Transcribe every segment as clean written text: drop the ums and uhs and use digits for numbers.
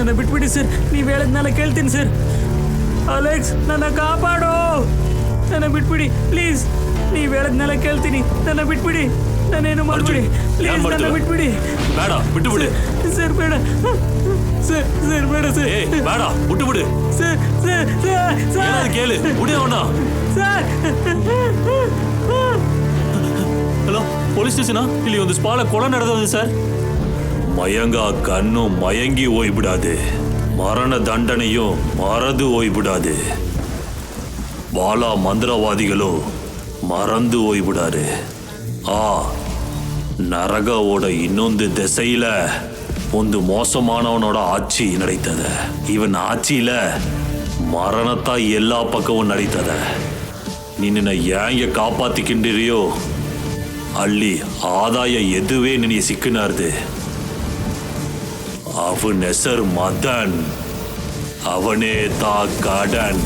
ನನ್ನ ಬಿಟ್ಬಿಡಿ ಸರ್, ನೀವು ಹೇಳಿದ್ನೆಲ್ಲ ಕೇಳ್ತೀನಿ ಸರ್. ಅಲೆಕ್ಸ್, ನನ್ನ ಕಾಪಾಡು, ನನ್ನ ಬಿಟ್ಬಿಡಿ ಪ್ಲೀಸ್. ನೀವು ಹೇಳಿದ್ನೆಲ್ಲ ಕೇಳ್ತೀನಿ, ನನ್ನ ಬಿಟ್ಬಿಡಿ, ನಾನೇನು ಮಾಡ್ಬಿಡಿ ಪ್ಲೀಸ್, ನನ್ನ ಬಿಟ್ಬಿಡಿ. ಬೇಡ, ಬಿಟ್ಟು ಬಿಡಿ ಸರ್. ಬೇಡ ಸರ್, ಸರ್ ಬೇಡ ಸರ್, ಬೇಡ, ಬಿಟ್ಟು ಬಿಡಿ ಸರ್. ಸರ್ ಸರ್ ಸರ್ ಕೇಳಿ ಬಿಡಿ ಅವನ. ಸರ್. ಹಲೋ, ಪೊಲೀಸ್ ಸ್ಟೇಷನಾ? ಇಲ್ಲಿ ಒಂದು ಸ್ಪಾಳ ಕೊಳ ನಡೆದಿದೆ ಸರ್. மயங்க கண்ணு மயங்கி ஓய்விடாது, மரண தண்டனையும் மறந்து ஓய்விடாது, பாலா மந்திரவாதிகளும் மறந்து ஓய்விடாரு. நரகவோட இன்னொಂದು திசையில ಒಂದು மோசமானவனோட ஆட்சி நடைத்தத. ಇವನ್ ஆட்சியில மரணத்தா எல்லா பக்கமும் நடைத்தத. ನಿನ್ನ ಹ್ಯಾಂಗೆ ಕಾಪಾತಿಕೊಂಡಿರಿಯೋ ಅಲ್ಲಿ ಆದಾಯ ಎದುವೇ ನಿನಗೆ ಸಿಕ್ಕನಾರ್ದು. ಅವನ ಹೆಸರು ಮದನ್, ಅವನೇ ತಾ ಗಾರ್ಡನ್.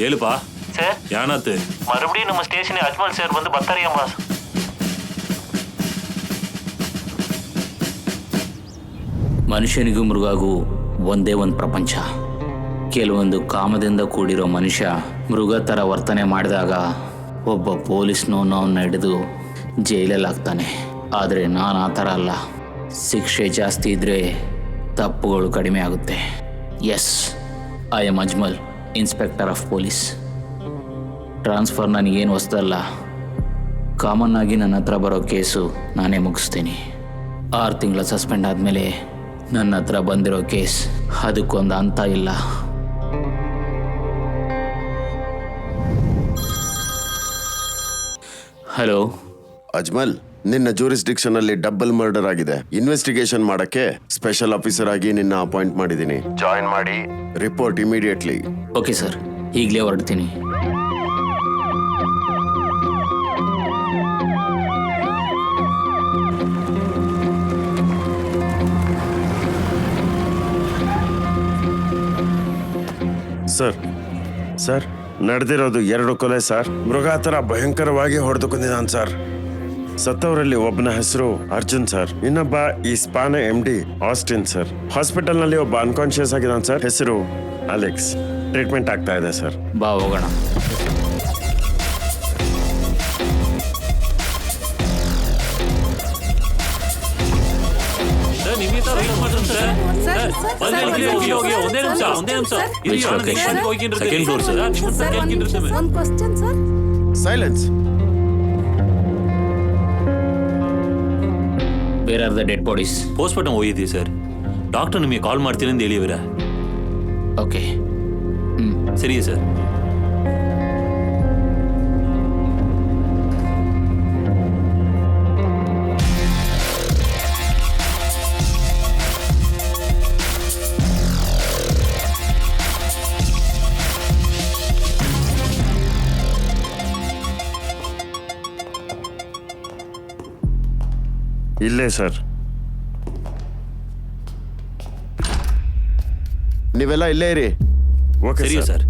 ஏழுப்பா சார். யானாத்து மறுபடியும் நம்ம ஸ்டேஷனுக்கு அஜ்மல் சார் வந்து ಬರ್ತಾರಿಯಾ ಬಾಸ್? ಮನುಷ್ಯನಿಗೂ ಮೃಗಗೂ ಒಂದೇ ಒಂದು ಪ್ರಪಂಚ. ಕೆಲವೊಂದು ಕಾಮದಿಂದ ಕೂಡಿರೋ ಮನುಷ್ಯ ಮೃಗ ಥರ ವರ್ತನೆ ಮಾಡಿದಾಗ ಒಬ್ಬ ಪೊಲೀಸ್ನವನ್ನ ಹಿಡಿದು ಜೈಲಲ್ಲಿ ಹಾಕ್ತಾನೆ. ಆದರೆ ನಾನು ಆ ಥರ ಅಲ್ಲ. ಶಿಕ್ಷೆ ಜಾಸ್ತಿ ಇದ್ದರೆ ತಪ್ಪುಗಳು ಕಡಿಮೆ ಆಗುತ್ತೆ. Yes, I am Ajmal, inspector of police. Transfer ನನಗೇನು ಹೊಸದಲ್ಲ. ಕಾಮನ್ ಆಗಿ ನನ್ನ ಹತ್ರ ಬರೋ ಕೇಸು ನಾನೇ ಮುಗಿಸ್ತೀನಿ. 6 ತಿಂಗಳ ಸಸ್ಪೆಂಡ್ ಆದಮೇಲೆ ನನ್ನ ಹತ್ರ ಬಂದಿರೋ ಕೇಸ್ ಅದಕ್ಕೊಂದು ಅಂತ ಇಲ್ಲ. ಹಲೋ ಅಜ್ಮಲ್, ನಿನ್ನ ಜೂರಿಸ್ಡಿಕ್ಷನ್ ಅಲ್ಲಿ ಡಬಲ್ ಮರ್ಡರ್ ಆಗಿದೆ. ಇನ್ವೆಸ್ಟಿಗೇಷನ್ ಮಾಡಕ್ಕೆ ಸ್ಪೆಷಲ್ ಆಫೀಸರ್ ಆಗಿ ನಿನ್ನ ಅಪಾಯಿಂಟ್ ಮಾಡಿದ್ದೀನಿ. ಜಾಯಿನ್ ಮಾಡಿ, ರಿಪೋರ್ಟ್ ಇಮಿಡಿಯೇಟ್ಲಿ. ಓಕೆ ಸರ್, ಈಗಲೇ ಹೊರಡ್ತೀನಿ. ಸರ್, ಸರ್, ನಡೆದಿರೋದು 2 ಕೊಲೆ ಸರ್. ಮೃಗ ಥರ ಭಯಂಕರವಾಗಿ ಹೊಡೆದು ಕೊಂದಿದ್ದಾನೆ ಸರ್. ಸತ್ತವರಲ್ಲಿ ಒಬ್ಬನ ಹೆಸರು ಅರ್ಜುನ್ ಸರ್, ಇನ್ನೊಬ್ಬ ಈ ಸ್ಪಾನ MD ಆಸ್ಟಿನ್ ಸರ್. ಹಾಸ್ಪಿಟಲ್ ನಲ್ಲಿ ಒಬ್ಬ ಅನ್ಕಾನ್ಶಿಯಸ್ ಆಗಿದ್ದಾನೆ ಸರ್, ಹೆಸರು ಅಲೆಕ್ಸ್. ಟ್ರೀಟ್ಮೆಂಟ್ ಆಗ್ತಾ ಇದೆ ಸರ್. ಬಾ ಹೋಗೋಣ. ಸರ್ ನಿಮಗೆ ತರ ವೇಟ್ ಮಾಡ್ತೀನಿ ಸರ್. ಒಂದೇ ನಿಮಿಷ. Which location? Second floor sir. ಒಂದು question sir. Silence. Where are the dead bodies? Postmortem ಹೋಗಿದ್ದೀವಿ ಸರ್. ಡಾಕ್ಟರ್ ನಿಮಗೆ ಕಾಲ್ ಮಾಡ್ತೀನಿ ಅಂತ ಹೇಳಿವ್ರ. ಓಕೆ. ಸರಿ ಸರ್. ಇಲ್ಲೇ ಸರ್. ನೀವೆಲ್ಲ ಇಲ್ಲೇ ಇರಿ. ಓಕೆ ಸರಿ sir. Sir.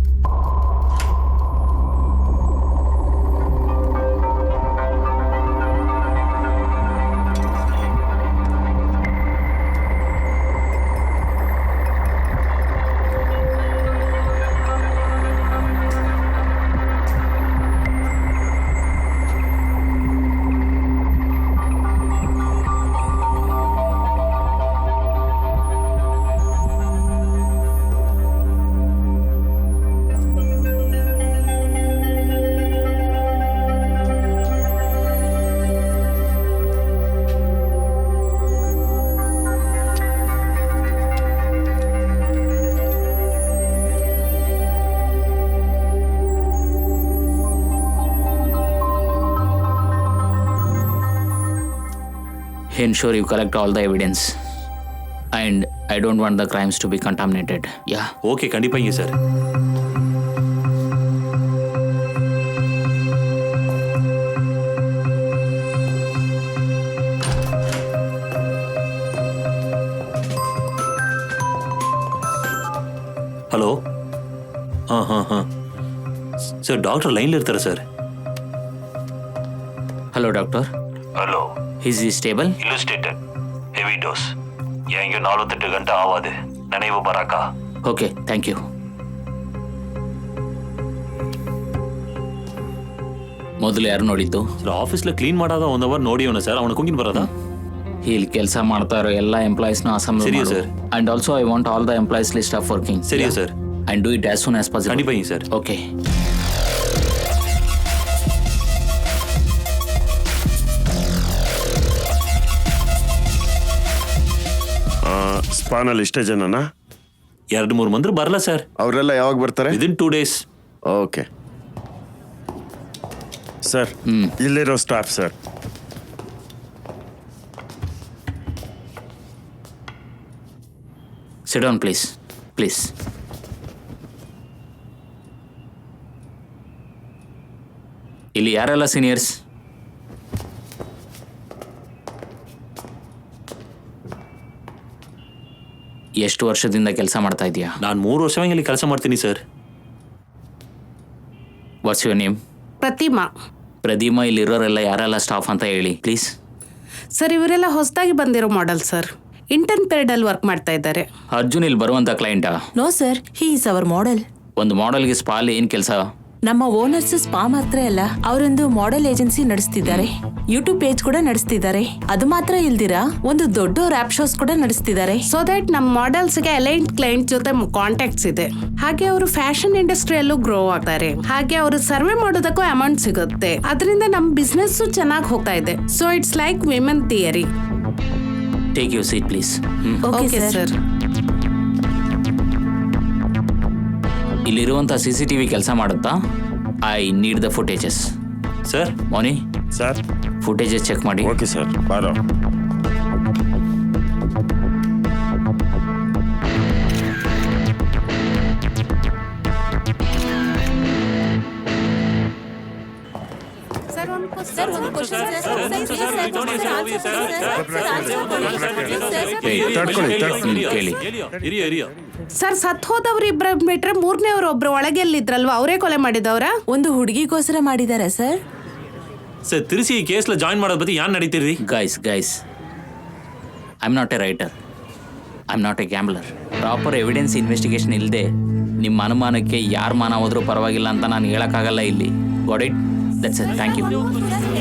Ensure you collect all the evidence. And I don't want the crimes to be contaminated. Yeah. Okay ಖಂಡಿತ ಹಿಂಗೆ ಸರ್. ಹಲೋ. ಹಾಂ ಸರ್, ಡಾಕ್ಟರ್ ಲೈನ್ಲಿ ಇರ್ತಾರೆ sir. Hello, doctor. Hello, Is he stable? Illustrated heavy dose. ಹೆಂಗೆ 48 ಗಂಟೆ ಆವಾದೆ ನನಗೂ ಬರಾಕ. Okay, thank you. ಮೊದಲು ಯಾರು ನೋಡಿದ್ದು? ಸರ್ ಆಫೀಸ್ಲ ಕ್ಲೀನ್ ಮಾಡೋದ 1 ಅವರ್ ನೋಡಿ ಅವನ ಸರ್. ಅವನ ಕುಂಗಿನ ಬರೋದಾ? ಇಲ್ಲಿ ಕೆಲಸ ಮಾಡ್ತಾ ಇರೋ ಎಲ್ಲ ಎಂಪ್ಲಾಯೀಸ್ನ ಅಸೆಂಬ್ಲಿ ಸರಿ, ಮಾಡು. sir. And also I want all the employees list of working. ಸರಿ sir. And do it as soon as possible. ಖಂಡಿತ ಹಿಂಗೆ ಸರ್. Okay. ಸ್ಪಾನಲ್ಲಿ ಇಷ್ಟೇ ಜನನಾ? 2-3 ಮಂದಿ ಬರಲ್ಲ ಸರ್. ಅವರೆಲ್ಲ ಯಾವಾಗ ಬರ್ತಾರೆ? Within 2 days. ಓಕೆ ಸರ್, ಇಲ್ಲಿರೋ staff sir. Sit down, please. Please. ಇಲ್ಲಿ ಯಾರೆಲ್ಲ ಸೀನಿಯರ್ಸ್? ಎಷ್ಟು ವರ್ಷದಿಂದ ಕೆಲಸ ಮಾಡ್ತಾ ಇದೀಯಾ? ನಾನು 3 ವರ್ಷವಾಗಿ ಇಲ್ಲಿ ಕೆಲಸ ಮಾಡ್ತೀನಿ sir. What's your name? Pratima. Pratima, ಇಲ್ಲಿರೋರೆಲ್ಲ ಯಾರೆಲ್ಲ ಸ್ಟಾಫ್ ಅಂತ ಹೇಳಿ ಪ್ಲೀಸ್. ಸರ್, ಇವರೆಲ್ಲ ಹೊಸದಾಗಿ ಬಂದಿರೋ ಮಾಡೆಲ್ ಸರ್. ಇಂಟರ್ನ್ ಪೀರಿಯಡ್ ಅಲ್ಲಿ ವರ್ಕ್ ಮಾಡ್ತಾ ಇದ್ದಾರೆ. ಅರ್ಜುನ್ ಇಲ್ಲಿ ಬರುವಂತ ಕ್ಲೈಂಟಾ? No sir, he is our model. ಒಂದು ಮಾಡೆಲ್ಗೆ ಸ್ಪಾಲ್ ಏನ್ ಕೆಲಸ? ನಮ್ಮ ಓನರ್ಸ್ ಸ್ಪಾ ಮಾತ್ರ ಅಲ್ಲ, ಅವರೊಂದು ಮಾಡೆಲ್ ಏಜೆನ್ಸಿ ನಡೆಸ್ತಿದ್ದಾರೆ. ಯೂಟ್ಯೂಬ್ ಪೇಜ್ ಕೂಡ ನಡೆಸ್ತಿದ್ದಾರೆ. ಅದು ಮಾತ್ರ ಇಲ್ದಿರಾ ಒಂದು ದೊಡ್ಡ ರ್ಯಾಪ್ ಶೋಸ್ ಕೂಡ ನಡೆಸ್ತಿದ್ದಾರೆ. ಸೊ ದಟ್ ನಮ್ಮ ಮಾಡೆಲ್ಸ್ಗೆ ಅಲೈನ್ಡ್ ಕ್ಲೈಂಟ್ ಜೊತೆ ಕಾಂಟ್ಯಾಕ್ಟ್ಸ್ ಇದೆ. ಹಾಗೆ ಅವರು ಫ್ಯಾಷನ್ ಇಂಡಸ್ಟ್ರಿಯಲ್ಲೂ ಗ್ರೋ ಆಗ್ತಾರೆ. ಹಾಗೆ ಅವರು ಸರ್ವೆ ಮಾಡೋದಕ್ಕೂ ಅಮೌಂಟ್ ಸಿಗುತ್ತೆ. ಅದರಿಂದ ನಮ್ಮ ಬಿಸ್ನೆಸ್ ಚೆನ್ನಾಗಿ ಹೋಗ್ತಾ ಇದೆ. So it's like women theory. Take your seat please. Okay sir. ಇಲ್ಲಿರುವಂತ CCTV ಕೆಲಸ ಮಾಡುತ್ತಾ? I need the footages. Sir. Moni sir, footages check ಮಾಡಿ. Okay sir. ಬಾರೋ. ಕೇಳಿ. ಸರ್, ಸತ್ ಹೋದವ್ರು ಇಬ್ಬರ ಬಿಟ್ರೆ ಮೂರನೇವ್ರು ಒಬ್ರು ಒಳಗೆ ಎಲ್ಲಿದ್ರಲ್ವಾ, ಅವರೇ ಕೊಲೆ ಮಾಡಿದವ್ರ? ಒಂದು ಹುಡುಗಿಗೋಸ್ಕರ ಮಾಡಿದಾರ ಸರ್. ಸರ್ ತಿರ್ಸಿ ಈ ಕೇಸ್ಲ ಜಾಯಿನ್ ಮಾಡೋದ್ ಬತ್ತಿ ಯಾನ್ ನಡೀತೀರಿ? Guys I am not a writer, I am not a gambler. Proper evidence investigation ಇಲ್ಲದೆ ನಿಮ್ಮ ಅನುಮಾನಕ್ಕೆ ಯಾರ ಮಾನ ಹೋದ್ರೂ ಪರವಾಗಿಲ್ಲ ಅಂತ ನಾನು ಹೇಳೋಕ್ಕಾಗಲ್ಲ ಇಲ್ಲಿ. Got it? That's it. Thank you.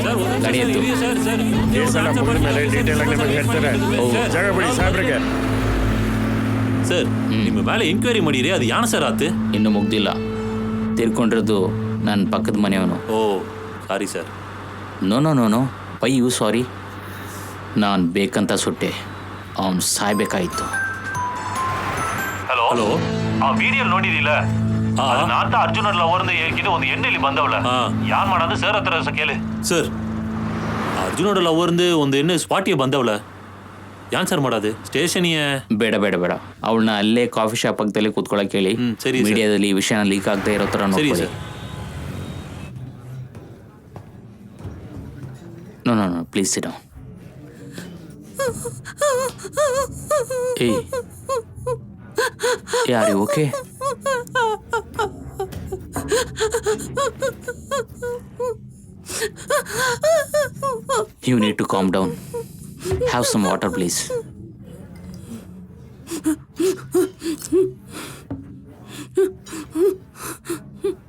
Sir ಗಾಡಿ ಎತ್ತು. ಸರ್ ಕೇಸೆಲ್ಲ ಮುಗಿದ ಮೇಲೆ ಡೀಟೇಲ್ ಆಗಿ ನಿಮಗೆ ಹೇಳ್ತಾರೆ. ಜಾಗ ಬಿಡಿ ಸಾಹೇಬ್ರಿಗೆ. ಸರ್ ನಿಮ್ಮ ಮೇಲೆ ಎಂಕ್ವೈರಿ ಮಾಡಿರಿ, ಅದು ಯಾನ್ ಸರ್ ಆತು? ಇನ್ನೂ ಮುಗ್ದಿಲ್ಲ. ತೀರ್ಕೊಂಡಿರೋದು ನನ್ನ ಪಕ್ಕದ ಮನೆಯವನು. Oh sorry sir. No why you sorry. ನಾನು ಬೇಕಂತ ಸುಟ್ಟೆ, ಅವನು ಸಾಯ್ಬೇಕಾಯಿತು. ಹಲೋ, ಆ ವಿಡಿಯೋ ನೋಡಿದಿಲ್ಲ? ನಾನ್ ಅರ್ಜುನ್ ಲವರ್ನ ಹೇಳ್ಕಿದ್ದು ಒಂದು ಎಣ್ಣೆಲಿ ಬಂದವಳ. ಯಾನ್ ಮಾಡೋದು ಸರ್ ಹತ್ರ ಕೇಳಿ. ಸರ್ ಅರ್ಜುನೋಡ ಲವರ್ந்து ಒಂದು ಎಣ್ಣೆ ಸ್ಪಾಟಿಗೆ ಬಂದವಳ, ಯಾನ್ ಸರ್ ಮಾಡೋದು? ಸ್ಟೇಷನಿಗೆ ಬೇಡ ಅವಳನ್ನ ಅಲ್ಲೇ ಕಾಫಿ ಶಾಪ್ ಪಕ್ಕದಲ್ಲಿ ಕೂತ್ಕೊಳ್ಳೋಕೆ ಹೇಳಿ. ಸರಿ ಮೀಡಿಯಾದಲ್ಲಿ ಈ ವಿಷಯನ ಲೀಕ್ ಆಗದೆ ಇರೋ ಥರ ಸರಿ ನೋಡ್ಕೊಳ್ಳಿ. Sir. No please sit down. Hey are you okay? You need to calm down. Have some water, please.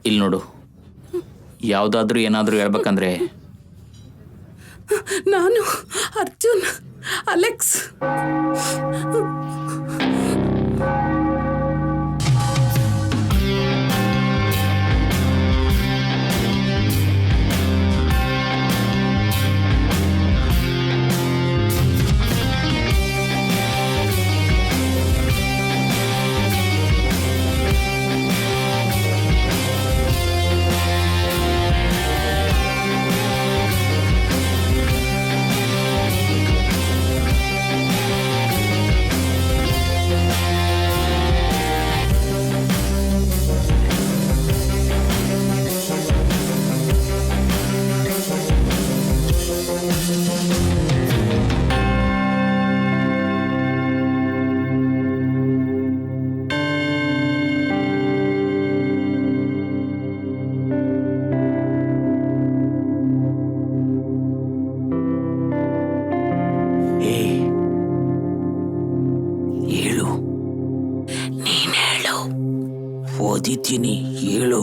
ಇಲ್ಲಿ ನೋಡು, ಯಾವುದಾದ್ರೂ ಏನಾದರೂ ಹೇಳ್ಬೇಕಂದ್ರೆ ನಾನು ಅರ್ಜುನ್, ಅಲೆಕ್ಸ್. ಓದಿದ್ದೀನಿ, ಹೇಳು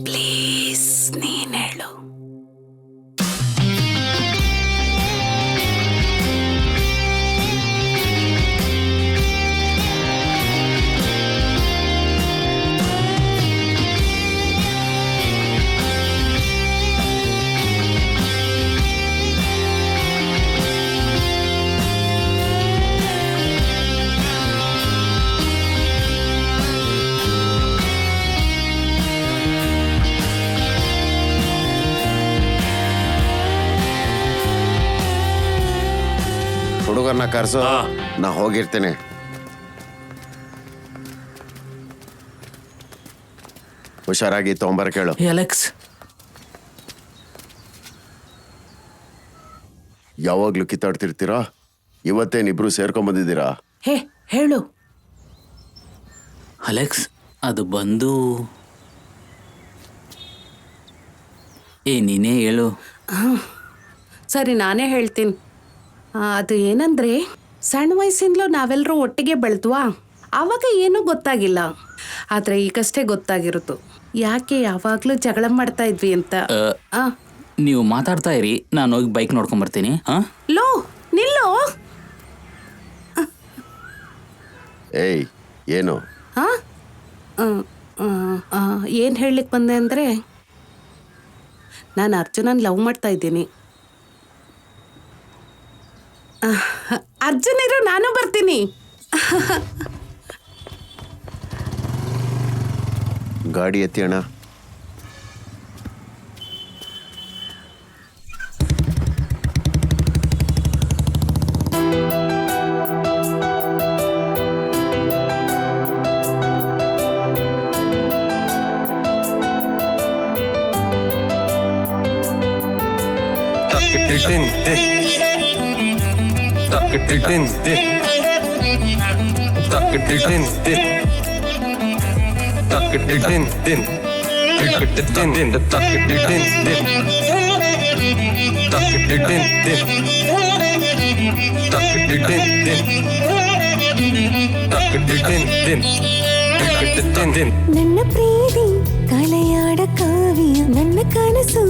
ಪ್ಲೀಸ್, ನೀನ್ ಹೇಳು. ಹುಡುಗರನ್ನ ಕರ್ಸೋ, ನಾ ಹೋಗಿರ್ತೇನೆ. ಹುಷಾರಾಗಿ ತೊಂಬರ್ ಕೇಳು. ಅಲೆಕ್ಸ್, ಯಾವಾಗ್ಲೂ ಕಿತ್ತಾಡ್ತಿರ್ತೀರಾ? ಇವತ್ತೇನಿಬ್ರು ಸೇರ್ಕೊಂಬಂದಿದ್ದೀರಾ? ಹೇಳು. ಅಲೆಕ್ಸ್, ಅದು ಬಂದು ನೀನೇ ಹೇಳು. ಸರಿ, ನಾನೇ ಹೇಳ್ತೀನಿ. ಅದು ಏನಂದ್ರೆ, ಸಣ್ಣ ವಯಸ್ಸಿಂದಲೂ ನಾವೆಲ್ಲರೂ ಒಟ್ಟಿಗೆ ಬೆಳೆದ್ವಾ, ಆವಾಗ ಏನೂ ಗೊತ್ತಾಗಿಲ್ಲ. ಆದರೆ ಈಗಷ್ಟೇ ಗೊತ್ತಾಗಿರುತ್ತು ಯಾಕೆ ಯಾವಾಗಲೂ ಜಗಳ ಮಾಡ್ತಾ ಇದ್ವಿ ಅಂತ. ನೀವು ಮಾತಾಡ್ತಾ ಇರಿ, ನಾನು ಹೋಗಿ ಬೈಕ್ ನೋಡ್ಕೊಂಬರ್ತೀನಿ. ಲೋ, ನಿಲ್ಲೋ. ಏಯ್, ಏನು? ಏನು ಹೇಳಲಿಕ್ಕೆ ಬಂದೆ ಅಂದರೆ, ನಾನು ಅರ್ಜುನನ್ ಲವ್ ಮಾಡ್ತಾ ಇದ್ದೀನಿ. ಅರ್ಜುನ್ ಇರು, ನಾನು ಬರ್ತೀನಿ. ಗಾಡಿ ಎತ್ತಿ ಅಣ್ಣ. Tuck it in. ನನ್ನ ಪ್ರೀತಿ ಕಲೆಯಾಡ ಕಾವ್ಯ ನನ್ನ ಕನಸು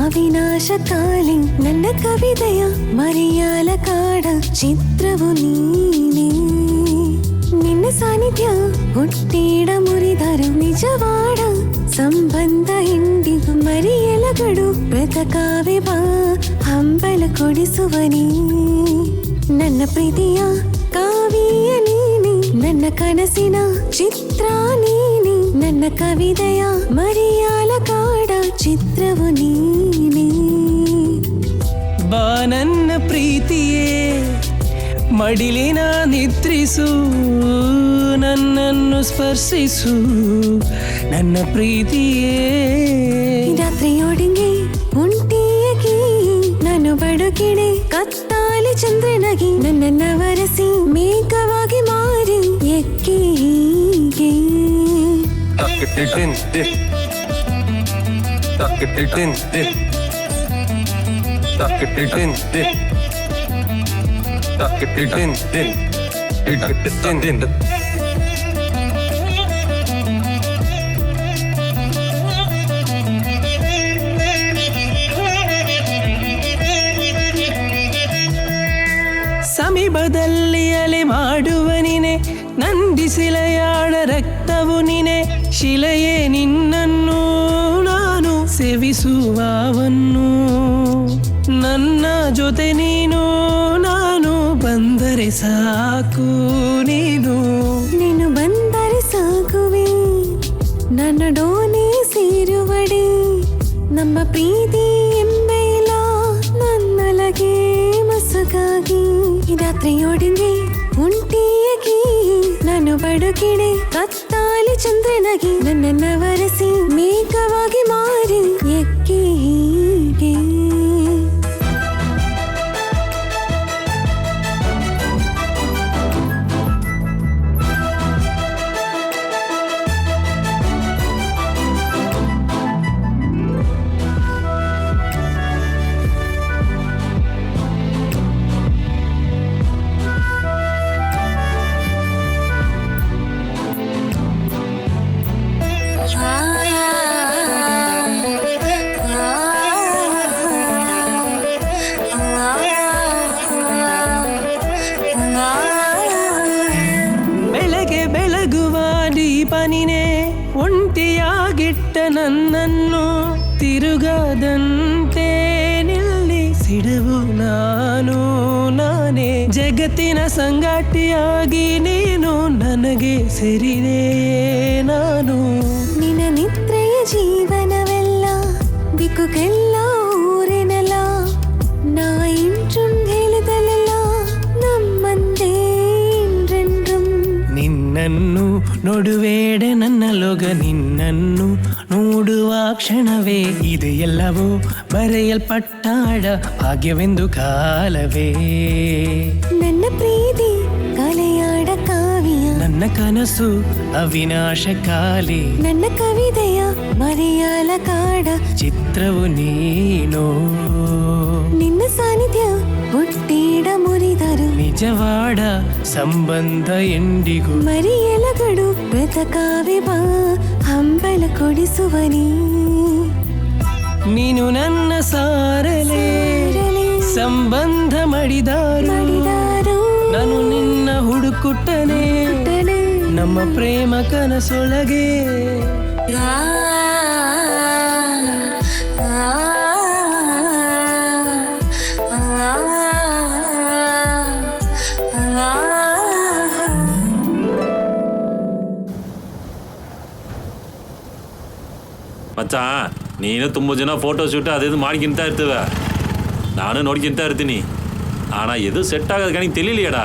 ಅವಿನಾಶ ಕಾಲಿ ನನ್ನ ಕವಿತೆಯ ಮರೆಯಾಲ ಕಾಡ ಚಿತ್ರವು ನೀನೆ ನಿನ್ನ ಸಾನ್ನಿಧ್ಯ ಹುಟ್ಟಿಡ ಮುರಿದರು ನಿಜವಾಡ ಸಂಬಂಧ ಎಂದಿಗೂ ಮರೆಯಲಗಡು ಬ್ರತಕಾವೆ ಬಾ ಹಂಬಲ ಕೊಡಿಸುವನಿ ನನ್ನ ಪ್ರೀತಿಯ ಕಾವ್ಯ ನೀನೆ ನನ್ನ ಕನಸಿನ ಚಿತ್ರ ನೀನೆ ನನ್ನ ಕವಿತೆಯ ಮರೆಯಾಲ ಕಾಡ ಚಿತ್ರವು ನೀನೆ ಬಾ ನನ್ನ ಪ್ರೀತಿಯೇ ಮಡಿಲಿನ ನಿದ್ರಿಸು ನನ್ನನ್ನು ಸ್ಪರ್ಶಿಸು ನನ್ನ ಪ್ರೀತಿಯೇ ರಾತ್ರಿಯೊಡಗೆ ಉಂಟಿಯಗಿ ನಾನು ಬಡುಕಿಡೆ ಕತ್ತಾಲಿ ಚಂದ್ರನಗಿ ನನ್ನನ್ನ ವರಸಿ ಮೇಘವಾಗಿ ಮಾರಿ ಎಕ್ಕೆ ಹೀಗೆ ಸಮೀಪದಲ್ಲಿ ಅಲೆ ಮಾಡುವ ನೀನೆ ನಂದಿಸಿಲೆಯಾಡ ರಕ್ತವು ನೀನೆ ಶಿಲೆಯೇ ನಿನ್ನನ್ನು ನಾನು ಸೇವಿಸುವವನ್ನು ನನ್ನ ಜೊತೆ ನೀನು ನಾನು ಬಂದರೆ ಸಾಕು ನೀನು ನೀನು ಬಂದರೆ ಸಾಕುವೆ ನನ್ನ ಡೋನೆ ಸೇರುವಡೆ ನಮ್ಮ ಪ್ರೀತಿ ಎಂಬೆಲ್ಲ ನನ್ನೊಳಗೆ ಮಸುಗಾಗಿ ರಾತ್ರಿಯೊಡಗೆ ಉಂಟಿಯಗಿ ನಾನು ಬಡುಕಿಡೆ ಕತ್ತಾಲಿ ಚಂದ್ರನಗಿ ನನ್ನನ್ನ ವರಸಿ ಮೇಘವಾಗಿ ಮಾರಿ ಎಕ್ಕೆ ಹೀಗೆ ಬೆಳಗ್ಗೆ ಬೆಳಗುವ ದೀಪ ನೀನೆ ಒಂಟಿಯಾಗಿಟ್ಟ ನನ್ನನ್ನು ತಿರುಗದಂತೆ ನಿಲ್ಲಿಸಿಡುವು ನಾನು ನಾನೇ ಜಗತ್ತಿನ ಸಂಗಾಟಿಯಾಗಿ ನೀನು ನನಗೆ ಸೇರಿದೆ ನಾನು ನಿನ್ನ ನಿದ್ರೆಯ ಜೀವನವೆಲ್ಲ ದಿಕ್ಕುಗೆಲ್ಲ ಊರಿನಲ್ಲ ನಾ ಇಂಟ್ರುಂ ಹೇಳಿದಲೆಲ್ಲ ನಮ್ಮಂದೇ ಇಂಡ್ರೆಂಡ್ರುಂ ನಿನ್ನನ್ನು ನೋಡುವೇಡೆ ನನ್ನ ಲೋಗ ನಿನ್ನನ್ನು ನೋಡುವ ಕ್ಷಣವೇ ಇದು ಎಲ್ಲವೂ ಬರೆಯಲ್ಪಟ್ಟಾಡ ಭಾಗ್ಯವೆಂದು ಕಾಲವೇ ನನ್ನ ಪ್ರೀತಿ ಕಲೆಯಾಡ ಕಾವ್ಯ ನನ್ನ ಕನಸು ಅವಿನಾಶ ಕಾಲಿ ನನ್ನ ಕವಿತೆಯ ಮರೆಯಾಲ ಕಾಡ ಚಿತ್ರವು ನೀನು ನಿನ್ನ ಸಾನ್ನಿಧ್ಯ ಹುಟ್ಟಿಡ ಮುರಿದರು ನಿಜವಾಡ ಸಂಬಂಧ ಎಂದಿಗೂ ಮರೆಯಲಗಡು ಬ್ರತಕಾವೆ ಬಾ ಹಂಬಲ ಕೊಡಿಸುವನಿ ನೀನು ನನ್ನ ಸಾರಲೆ ಸಂಬಂಧ ಮಾಡಿದಾರು ನಾನು ನಿನ್ನ ಹುಡುಕುಟ್ಟನೆ ನಮ್ಮ ಪ್ರೇಮ ಕನಸೊಳಗೆ ಮಚ್ಚ ನೀನು ತುಂಬ ಜನ ಫೋಟೋ ಶೂಟ್ ಅದೇದು ಮಾಡ್ಕಿಂತ ಇರ್ತವೆ ನಾನು ನೋಡ್ಕಿಂತ ಇರ್ತೀನಿ ಆಣ ಎದು ಸೆಟ್ ಆಗೋದು ಕಣಿಗೆ ತಿಳಿಲಿಯಡಾ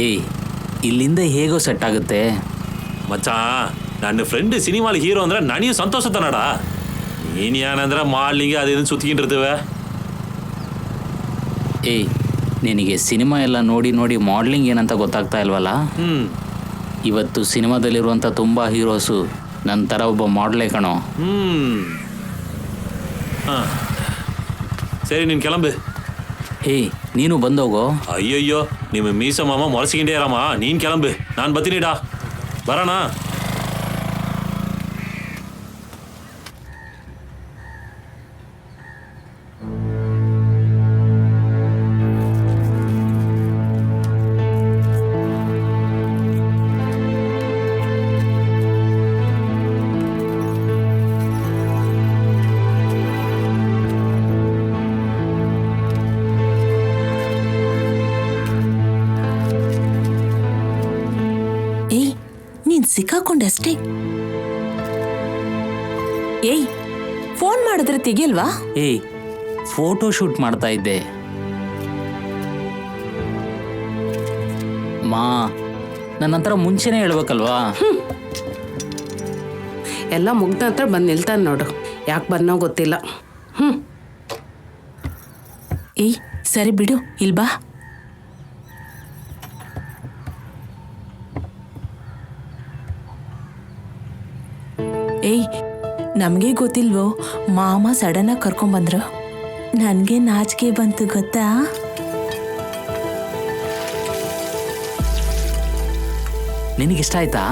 ಏಯ್ ಇಲ್ಲಿಂದ ಹೇಗೋ ಸೆಟ್ ಆಗುತ್ತೆ ಮಚ್ಚ ನನ್ನ ಫ್ರೆಂಡ್ ಸಿನಿಮಾಲಿ ಹೀರೋ ಅಂದ್ರೆ ನನಗೆ ಸಂತೋಷ ತನಡ ನೀನು ಏನಂದ್ರೆ ಮಾಡ್ಲಿಂಗೆ ಅದೇನು ಸುತ್ಕೊಂಡಿರ್ತೇವೆ ಏಯ್ ನಿನಗೆ ಸಿನಿಮಾ ಎಲ್ಲ ನೋಡಿ ನೋಡಿ ಮಾಡ್ಲಿಂಗ್ ಏನಂತ ಗೊತ್ತಾಗ್ತಾ ಇಲ್ವಲ್ಲ ಇವತ್ತು ಸಿನಿಮಾದಲ್ಲಿರುವಂಥ ತುಂಬ ಹೀರೋಸು ನನ್ನ ಥರ ಒಬ್ಬ ಮಾಡ್ಲೇ ಕಣೋ ಹಾಂ ಸರಿ ನೀನು ಕಿளம்பு. ಏಯ್ ನೀನು ಬಂದೋಗೋ. ಅಯ್ಯಯ್ಯೋ ನಿಮ್ಮ ಮೀಸ ಮಾಮ ಮೊರಸಿಗಿಂಡೇ ಇರಮ್ಮ, ನೀನು ಕಿளம்பு, ನಾನು ಬರ್ತೀನಿಡಾ, ಬರೋಣ. ಏಯ್ ನೀನ್ ಸಿಕ್ಕಾಕೊಂಡಷ್ಟೇ. ಏಯ್ ಫೋನ್ ಮಾಡಿದ್ರೆ ತೆಗಿಯಲ್ವಾ? ಏಯ್ ಫೋಟೋ ಶೂಟ್ ಮಾಡ್ತಾ ಇದ್ದೆ. ಮಾ ನನ್ನ ಹತ್ರ ಮುಂಚೆನೇ ಹೇಳ್ಬೇಕಲ್ವಾ? ಎಲ್ಲ ಮುಗ್ದ ಹತ್ರ ಬಂದು ನಿಲ್ತಾನೆ ನೋಡು. ಯಾಕೆ ಬಂದೋ ಗೊತ್ತಿಲ್ಲ. ಏಯ್ ಸರಿ ಬಿಡು, ಇಲ್ ಬಾ. ಏಯ್ ನಮಗೆ ಗೊತ್ತಿಲ್ವೋ, ಮಾಮ ಸಡನ್ ಆಗಿ ಕರ್ಕೊಂಡ್ಬಂದ್ರು. ನನಗೆ ನಾಚಿಕೆ ಬಂತು ಗೊತ್ತಾ? ನಿನಗಿಷ್ಟ ಆಯ್ತಾ?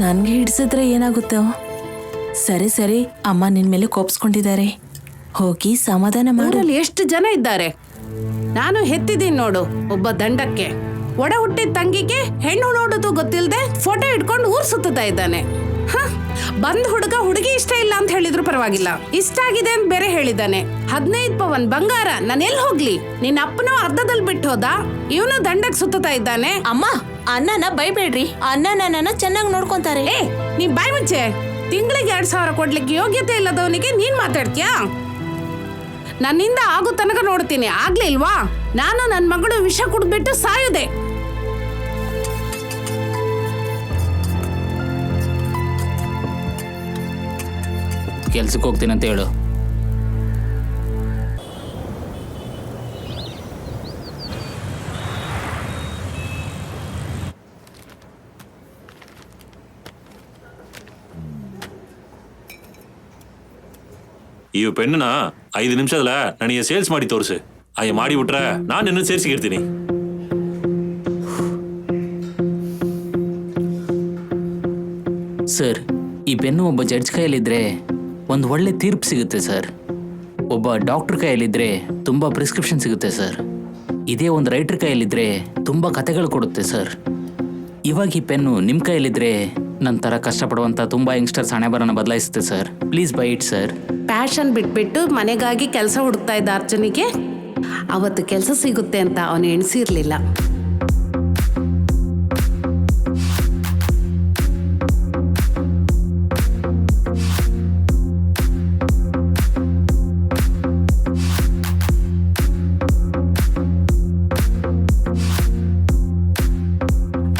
ನನಗೆ ಹಿಡ್ಸಿದ್ರೆ ಏನಾಗುತ್ತೋ? ಸರಿ ಸರಿ, ಅಮ್ಮ ನಿನ್ ಮೇಲೆ ಕೋಪಿಸ್ಕೊಂಡಿದ್ದಾರೆ, ಹೋಗಿ ಸಮಾಧಾನ ಮಾಡು. ಊರಲ್ಲಿ ಎಷ್ಟು ಜನ ಇದ್ದಾರೆ. ನಾನು ಹೆತ್ತಿದ್ದೀನಿ ನೋಡು ಒಬ್ಬ ದಂಡಕ್ಕೆ. ಒಡ ಹುಟ್ಟಿದ ತಂಗಿಗೆ ಹೆಣ್ಣು ನೋಡೋದು ಗೊತ್ತಿಲ್ಲದೆ ಫೋಟೋ ಇಟ್ಕೊಂಡು ಊರ್ ಸುತ್ತಾ ಇದ್ದಾನೆ. ಬಂದ್ ಹುಡುಗ ಹುಡುಗಿ ಇಷ್ಟ ಇಲ್ಲ ಅಂತ ಹೇಳಿದ್ರು ಪರವಾಗಿಲ್ಲ, ಇಷ್ಟ ಆಗಿದೆ ಅಂತ ಬೇರೆ ಹೇಳಿದ್ದಾನೆ. 15 ಪವನ್ ಬಂಗಾರ ನಾನು ಎಲ್ಲಿ ಹೋಗ್ಲಿ? ನಿನ್ನ ಅಪ್ಪನೂ ಅರ್ಧದಲ್ಲಿ ಬಿಟ್ಟು ಹೋದ, ಇವನು ದಂಡಕ್ಕೆ ಸುತ್ತಾ ಇದ್ದಾನೆ. ಅಮ್ಮ ಅಣ್ಣನ ಬೈಬೇಡ್ರಿ, ಅಣ್ಣ ನನ್ನನ್ನ ಚೆನ್ನಾಗಿ ನೋಡ್ಕೊಂತಾರೆ. ಏ ನೀ ಬಾಯ್ ಮುಚ್ಚೆ. ತಿಂಗಳಿಗೆ 2,000 ಕೊಡ್ಲಿಕ್ಕೆ ಯೋಗ್ಯತೆ ಇಲ್ಲದವನಿಗೆ ನೀನ್ ಮಾತಾಡ್ತೀಯಾ? ನನ್ನಿಂದ ಆಗೋ ತನಕ ನೋಡ್ತೀನಿ, ಆಗ್ಲಿಲ್ವಾ ನಾನು ನನ್ನ ಮಗಳು ವಿಷ ಕುಡ್ದ್ಬಿಟ್ಟು ಸಾಯುದೆ. ಕೆಲ್ಸಕ್ಕೆ ಹೋಗ್ತೀನಿ ಅಂತ ಹೇಳು. ಈ ಪೆನ್ನ 5 ನಿಮಿಷದಲ್ಲ ನನಗೆ ಸೇಲ್ಸ್ ಮಾಡಿ ತೋರಿಸು. ಅಯ್ಯ ಮಾಡಿಬಿಟ್ರೆ ನಾನು ನಿನ್ನ ಸೇರಿಸಿರ್ತೀನಿ. ಸರ್, ಈ ಪೆನ್ನು ಒಬ್ಬ ಜಡ್ಜ್ ಕೈಯಲ್ಲಿದ್ದರೆ ಒಂದು ಒಳ್ಳೆ ತೀರ್ಪು ಸಿಗುತ್ತೆ ಸರ್. ಒಬ್ಬ ಡಾಕ್ಟರ್ ಕೈಯಲ್ಲಿದ್ದರೆ ತುಂಬ ಪ್ರಿಸ್ಕ್ರಿಪ್ಷನ್ ಸಿಗುತ್ತೆ ಸರ್. ಇದೇ ಒಂದು ರೈಟರ್ ಕೈಯಲ್ಲಿದ್ದರೆ ತುಂಬ ಕತೆಗಳು ಕೊಡುತ್ತೆ ಸರ್. ಇವಾಗ ಈ ಪೆನ್ನು ನಿಮ್ಮ ಕೈಯಲ್ಲಿದ್ದರೆ ನನ್ನ ಥರ ಕಷ್ಟಪಡುವಂಥ ತುಂಬ ಯಂಗ್ಸ್ಟರ್ಸ್ ಹಣೆಬರನ ಬದಲಾಯಿಸುತ್ತೆ sir. Please buy it sir. Passion ಬಿಟ್ಬಿಟ್ಟು ಮನೆಗಾಗಿ ಕೆಲಸ ಹುಡುಕ್ತಾ ಇದ್ದ ಅರ್ಜುನಿಗೆ ಅವತ್ತು ಕೆಲಸ ಸಿಗುತ್ತೆ ಅಂತ ಅವನು ಎಣಿಸಿರ್ಲಿಲ್ಲ.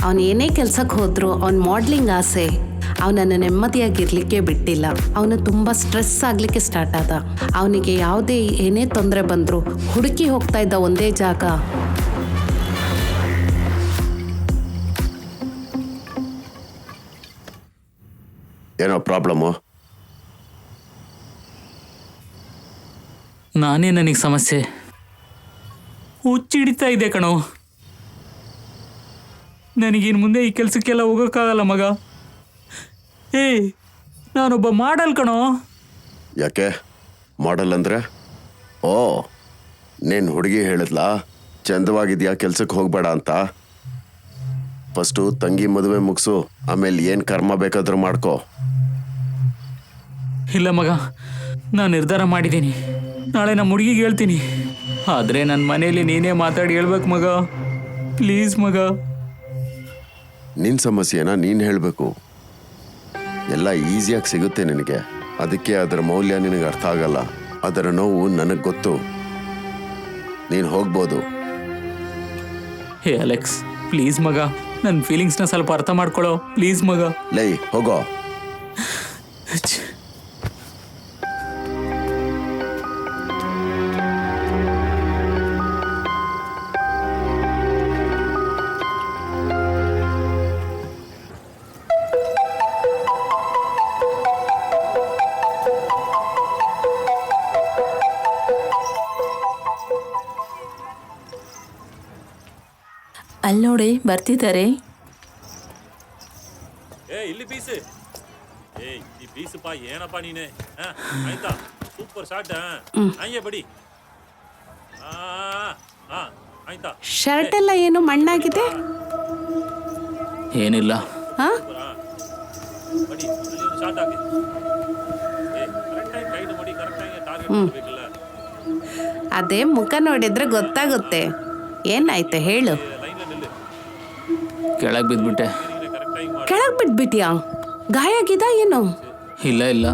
ಅವನು ಏನೇ ಕೆಲ್ಸಕ್ಕೆ ಹೋದ್ರು ಅವನ ಮಾಡ್ಲಿಂಗ್ ಆಸೆ ಅವನನ್ನು ನೆಮ್ಮದಿಯಾಗಿರ್ಲಿಕ್ಕೆ ಬಿಟ್ಟಿಲ್ಲ. ಅವನು ತುಂಬ ಸ್ಟ್ರೆಸ್ ಆಗಲಿಕ್ಕೆ ಸ್ಟಾರ್ಟ್ ಆದ. ಅವನಿಗೆ ಯಾವುದೇ ಏನೇ ತೊಂದರೆ ಬಂದರೂ ಹುಡುಕಿ ಹೋಗ್ತಾ ಇದ್ದ ಒಂದೇ ಜಾಗ ಏನೋ ಪ್ರಾಬ್ಲಮ್ಮು? ನಾನೇ ನನಗೆ ಸಮಸ್ಯೆ. ಹುಚ್ಚಿಡಿತಾ ಇದೆ ಕಣೋ. ನನಗಿನ್ ಮುಂದೆ ಈ ಕೆಲಸಕ್ಕೆಲ್ಲ ಹೋಗೋಕ್ಕಾಗಲ್ಲ ಮಗ. ನಾನೊಬ್ಬ ಮಾಡಲ್ ಕಣೋ. ಯಾಕೆ ಮಾಡಲ್ ಅಂದ್ರೆ? ಓ, ನೀನು ಹುಡುಗಿ ಹೇಳಿದ್ಲಾ ಚಂದವಾಗಿದ್ಯಾ ಕೆಲ್ಸಕ್ಕೆ ಹೋಗ್ಬೇಡ ಅಂತ? ಫಸ್ಟು ತಂಗಿ ಮದುವೆ ಮುಗಿಸು, ಆಮೇಲೆ ಏನು ಕರ್ಮ ಬೇಕಾದ್ರೂ ಮಾಡ್ಕೋ. ಇಲ್ಲ ಮಗ, ನಾನು ನಿರ್ಧಾರ ಮಾಡಿದ್ದೀನಿ. ನಾಳೆ ನಮ್ಮ ಹುಡುಗಿಗೆ ಹೇಳ್ತೀನಿ. ಆದರೆ ನನ್ನ ಮನೇಲಿ ನೀನೇ ಮಾತಾಡಿ ಹೇಳ್ಬೇಕು ಮಗ. ಪ್ಲೀಸ್ ಮಗ. ನಿನ್ನ ಸಮಸ್ಯೆನ ನೀನು ಹೇಳಬೇಕು. ಎಲ್ಲ ಈಸಿಯಾಗಿ ಸಿಗುತ್ತೆ ನಿನಗೆ, ಅದಕ್ಕೆ ಅದರ ಮೌಲ್ಯ ನಿನಗೆ ಅರ್ಥ ಆಗಲ್ಲ. ಅದರ ನೋವು ನನಗೆ ಗೊತ್ತು. ನೀನು ಹೋಗ್ಬೋದು. ಹೇ ಅಲೆಕ್ಸ್, ಪ್ಲೀಸ್ ಮಗ, ನನ್ನ ಫೀಲಿಂಗ್ಸ್ನ ಸ್ವಲ್ಪ ಅರ್ಥ ಮಾಡ್ಕೊಳ್ಳೋ. ಪ್ಲೀಸ್ ಮಗ. ಲೈ ಹೋಗೋ. ಅಲ್ಲಿ ನೋಡಿ ಬರ್ತಿದ್ದಾರೆ. ಇಲ್ಲಿ ಪೀಸ್ ಈ ಪೀಸ್ ಪಾ ಏನಪ್ಪ ನೀನೆ ಆಯ್ತಾ ಸೂಪರ್ ಶಾಟ್ ಹಂಗೆ ಬಡಿ ಆಯ್ತಾ ಶರ್ಟ್ ಎಲ್ಲ ಏನು ಮಣ್ಣಾಗಿದೆ? ಏನಿಲ್ಲ. ಹಾ ಬಡಿ ಅಲ್ಲಿ ಒಂದು ಶಾಟ್ ಹಾಕಿ ಕರೆಕ್ಟಾಗಿ ಕೈನ ಬಡಿ ಕರೆಕ್ಟಾಗಿ ಟಾರ್ಗೆಟ್ ಮಾಡಬೇಕಲ್ಲ. ಅದೇ ಮುಖ ನೋಡಿದ್ರೆ ಗೊತ್ತಾಗುತ್ತೆ. ಏನಾಯ್ತು ಹೇಳು. ಕೆಳಗೆ ಬಿದ್ಬಿಟ್ಟೆ. ಕೆಳಗ್ ಬಿಟ್ಬಿಟ್ಯಾ? ಗಾಯ ಆಗಿದ ಏನು? ಇಲ್ಲ ಇಲ್ಲ.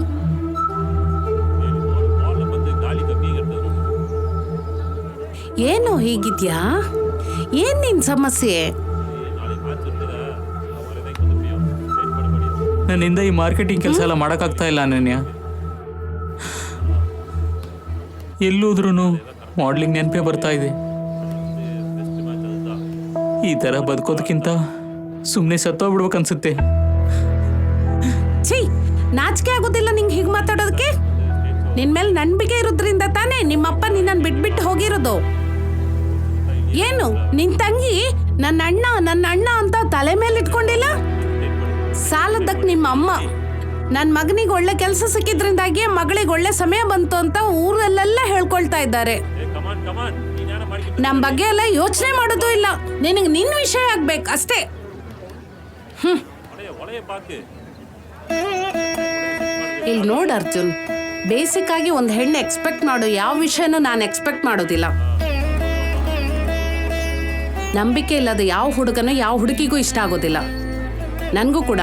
ಏನು ಹೀಗಿದ್ಯಾ? ಏನ್ ನಿನ್ ಸಮಸ್ಯೆ? ನನ್ನಿಂದ ಈ ಮಾರ್ಕೆಟಿಂಗ್ ಕೆಲಸ ಎಲ್ಲ ಮಾಡೋಕ್ಕಾಗ್ತಾ ಇಲ್ಲ ಅನನ್ಯ. ಎಲ್ಲೋದ್ರೂ ಮಾಡ್ಲಿಂಗ್ ನೆನಪೇ ಬರ್ತಾ ಇದೆ. ಈ ಥರ ಬದುಕೋದಕ್ಕಿಂತ ಸುಮ್ಮನೆ ಸತ್ತೋಗ್ಬಿಡ್ಬೇಕನ್ಸುತ್ತೆ. ಛೀ, ನಾಚಿಕೆ ಆಗೋದಿಲ್ಲ ನಿಂಗೆ ಹೀಗೆ ಮಾತಾಡೋದಕ್ಕೆ? ನಿನ್ ಮೇಲೆ ನಂಬಿಕೆ ಇರೋದ್ರಿಂದ ತಾನೇ ನಿಮ್ಮಪ್ಪ ನಿನ್ನನ್ನು ಬಿಟ್ಬಿಟ್ಟು ಹೋಗಿರೋದು. ಏನು ನಿನ್ ತಂಗಿ ನನ್ನ ಅಣ್ಣ ಅಂತ ತಲೆ ಮೇಲೆ ಇಟ್ಕೊಂಡಿಲ್ಲ? ಸಾಲದಕ್ಕೆ ನಿಮ್ಮ ಅಮ್ಮ ನನ್ನ ಮಗನಿಗೆ ಒಳ್ಳೆ ಕೆಲಸ ಸಿಕ್ಕಿದ್ರಿಂದಾಗಿ ಮಗಳಿಗೆ ಒಳ್ಳೆ ಸಮಯ ಬಂತು ಅಂತ ಊರಲ್ಲೆಲ್ಲ ಹೇಳ್ಕೊಳ್ತಾ ಇದ್ದಾರೆ. ನಮ್ಮ ಬಗ್ಗೆ ಎಲ್ಲ ಯೋಚನೆ ಮಾಡೋದು ಇಲ್ಲ. ನಿನಗೆ ನಿನ್ನ ವಿಷಯ ಆಗ್ಬೇಕು ಅಷ್ಟೇ. ಇಲ್ಲಿ ನೋಡು ಅರ್ಜುನ್, ಬೇಸಿಕ್ ಆಗಿ ಒಂದು ಹೆಣ್ಣು ಎಕ್ಸ್ಪೆಕ್ಟ್ ಮಾಡೋ ಯಾವ ವಿಷಯನೂ ನಾನು ಎಕ್ಸ್ಪೆಕ್ಟ್ ಮಾಡೋದಿಲ್ಲ. ನಂಬಿಕೆ ಇಲ್ಲದ ಯಾವ ಹುಡುಗನೂ ಯಾವ ಹುಡುಗಿಗೂ ಇಷ್ಟ ಆಗೋದಿಲ್ಲ, ನನಗೂ ಕೂಡ.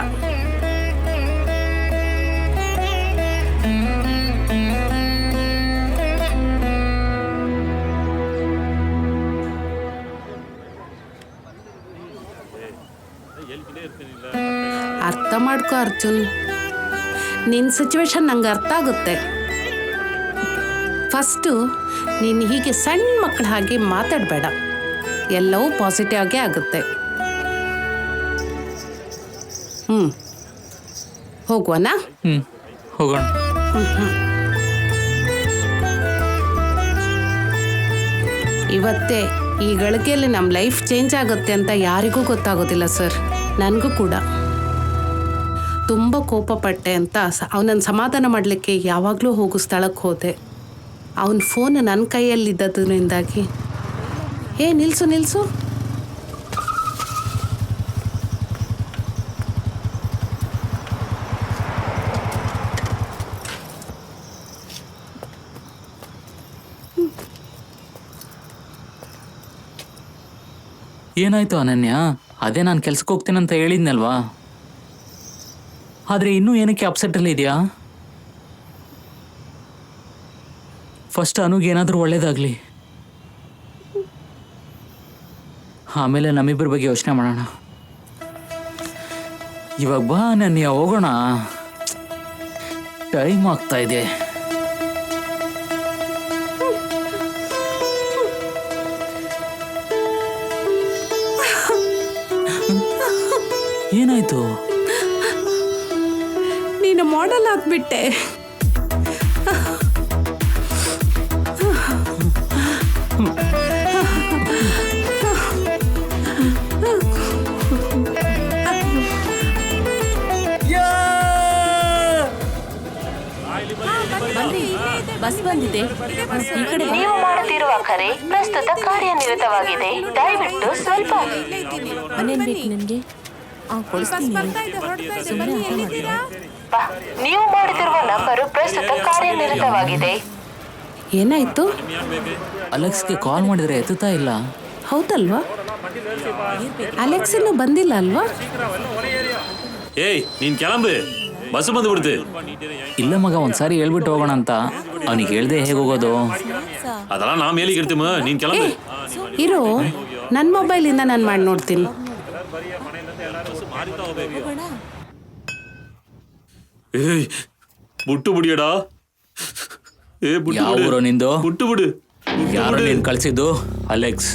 ಅರ್ಥ ಮಾಡ್ಕೋ ಅರ್ಜುನ್, ನಿನ್ನ ಸಿಚುವೇಶನ್ ನಂಗೆ ಅರ್ಥ ಆಗುತ್ತೆ. ಫಸ್ಟು ನೀನು ಹೀಗೆ ಸಣ್ಣ ಮಕ್ಕಳ ಹಾಗೆ ಮಾತಾಡಬೇಡ. ಎಲ್ಲವೂ ಪಾಸಿಟಿವ್ ಆಗೇ ಆಗುತ್ತೆ. ಹೋಗುವನಾ? ಹೋಗೋಣ. ಇವತ್ತೇ ಈ ಗಳಿಗೆಯಲ್ಲಿ ನಮ್ಮ ಲೈಫ್ ಚೇಂಜ್ ಆಗುತ್ತೆ ಅಂತ ಯಾರಿಗೂ ಗೊತ್ತಾಗೋದಿಲ್ಲ ಸರ್. ನನಗೂ ಕೂಡ ತುಂಬ ಕೋಪ ಪಟ್ಟೆ ಅಂತ ಅವನನ್ನು ಸಮಾಧಾನ ಮಾಡಲಿಕ್ಕೆ ಯಾವಾಗಲೂ ಹೋಗೋ ಸ್ಥಳಕ್ಕೆ ಹೋದೆ. ಅವನ ಫೋನ್ ನನ್ನ ಕೈಯಲ್ಲಿದ್ದದ್ರಿಂದಾಗಿ ನಿಲ್ಸು ಏನಾಯ್ತು ಅನನ್ಯ? ಅದೇ ನಾನು ಕೆಲ್ಸಕ್ಕೆ ಹೋಗ್ತೀನಂತ ಹೇಳಿದ್ನಲ್ವಾ? ಆದರೆ ಇನ್ನೂ ಏನಕ್ಕೆ ಅಪ್ಸೆಟ್ಟಲ್ಲಿ ಇದೆಯಾ? ಫಸ್ಟ್ ಅನುಗೇನಾದರೂ ಒಳ್ಳೇದಾಗಲಿ, ಆಮೇಲೆ ನಮ್ಮಿಬ್ಬರ ಬಗ್ಗೆ ಯೋಚನೆ ಮಾಡೋಣ. ಇವಾಗ ಬಾ ಅನನ್ಯ, ಹೋಗೋಣ. ಟೈಮ್ ಆಗ್ತಾ ಇದೆ. ಏನಾಯ್ತು? ನೀನು ಮಾಡೆಲ್ ಆಗ್ಬಿಟ್ಟೆ. ಬಸ್ ಬಂದಿದೆ. ಈ ಕಡೆ ನೀವು ಮಾಡುತ್ತಿರುವ ಕರೆ ಪ್ರಸ್ತುತ ಕಾರ್ಯನಿರತವಾಗಿದೆ. ದಯವಿಟ್ಟು ಸ್ವಲ್ಪ ಮನೇನ್ ಬೇಕು ನಿನ್ಗೆ? ಕೊಡಿಸ್ತೀನಿ. ಸುಮ್ಮನೆ ನೀವು ಮಾಡುತ್ತಿರುವ ನಂಬರು ಪ್ರಸ್ತುತ ಕಾರ್ಯನಿರತವಾಗಿದೆ. ಏನಾಯ್ತು? ಅಲೆಕ್ಸ್ಗೆ ಕಾಲ್ ಮಾಡಿದ್ರೆ ಎತ್ತುತ್ತಾ ಇಲ್ಲ. ಹೌದಲ್ವಾ? ಅಲೆಕ್ಸ್ ಇನ್ನೂ ಬಂದಿಲ್ಲ ಅಲ್ವಾ? ನೀನ್ ಕೆಳಂಬೆ, ಬಸ್ ಬಂದ್ಬಿಡ್ತು. ಇಲ್ಲ ಮಗ, ಒಂದ್ಸಾರಿ ಹೇಳ್ಬಿಟ್ಟು ಹೋಗೋಣ ಅಂತ. ಅವನಿಗೆ ಹೇಳ್ದೆ ಹೇಗೆ ಹೋಗೋದು? ಅದೆಲ್ಲ ನಾ ಮೇಲಿಗೆ ಇರ್ತೀಮ, ನೀನ್ ಕೆಳಂಬೆ. ಇರೋ, ನನ್ನ ಮೊಬೈಲಿಂದ ನಾನು ಮಾಡಿ ನೋಡ್ತೀನಿ. ಬುಟ್ಟು ಬಿಡಿಯಡ. ಯಾವ ಊರು ನಿಂದು? ಬುಟ್ಟು ಬಿಡು. ಯಾರು ನೀನ್ ಕಳ್ಸಿದ್ದು? ಅಲೆಕ್ಸ್.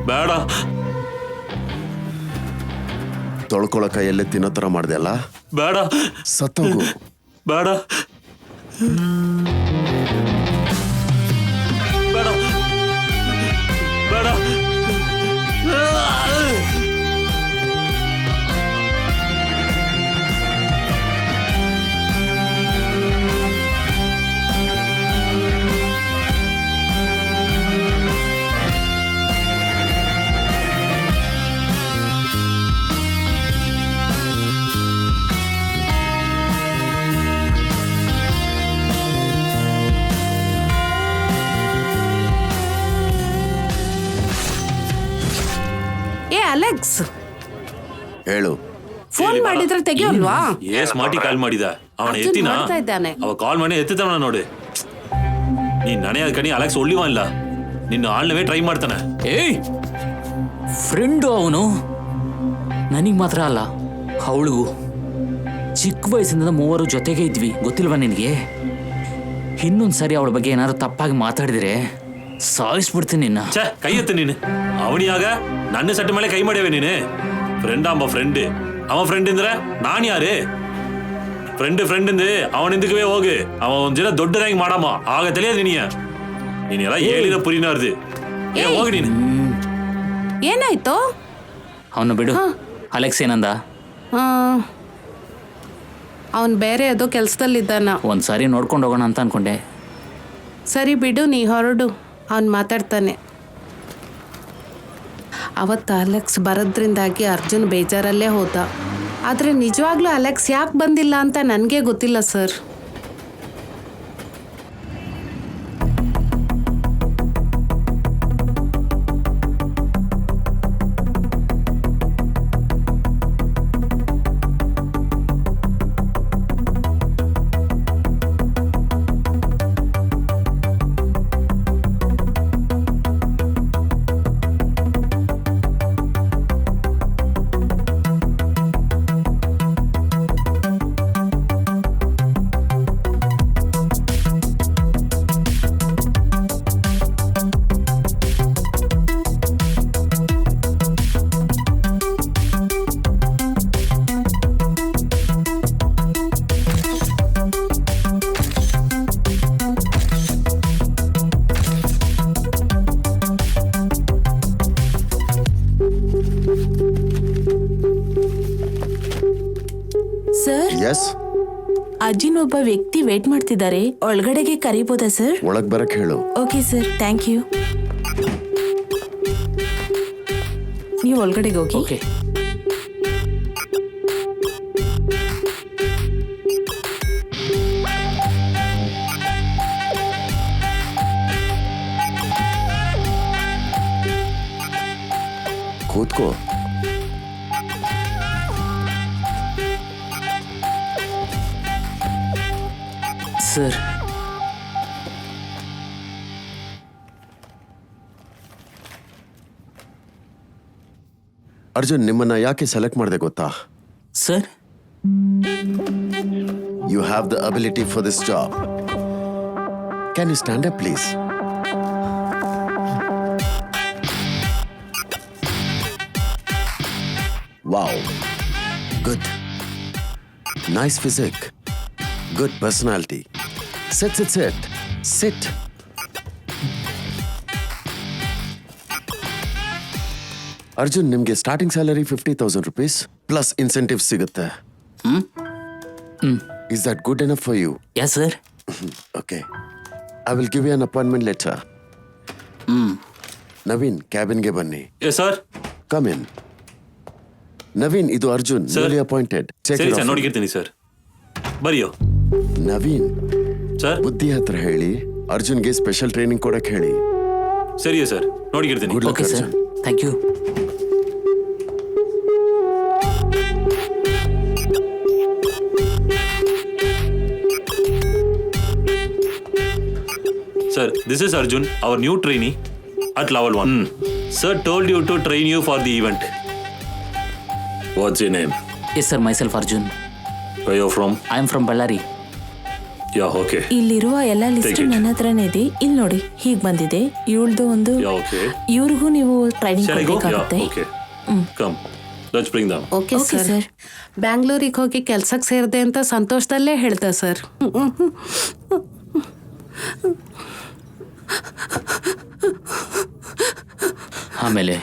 ಬೇಡ. ತೊಳ್ಕೊಳ ಕೈಯಲ್ಲೇ ತಿನ್ನೋ ಥರ ಮಾಡ್ದೆ ಅಲ್ಲ, ಬೇಡ. ಸತ್ತೋಗು. ಬೇಡ. ಬೇಡ. ಬೇಡ. ಏ ಅಲೆಕ್ಸ್, ಹೇಳು. ಫೋನ್ ಮಾಡಿದ್ರೆ ತೆಗಿಯೋಲ್ವಾ? ಏಸ್ ಮಾಟಿ ಕಾಲ್ ಮಾಡಿದ ಅವನ ಅರ್ಜುನ್ ಎತ್ತಿನ ಮಾಡ್ತಾ ಇದ್ದಾನೆ. ಅವ ಕಾಲ್ ಮಾಡಿ ಎತ್ತಿದವನ ನೋಡಿ. ನೀನ್ ನನೆಯ ಕಣಿ ಅಲೆಕ್ಸ್ ಒಳ್ಳಿವ ಇಲ್ಲ, ನಿನ್ನ ಆಳ್ನವೇ ಟ್ರೈ ಮಾಡ್ತಾನೆ. ಏಯ್, ಫ್ರೆಂಡು ಅವನು. ನನಗೆ ಮಾತ್ರ ಅಲ್ಲ, ಅವಳಿಗೂ. ಚಿಕ್ಕ ವಯಸ್ಸಿಂದ ಮೂವರು ಜೊತೆಗೆ ಇದ್ವಿ, ಗೊತ್ತಿಲ್ವಾ ನಿನಗೆ? ಇನ್ನೊಂದು ಸರಿ ಅವಳ ಬಗ್ಗೆ ಏನಾದ್ರು ತಪ್ಪಾಗಿ ಮಾತಾಡಿದ್ರೆ ಸಾಯಿಸ್ಬಿಡ್ತೀನಿ ನಿನ್ನ. ಛೇ, ಕೈ ಎತ್ತು ನೀನು. ಅವನಿಯಾಗ ನನ್ನ ಸಟ್ಟ ಮೇಲೆ ಕೈ ಮಾಡ್ಯಾವೆ ನೀನು. ಫ್ರೆಂಡ್ ಅಂಬ ಫ್ರೆಂಡ್, ಅವ ಫ್ರೆಂಡ್ ಅಂದ್ರೆ ನಾನು ಯಾರೇ? ಫ್ರೆಂಡ್ ಇಂದ ಅವನಿಂದಕ್ಕೆ ಹೋಗಿ ಅವ ಒಂದ್ ಜನ ದೊಡ್ಡದಾಗಿ ಮಾಡಮ್ಮ, ಆಗ ತಿಳಿಯೋದು ನಿನಗೆ. ನೀನೆಲ್ಲ ಹೇಳಿದ ಪುರಿನಾರ್ದು. ಏ ಹೋಗಿ ನೀನು. ಏನಾಯ್ತು? ಅವನು ಬಿಡು. ಅಲೆಕ್ಸ್ ಏನಂದ? ಅವನು ಬೇರೆ ಯಾವುದೋ ಕೆಲಸದಲ್ಲಿದ್ದಾನ. ಒಂದ್ಸಾರಿ ನೋಡ್ಕೊಂಡು ಹೋಗೋಣ ಅಂತ ಅನ್ಕೊಂಡೆ. ಸರಿ ಬಿಡು, ನೀ ಹೊರಡು, ಅವನು ಮಾತಾಡ್ತಾನೆ. ಅವತ್ತು ಅಲೆಕ್ಸ್ ಬರೋದ್ರಿಂದಾಗಿ ಅರ್ಜುನ್ ಬೇಜಾರಲ್ಲೇ ಹೋದ. ಆದರೆ ನಿಜವಾಗ್ಲೂ ಅಲೆಕ್ಸ್ ಯಾಕೆ ಬಂದಿಲ್ಲ ಅಂತ ನನಗೆ ಗೊತ್ತಿಲ್ಲ ಸರ್. ಸರ್, ಎಸ್, ಅಜ್ಜಿನ ಒಬ್ಬ ವ್ಯಕ್ತಿ ವೇಟ್ ಮಾಡ್ತಿದ್ದಾರೆ, ಒಳಗಡೆಗೆ ಕರೀಬೋದಾ ಸರ್? ಒಳಗ್ ಬರಕ್ ಹೇಳು. Okay sir, thank you. ನೀವು ಒಳಗಡೆಗೆ ಹೋಗಿ. ಓಕೆ. ಕೂತ್ಕೋ. ಸರ್, ಅರ್ಜುನ್, ನಿಮ್ಮನ್ನ ಯಾಕೆ ಸೆಲೆಕ್ಟ್ ಮಾಡಿದೆ ಗೊತ್ತಾ? Sir, you have the ability for this job. Can you stand up please? Wow, good, nice physique, good personality. Sit. Arjun, ನಿಮ್ಗೆ starting salary 50,000 rupees plus incentive ಸಿಗುತ್ತೆ. Is that good enough for you? Yeah sir. Okay. I will give you an appointment letter. Naveen, ಕ್ಯಾಬಿನ್ಗೆ ಬನ್ನಿ. Yes sir. Come in. Naveen, ಇದು Arjun, newly appointed. ಸರಿ sir, ನೋಡಿರ್ತೀನಿ sir. ಬರಿಯೋ. Naveen, sir, ಬುದ್ಧಿ ಹತ್ರ ಹೇಳಿ ಅರ್ಜುನ್ಗೆ ಸ್ಪೆಷಲ್ ಟ್ರೈನಿಂಗ್ ಕೊಡಕ್ ಹೇಳಿ. ಸರಿಯಾ ಸರ್, ನೋಡಿರ್ತೀನಿ. Good luck, okay sir, Arjun. Thank you. Sir, this is Arjun, our new trainee at level 1. Sir told you to train you for the event. What's your name? Yes sir, myself Arjun. Where are you from? I am from Ballari. Yeah okay ಇಲ್ಲಿರುವ ಎಲ್ಲ list Take it. ನನ್ನ ಹತ್ರನೇ ಇದೆ. ಇಲ್ಲಿ ನೋಡಿ ಹೀಗ್ ಬಂದಿದೆ. ಇವಳ್ದು ಒಂದು ಯಾ ಓಕೆ ಇವ್ರಿಗೂ ನೀವು training Shall I go? ಕೊಡ್ಬೇಕಾಗುತ್ತೆ. Yeah, okay. Come. Let's bring them. Okay Okay, sir. sir. ಬ್ಯಾಂಗ್ಳೂರಿಗೆ ಹೋಗಿ ಕೆಲ್ಸಕ್ಕೆ ಸೇರಿದೆ ಅಂತ ಸಂತೋಷದಲ್ಲೇ ಹೇಳ್ದೆ ಸರ್. ಆಮೇಲೆ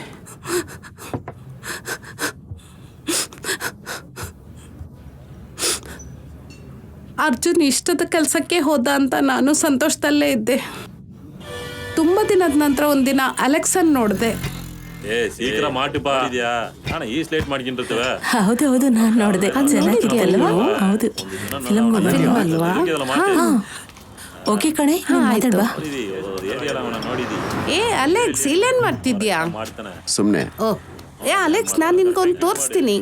ಅರ್ಜುನ್ ಇಷ್ಟದ ಕೆಲಸಕ್ಕೆ ಹೋದ ಅಂತ ನಾನು ಸಂತೋಷದಲ್ಲೇ ಇದ್ದೆ. ತುಂಬ ದಿನದ ನಂತರ ಒಂದಿನ ಅಲೆಕ್ಸನ್ ನೋಡಿದೆ. ಏ ಶೀಘ್ರ ಮಾಟಿಪ್ಪ ಇದೆಯಾ ನಾನು ಈ ಸ್ಲೇಟ್ ಮಾಡ್ಕೊಂಡಿರ್ತೇವೆ ಹೌದು ಹೌದು ನಾನು ನೋಡಿದೆ. ಚೆನ್ನಾಗಿದೆ ಅಲ್ವಾ? ಹೌದು ಫಿಲಮ್ ಅಲ್ವಾ? ಓಕೆ ಕಣೆ ನೀನ್ ಮಾತಾಡ್ವಾ. ನೋಡಿದಿ ಏ ಅಲೆಕ್ಸ್ ಇಲ್ಲೇನ್ ಮಾಡ್ತಿದ್ಯಾ? ಮಾಡ್ತಾನೆ ಸುಮ್ಮನೆ. ಓ ಏ ಅಲೆಕ್ಸ್ ನಾನು ನಿನ್ಗೊಂದು ತೋರಿಸ್ತೀನಿ.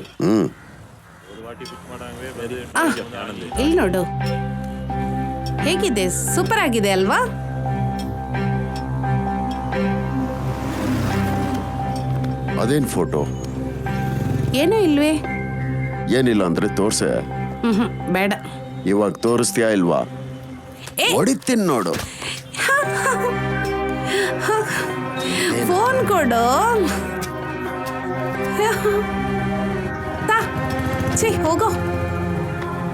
ಇಲ್ಲಿ ನೋಡು ಹೇಗಿದೆ, ಸೂಪರ್ ಆಗಿದೆ ಅಲ್ವಾ? ಅದೇನ್ ಫೋಟೋ? ಏನೂ ಇಲ್ವೇ? ಏನಿಲ್ಲ ಅಂದ್ರೆ ತೋರ್ಸೆ. ಬೇಡ. ಇವಾಗ ತೋರಿಸ್ತೀಯಾ ಇಲ್ವಾ? ಏ ಹೊಡಿತೀನಿ ನೋಡು. ಫೋನ್ ಕೊಡು. ತಾ, ಛೀ ಹೋಗೋ.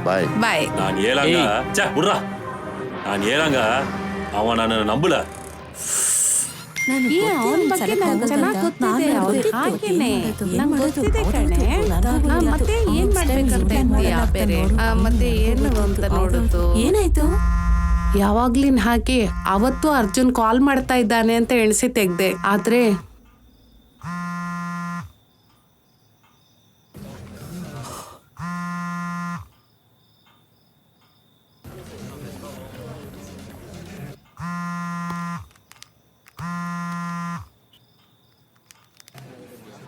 ಬಾಯ್. ಬಾಯ್. ನಾನು ಹೇಳಂಗ ಚ ಬಿಡ್ರ ನಾನು ಹೇಳಂಗ ಅವ ನನ್ನ ನಂಬಲ. ಏ, ಅವ್ನ್ ಬಗ್ಗೆ ನಂಗ್ ಚೆನ್ನಾಗ್ ಗೊತ್ತಿದೆ. ಅವ್ನ್ ಹಾಗೇನೆ. ನಂಗ್ ಗೊತ್ತಿದೆ ಕಣೆ. ಮತ್ತೆ ಏನ್ ಮಾಡ್ಬೇಕಂತ ಇದ್ದೀಯಾ ಬೇರೆ? ಮತ್ತೆ ಏನು ಅಂತ ನೋಡುದು. ಏನಾಯ್ತು? ಯಾವಾಗ್ಲಿನ್ ಹಾಗೆ ಅವತ್ತು ಅರ್ಜುನ್ ಕಾಲ್ ಮಾಡ್ತಾ ಇದ್ದಾನೆ ಅಂತ ಎಣಿಸಿ ತೆಗ್ದೆ. ಆದ್ರೆ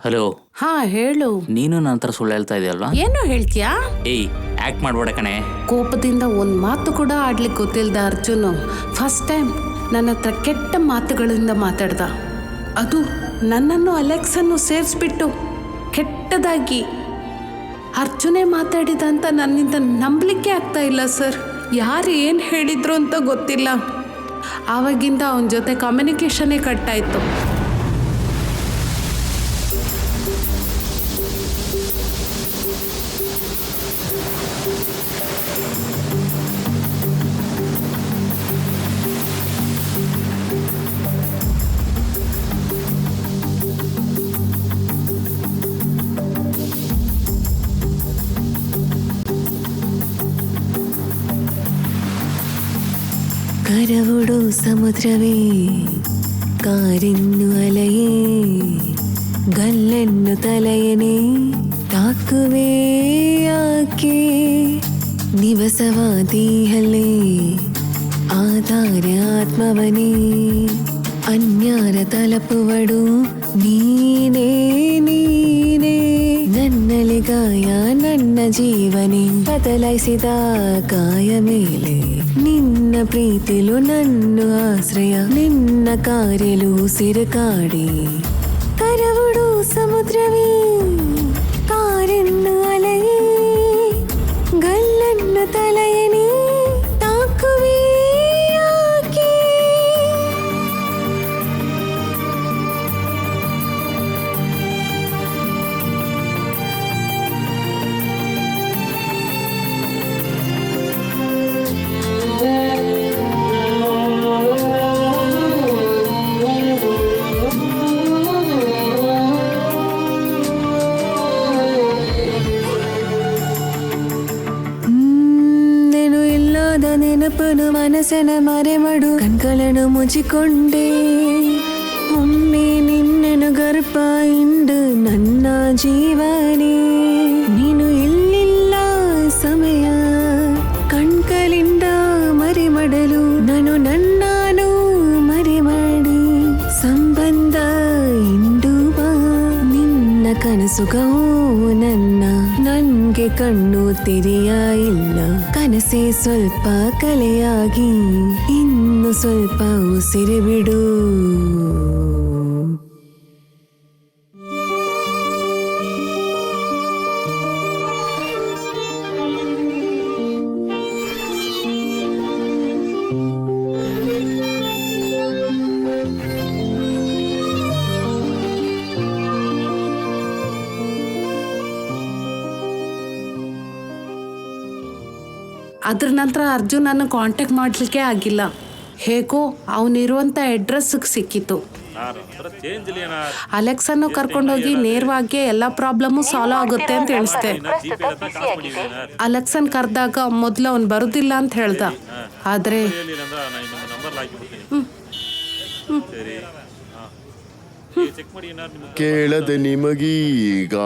ಹಲೋ, ಹಾ ಹೇಳು. ನೀನು ನನ್ನ ಹತ್ರ ಸುಳ್ಳು ಹೇಳ್ತಾ ಇದೆಯಲ್ವಾ? ಏನು ಹೇಳ್ತೀಯಾ? ಏಯ್ ಆಕ್ಟ್ ಮಾಡ್ಬೇಡ ಕಣೆ. ಕೋಪದಿಂದ ಒಂದ್ ಮಾತು ಕೂಡ ಆಡ್ಲಿಕ್ಕೆ ಗೊತ್ತಿಲ್ದ ಅರ್ಜುನು ಫಸ್ಟ್ ಟೈಮ್ ನನ್ನ ಹತ್ರ ಕೆಟ್ಟ ಮಾತುಗಳಿಂದ ಮಾತಾಡ್ದ. ಅದು ನನ್ನನ್ನು ಅಲೆಕ್ಸನ್ನು ಸೇರಿಸ್ಬಿಟ್ಟು ಕೆಟ್ಟದಾಗಿ. ಅರ್ಜುನೇ ಮಾತಾಡಿದ ಅಂತ ನನ್ನಿಂದ ನಂಬಲಿಕ್ಕೆ ಆಗ್ತಾ ಇಲ್ಲ ಸರ್. ಯಾರು ಏನು ಹೇಳಿದ್ರು ಅಂತ ಗೊತ್ತಿಲ್ಲ. ಆವಾಗಿಂದ ಅವನ ಜೊತೆ ಕಮ್ಯುನಿಕೇಶನ್ನೇ ಕಟ್ಟಾಯಿತು. ಕರವುಡು ಸಮುದ್ರವೇ ಕಾರಿನ್ನು ಅಲೆಯೇ ಗಲ್ಲೆನ್ನು ತಲೆಯನೇ ತಾಕುವೆ ಯಾಕೆ ನಿವಸವಾದೀಹಲೇ ಆಧಾರ ಆತ್ಮವನೇ ಅನ್ಯಾರ ತಲಪುವಡು ನೀನೇ ನೀನೇ ನನ್ನಲಿ ಗಾಯ ನನ್ನ ಜೀವನೇ ಬದಲಾಯಿಸಿದ ಗಾಯ ಮೇಲೆ ನಿನ್ನ ಪ್ರೀತಿಲು ನನ್ನ ಆಶ್ರಯ ನಿನ್ನ ಕಾರ್ಯಲು ಸಿರುಕಾಡಿ ಕರವುಡು ಸಮುದ್ರವೇ ಕಾರನ್ನು ಅಲೆಯೇ ಗಲ್ಲನ್ನು ತಲೆಯನೇ ತಾಕುವೆ ಯಾಕೆ ನೆನಪನು ಮನಸ್ಸನ ಮರೆಮಡು ಕಣ್ಗಳನ್ನು ಮುಚ್ಚಿಕೊಂಡೆ ಒಮ್ಮೆ ನಿನ್ನನು ಗರ್ಭ ಇಂಡು ನನ್ನ ಜೀವನೇ ನೀನು ಇಲ್ಲಿಲ್ಲ ಸಮಯ ಕಣ್ಗಳಿಂದ ಮರೆಮಡಲು ನಾನು ನನ್ನಾನು ಮರೆಮಾಡಿ ಸಂಬಂಧ ಇಂದು ಬಾ ನಿನ್ನ ಕನಸುಗೋ ನನ್ನ ನನ್ಗೆ ಕಣ್ಣು ತೆರೆಯ ಇಲ್ಲ ಕನಸೇ ಸ್ವಲ್ಪ ಕಲೆಯಾಗಿ ಇನ್ನು ಸ್ವಲ್ಪ ಉಸಿರು ಬಿಡು ಅದ್ರ ನಂತರ ಅರ್ಜುನ್ ನನ್ನ ಕಾಂಟ್ಯಾಕ್ಟ್ ಮಾಡಲಿಕ್ಕೆ ಆಗಿಲ್ಲ. ಹೇಗೋ ಅವನಿರುವಂಥ ಅಡ್ರೆಸ್ಸಿಗೆ ಸಿಕ್ಕಿತು. ಅಲೆಕ್ಸನ್ನು ಕರ್ಕೊಂಡೋಗಿ ನೇರವಾಗಿ ಎಲ್ಲ ಪ್ರಾಬ್ಲಮ್ಮು ಸಾಲ್ವ್ ಆಗುತ್ತೆ ಅಂತ ತಿಳಿಸ್ದೆ. ಅಲೆಕ್ಸನ್ ಕರೆದಾಗ ಮೊದಲು ಅವನು ಬರೋದಿಲ್ಲ ಅಂತ ಹೇಳ್ದ. ಆದರೆ ಕೇಳದೆ ನಿಮಗೀಗ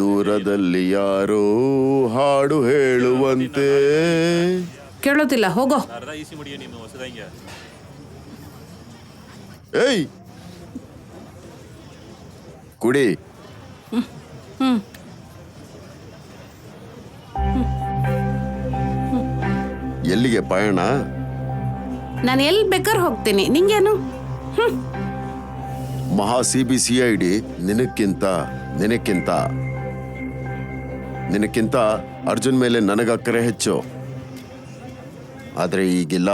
ದೂರದಲ್ಲಿ ಯಾರೋ ಹಾಡು ಹೇಳುವಂತೆ. ಕೇಳೋದಿಲ್ಲ, ಹೋಗೋ. ಏಯ್ ಕುಡಿ. ಎಲ್ಲಿಗೆ ಪಯಣ? ನಾನು ಎಲ್ಲಿ ಬೇಕಾದ್ರೆ ಹೋಗ್ತೀನಿ, ನಿಂಗೇನು? ಮಹಾ CBCID ನಿನಕ್ಕಿಂತ ಅರ್ಜುನ್ ಮೇಲೆ ನನಗೆ ಅಕ್ಕರೆ ಹೆಚ್ಚು. ಆದರೆ ಈಗಿಲ್ಲ.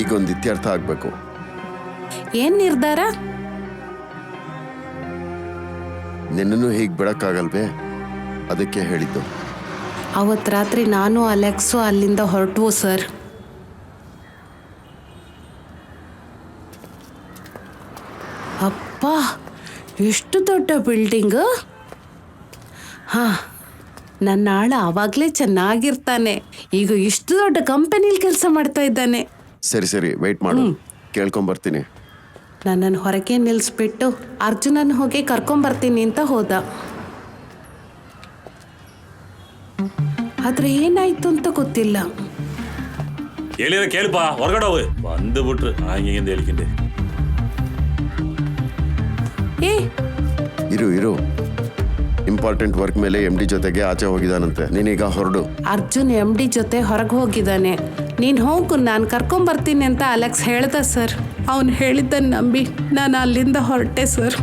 ಈಗೊಂದು ಇತ್ಯರ್ಥ ಆಗ್ಬೇಕು. ಏನ್ ನಿರ್ಧಾರ? ನಿನ್ನನ್ನು ಹೀಗೆ ಬಿಡಕ್ಕಾಗಲ್ವೇ, ಅದಕ್ಕೆ ಹೇಳಿದ್ದು. ಅವತ್ತು ರಾತ್ರಿ ನಾನು ಅಲೆಕ್ಸು ಅಲ್ಲಿಂದ ಹೊರಟ್ವು ಸರ್. ಅಪ್ಪ, ಎಷ್ಟು ದೊಡ್ಡ ಬಿಲ್ಡಿಂಗ್. ಹಾಂ, ನನ್ನ ಆಳ ಆವಾಗಲೇ ಚೆನ್ನಾಗಿರ್ತಾನೆ. ಈಗ ಇಷ್ಟು ದೊಡ್ಡ ಕಂಪನಿಲಿ ಕೆಲಸ ಮಾಡ್ತಾ ಇದ್ದಾನೆ. ಸರಿ ವೆಯ್ಟ್ ಮಾಡು, ಕೇಳ್ಕೊಂಬರ್ತೀನಿ. ನನ್ನನ್ನು ಹೊರಗೆ ನಿಲ್ಲಿಸ್ಬಿಟ್ಟು ಅರ್ಜುನನ್ನು ಹೋಗಿ ಕರ್ಕೊಂಬರ್ತೀನಿ ಅಂತ ಹೋದ. ಆದ್ರೆ ಏನಾಯ್ತು ಅಂತ ಗೊತ್ತಿಲ್ಲ. ಹೇಳಿರ ಕೇಳಪ್ಪ, ಹೊರಗಡೆ ಹೋಗಿ ಬಂದು ಬಿಟ್ರು ಹಂಗಿಂದ ಹೇಳ್ಕೊಂಡೆ. ಏ ಇರು, ಇಂಪಾರ್ಟೆಂಟ್ ವರ್ಕ್ ಮೇಲೆ MD ಜೊತೆಗೆ ಆಚೆ ಹೋಗಿದ್ದಾನಂತೆ. ನೀನೀಗ ಹೊರಡು. ಅರ್ಜುನ್ MD ಜೊತೆ ಹೊರಗೆ ಹೋಗಿದ್ದಾನೆ. ನೀನು ಹೋಗು, ನಾನು ಕರ್ಕೊಂಬರ್ತೀನಿ ಅಂತ ಅಲೆಕ್ಸ್ ಹೇಳ್ದ ಸರ್. ಅವನು ಹೇಳಿದ್ದನ್ನು ನಂಬಿ ನಾನು ಅಲ್ಲಿಂದ ಹೊರಟೆ ಸರ್.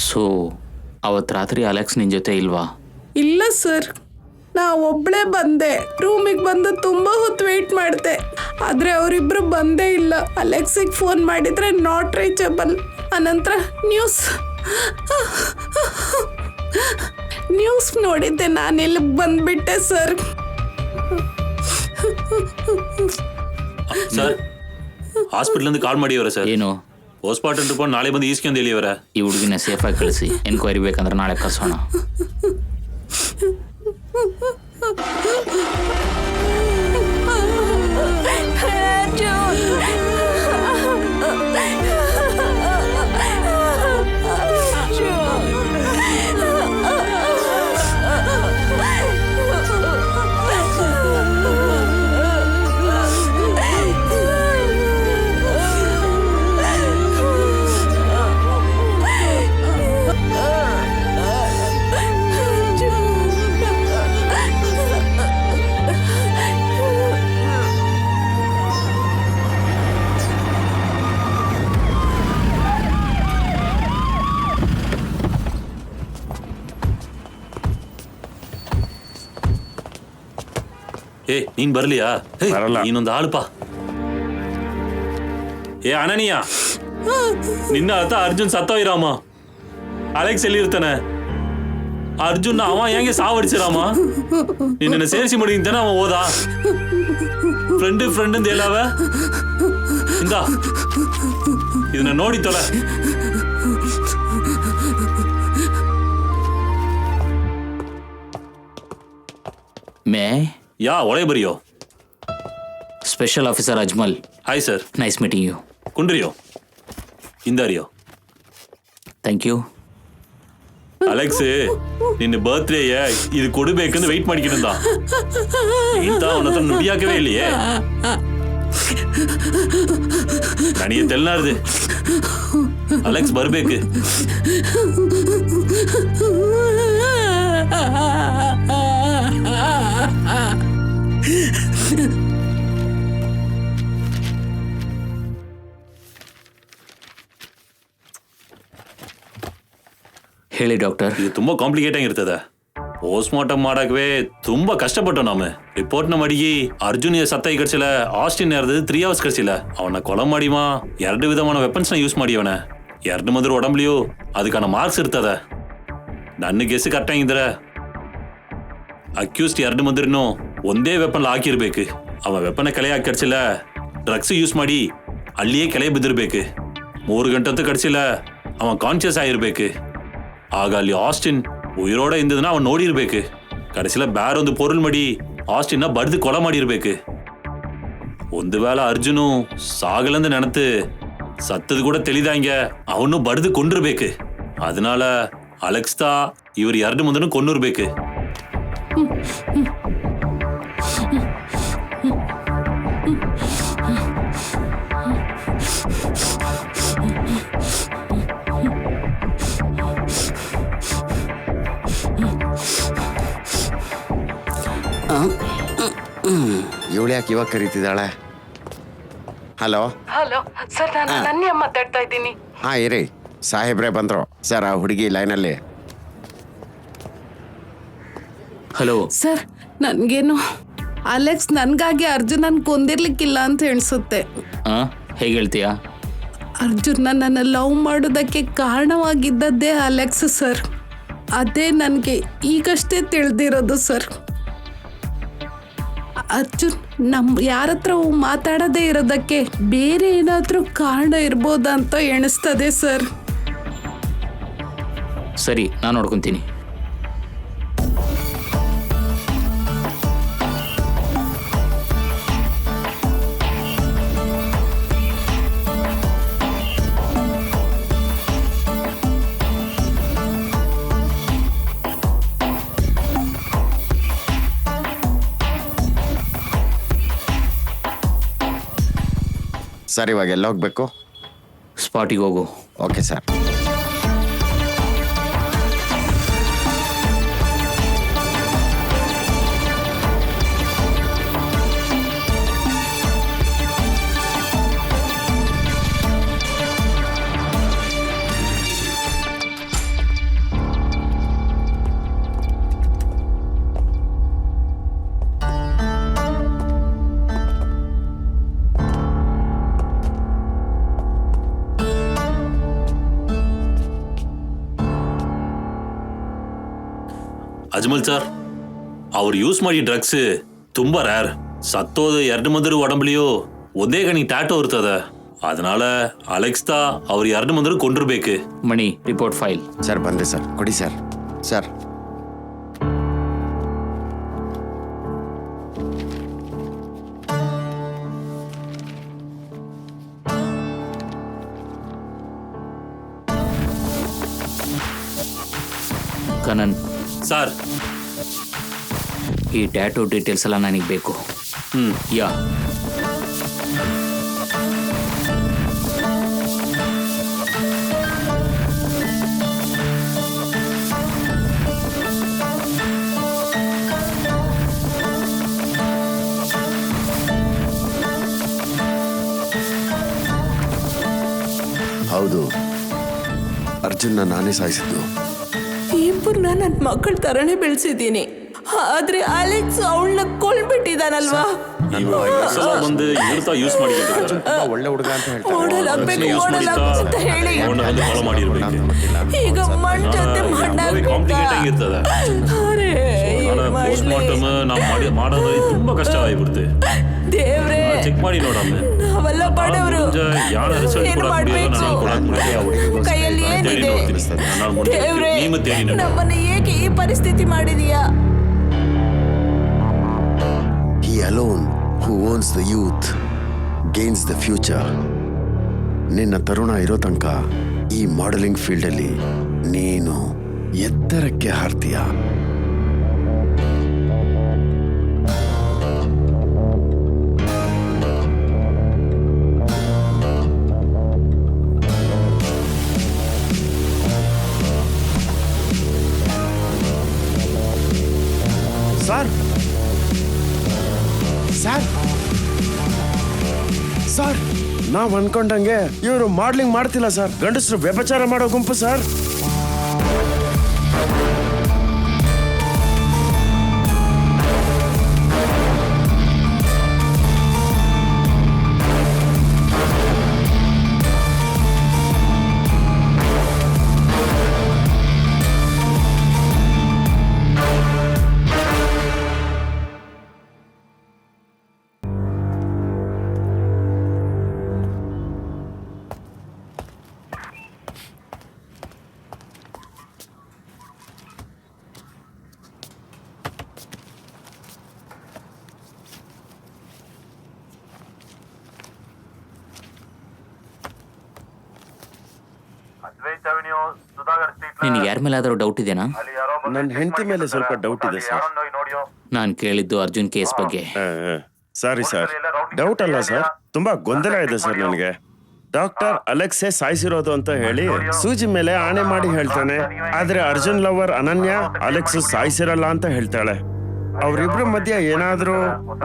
ಸೊ ಅವತ್ತು ರಾತ್ರಿ ಅಲೆಕ್ಸ್ ನಿನ್ನ ಜೊತೆ ಇಲ್ವಾ? ಇಲ್ಲ ಸರ್, ನಾ ಒಬ್ಬಳೇ ಬಂದೆ. ರೂಮಿಗೆ ಬಂದು ತುಂಬ ಹೊತ್ತು ವೆಯ್ಟ್ ಮಾಡಿದೆ, ಆದರೆ ಅವರಿಬ್ಬರು ಬಂದೇ ಇಲ್ಲ. ಅಲೆಕ್ಸಿಗೆ ಫೋನ್ ಮಾಡಿದರೆ ನಾಟ್ ರೀಚಬಲ್. ಅನಂತರ ನ್ಯೂಸ್ ನೋಡಿದ್ದೆ, ನಾನು ಇಲ್ಲಿಗೆ ಬಂದ್ಬಿಟ್ಟೆ ಸರ್. ಸರ್, ಹಾಸ್ಪಿಟ್ಲಿಂದ ಕಾಲ್ ಮಾಡಿಯವರ ಸರ್. ಏನು? ಪೋಸ್ಟ್ಮಾರ್ಟಮ್ ರಿಪೋರ್ಟ್ ನಾಳೆ ಬಂದು ಈಸ್ಕೊಂಡು ಹೇಳಿಯವರ. ಈ ಹುಡುಗಿನ ಸೇಫಾಗಿ ಕಳಿಸಿ. ಎನ್ಕ್ವೈರಿ ಬೇಕಂದ್ರೆ ನಾಳೆ ಕಳ್ಸೋಣ. ಏ, ನೀನ್ ಬರ್ಲಿಯಾ? ಬರಲ್ಲ. ನೀನೊಂದು ಆಳುಪ. ಏ ಅನನೀಯ, ನಿನ್ನ ಅರ್ಥ ಅರ್ಜುನ್ ಸತ್ತೋಯ್ರಾಮ. ಅಲೆಕ್ಸ್ ಎಲ್ಲಿ ಇರ್ತಾನೆ? ಅರ್ಜುನ್ ಅವ ಹೆಂಗೆ ಸಾವಡಿಸಿರಾಮ? ನಿನ್ನ ಸೇರಿಸಿ ಮಡಿಂತಾನೆ ಅವ ಹೋದ. ಫ್ರೆಂಡ್ ಅಂತ ಹೇಳವ ಇಂದ ಇದನ್ನ ನೋಡಿ ತೊಲೆ. ಮೇ ಯಾ ಒಳಗೆ ಬರಿಯೋ. Special officer Ajmal. Hi sir. Nice meeting you. ಕುಂಡ್ರಿಯೋ, ಇಂದಾರಿಯೋ. Thank you. ಅಲೆಕ್ಸ್, ನಿನ್ನ ಬರ್ತ್ಡೇ ಇದು ಕೊಡಬೇಕಂದ್ರೆ ವೆಯ್ಟ್ ಮಾಡಿಕೊಂಡ ಇಂತ ಅವನ ಹತ್ರ ನುಡಿಯಾಕವೇ ಇಲ್ಲಿಯೇ. ನನಗೆ ತೆಲ್ಲಾರ್ದೆ ಅಲೆಕ್ಸ್ ಬರ್ಬೇಕು. ಹೇಳಿ ಡಾಕ್ಟರ್. ಇದು ತುಂಬಾ ಕಾಂಪ್ಲಿಕೇಟ್ ಆಗಿರ್ತದೆ. ಪೋಸ್ಟ್ ಮಾರ್ಟಮ್ ಮಾಡಕ್ವೆ ತುಂಬಾ ಕಷ್ಟಪಟ್ಟು ನಾಮೆ ರಿಪೋರ್ಟ್ ನ ಮಡಿಗಿ ಅರ್ಜುನ್ ಸತ್ತ ಈ ಕಡ್ಸಿಲ್ಲ ಆಸ್ಟಿನ್ ಯಾರ್ದು 3 hours ಕಡ್ಸಿಲ್ಲ ಅವನ ಕೊಲೆ ಮಾಡಿமா 2 ವಿಧமான ವೆಪನ್ಸ್ ನ ಯೂಸ್ ಮಾಡಿಯವನ 2 ಮಂದ್ರ ಒಡಂಬ್ಲಿಯು ಅದಕ್ಕಾನ ಮಾರ್ಕ್ಸ್ ಇರ್ತದ ನನ್ನ ಗೆಸ್ ಕರೆಕ್ಟ್ ಆಗಿದ್ರೆ ಅಕ್ಯೂಸ್ಡ್ 2 ಮಂದ್ರಿನೂ ಒಂದೇ ವೆಪನ್ ಹಾಕಿರ್ಬೇಕು ಅವ ವೆಪನ್ ಕೆಳೆ ಹಾಕಿ ಕಡ್ಸಿಲ್ಲ ಡ್ರಗ್ಸ್ ಯೂಸ್ ಮಾಡಿ ಅಲ್ಲಿಯೇ ಕೆಳೆ ಬಿದ್ದಿರ್ಬೇಕು 3 ಗಂಟೆ ಅಂತೂ ಕಡ್ಸಿಲ್ಲ ಅವ ಕಾನ್ಶಿಯಸ್ ಆಗಿರ್ಬೇಕು ಆಗ ಅಲ್ಲಿ ಆಸ್ಟಿನ್ ಉಯಿರೋಡ ಇಂದದನ್ನ ಅವನ್ ನೋಡಿರ್ಬೇಕು ಕಡೆಸಿಲ ಬೇರೊಂದು ಪೊರುಲ್ ಮಾಡಿ ಆಸ್ಟಿನ್ನ ಬಡ್ದು ಕೊಲೆ ಮಾಡಿರ್ಬೇಕು ಒಂದು ವೇಳೆ ಅರ್ಜುನು ಸಾಗಲಂದು ನೆನತು ಸತ್ತது கூட தெளிதாங்க ಅವನು ಬಡ್ದು ಕೊಂಡಿರ್ಬೇಕು ಅದನಾಲ ಅಲೆಕ್ಸ್ ತಾ ಇವರು 2 ಮಂದಿನೂ ಕೊಂದಿರ್ಬೇಕು ಇವಳು ಯಾಕೆ ಇವಾಗ ಕರೀತಿದ್ದಾಳೆ? ಹಲೋ ಹಲೋ ಸರ್, ನಾನು ನನ್ಯ ಮಾತಾಡ್ತಾ ಇದ್ದೀನಿ. ಹಾಂ ಇರಿ, ಸಾಹೇಬ್ರೆ ಬಂದರು ಸರ್. ಆ ಹುಡುಗಿ ಲೈನಲ್ಲಿ. ಹಲೋ ಸರ್, ನನ್ಗೇನು ಅಲೆಕ್ಸ್ ನನ್ಗಾಗಿ ಅರ್ಜುನನ್ ಕೊಂದಿರ್ಲಿಕ್ಕಿಲ್ಲ ಅಂತ ಎಣಿಸುತ್ತೆ. ಹೇಗೆ ಹೇಳ್ತೀಯಾ? ಅರ್ಜುನ್ ನನ್ನ ಲವ್ ಮಾಡೋದಕ್ಕೆ ಕಾರಣವಾಗಿದ್ದದ್ದೇ ಅಲೆಕ್ಸ್ ಸರ್. ಅದೇ ನನಗೆ ಈಗಷ್ಟೇ ತಿಳಿದಿರೋದು ಸರ್. ಅರ್ಜುನ್ ಯಾರ ಹತ್ರ ಮಾತಾಡದೇ ಇರೋದಕ್ಕೆ ಬೇರೆ ಏನಾದರೂ ಕಾರಣ ಇರ್ಬೋದಂತ ಎಣಿಸ್ತದೆ ಸರ್. ಸರಿ, ನಾನು ನೋಡ್ಕೊತೀನಿ. ಸರ್, ಇವಾಗ ಎಲ್ಲ ಹೋಗ್ಬೇಕು? ಸ್ಪಾಟಿಗೆ ಹೋಗು. Okay sir. ಅಜ್ಮಲ್ ಸರ್, ಅವ್ರು ಯೂಸ್ ಮಾಡಿ ಡ್ರಗ್ಸ್ ತುಂಬಾ ರೇರ್. ಸತ್ತೋದ 2 ಮಂದಿರ ಒಡಂಬ್ಲಿಯು ಒಂದೇ ಗಣಿ ಟ್ಯಾಟೋ ಇರ್ತದ. ಅದನಾಲ ಅಲೆಕ್ಸ್ ತಾ ಅವ್ರು 2 ಮಂದಿರು ಕೊಂಡಿರ್ಬೇಕು. ಮಣಿ, ರಿಪೋರ್ಟ್ ಫೈಲ್. ಸರ್ ಬಂದೆ ಸರ್, ಕೊಡಿ ಸರ್. ಸರ್ ಕನನ್ ಸರ್, ಈ ಟ್ಯಾಟೂ ಡೀಟೇಲ್ಸ್ ಎಲ್ಲ ನನಗೆ ಬೇಕು. ಯಾ ಹೌದು, ಅರ್ಜುನ್ನ ನಾನೇ ಸಾಯಿಸಿದ್ದು. ಇಬ್ಬರನ್ನ ನನ್ನ ಮಕ್ಕಳ ತರನೇ ಬೆಳೆಸಿದ್ದೀನಿ, ಆದ್ರೆ ಅಲೆಕ್ಸ್ ಅವಳನ್ನ ಕೊಲ್ಬಿಟ್ಟಿದಾನಲ್ವಾ? ಬಂದು ಯೂಸ್ ಮಾಡಿ ಒಳ್ಳೆ ಹುಡುಗ ಅಂತ ಹೇಳಿ ಈಗ ಮಣ್ ಜೊತೆ ಕಾಂಪ್ಲಿಕೇಟ್ ಮಾಡೋದು ತುಂಬಾ ಕಷ್ಟ ಆಗಿಬಿಡುತ್ತೆ. ದೇವ್ರೆ, ಚೆಕ್ ಮಾಡಿ ನೋಡಮ್ಮ. ನಾವೆಲ್ಲ ಬಡವರು, ಕೈಯಲ್ಲಿ ಏನಿದೆ? ದೇವ್ರೆ, ನಮ್ಮನ್ನ ಏಕೆ ಈ ಪರಿಸ್ಥಿತಿ ಮಾಡಿದೀಯಾ? He alone who owns the youth gains the future. ನಿನ್ನ ತರುಣ ಇರೋ ತನಕ ಈ ಮಾಡೆಲಿಂಗ್ ಫೀಲ್ಡಲ್ಲಿ ನೀನು ಎತ್ತರಕ್ಕೆ ಹಾರ್ತೀಯ. ಸರ್ ಸರ್ ಸರ್, ನಾವ್ ಅನ್ಕೊಂಡಂಗೆ ಇವರು ಮಾಡ್ಲಿಂಗ್ ಮಾಡ್ತಿಲ್ಲ ಸರ್. ಗಂಡಸರು ವ್ಯಭಿಚಾರ ಮಾಡೋ ಗುಂಪು ಸರ್. ನಿನಗೆ ಯಾರ ಮೇಲಾದರೂ ಡೌಟ್ ಇದೆನಾ? ನನ್ನ ಹೆಂಡತಿ ಮೇಲೆ ಸ್ವಲ್ಪ ಡೌಟ್ ಇದೆ ಸರ್. ನಾನು ಕೇಳಿದ್ದು ಅರ್ಜುನ್ ಕೇಸ್ ಬಗ್ಗೆ. ಸಾರಿ ಸರ್, ಡೌಟ್ ಅಲ್ಲ ಸರ್, ತುಂಬಾ ಗೊಂದಲ ಇದೆ ಸರ್ ನನಗೆ. ಡಾಕ್ಟರ್ ಅಲೆಕ್ಸೇ ಸಾಯಿಸಿರೋದು ಅಂತ ಹೇಳಿ ಸೂಜಿ ಮೇಲೆ ಆಣೆ ಮಾಡಿ ಹೇಳ್ತಾನೆ. ಆದ್ರೆ ಅರ್ಜುನ್ ಲವರ್ ಅನನ್ಯ ಅಲೆಕ್ಸ್ ಸಾಯಿಸಿರಲ್ಲ ಅಂತ ಹೇಳ್ತಾಳೆ. ಅವ್ರಿಬ್ರ ಮಧ್ಯೆ ಏನಾದ್ರೂ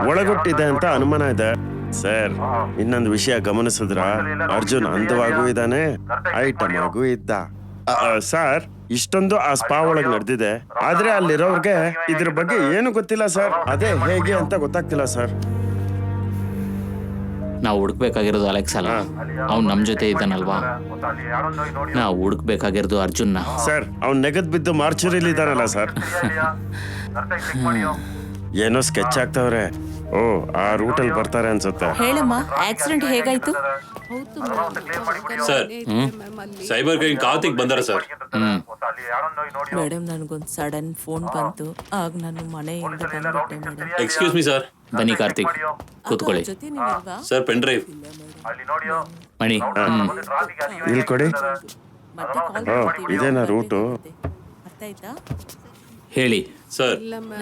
ಒಳಗೊಟ್ಟಿದೆ ಅಂತ ಅನುಮಾನ ಇದೆ ಸರ್. ಇನ್ನೊಂದು ವಿಷಯ ಗಮನಿಸಿದ್ರ, ಅರ್ಜುನ್ ಅಂದವಾಗೂ ಇದ್ದಾನೆ, ಐಟಮ್ ಆಗೂ ಇದ್ದ. ಸರ್, ಇಷ್ಟೊಂದು ಆ ಸ್ಪಾ ಒಳಗ್ ನಡೆದಿದೆ, ಆದ್ರೆ ಅಲ್ಲಿರೋರ್ಗೆ ಇದ್ರ ಬಗ್ಗೆ ಏನು ಗೊತ್ತಿಲ್ಲ ಸರ್. ಅದೇ ಹೇಗೆ ಅಂತ ಗೊತ್ತಾಗ್ತಿಲ್ಲ ಸರ್. ನಾವು ಹುಡುಕ್ಬೇಕಾಗಿರೋದು ಅಲೆಕ್ಸ್ ಅಲ್ಲ, ಅವ್ನು ನಮ್ ಜೊತೆ ಇದ್ದಾನಲ್ವಾ. ನಾವು ಹುಡುಕ್ಬೇಕಾಗಿರೋದು ಅರ್ಜುನ್ನ. ಸರ್, ಅವ್ನ್ ನೆಗದ್ ಬಿದ್ದು ಮಾರ್ಚುರಿಲಿ ಇದ್ದಾನಲ್ಲ ಸರ್. ಏನೋ ಸ್ಕೆಚ್ ಆಗ್ತಾವ್ರೆ. ಓ, ಆ ರೂಟಲ್ಲಿ ಬರ್ತಾರೆ ಅನ್ಸುತ್ತೆ. ಹೇಳಮ್ಮ, ಆಕ್ಸಿಡೆಂಟ್ ಹೇಗಾಯ್ತು? ಸರ್, ಸೈಬರ್ ಕ್ರೈಮ್ ಕಾರ್ತಿಕ್ ಬಂದಾರ ಸರ್. ಮೇಡಮ್, ನನಗೊಂದು ಸಡನ್ ಫೋನ್ ಬಂತು, ಆಗ ನಾನು ಮನೆಯಿಂದ ಬಂದ್ಬಿಟ್ಟೆ ಮೇಡಮ್. Excuse me sir. ಬನ್ನಿ ಕಾರ್ತಿಕ್, ಕೂತ್ಕೊಳ್ಳಿ. ಜೊತೆ ನೀವಿಲ್ವಾ? ಸರ್, ಪೆನ್ ಡ್ರೈವ್ ಮಣಿ. ಇಲ್ಲಿ ಕೊಡಿ. ಮತ್ತೆ ಕಾಲ್ ಓ, ಮಾಡ್ತೀವಿ. ಇದೇನಾ ರೂಟು? ಅರ್ಥ ಆಯ್ತಾ? ಹೇಳಿ ಸರ್.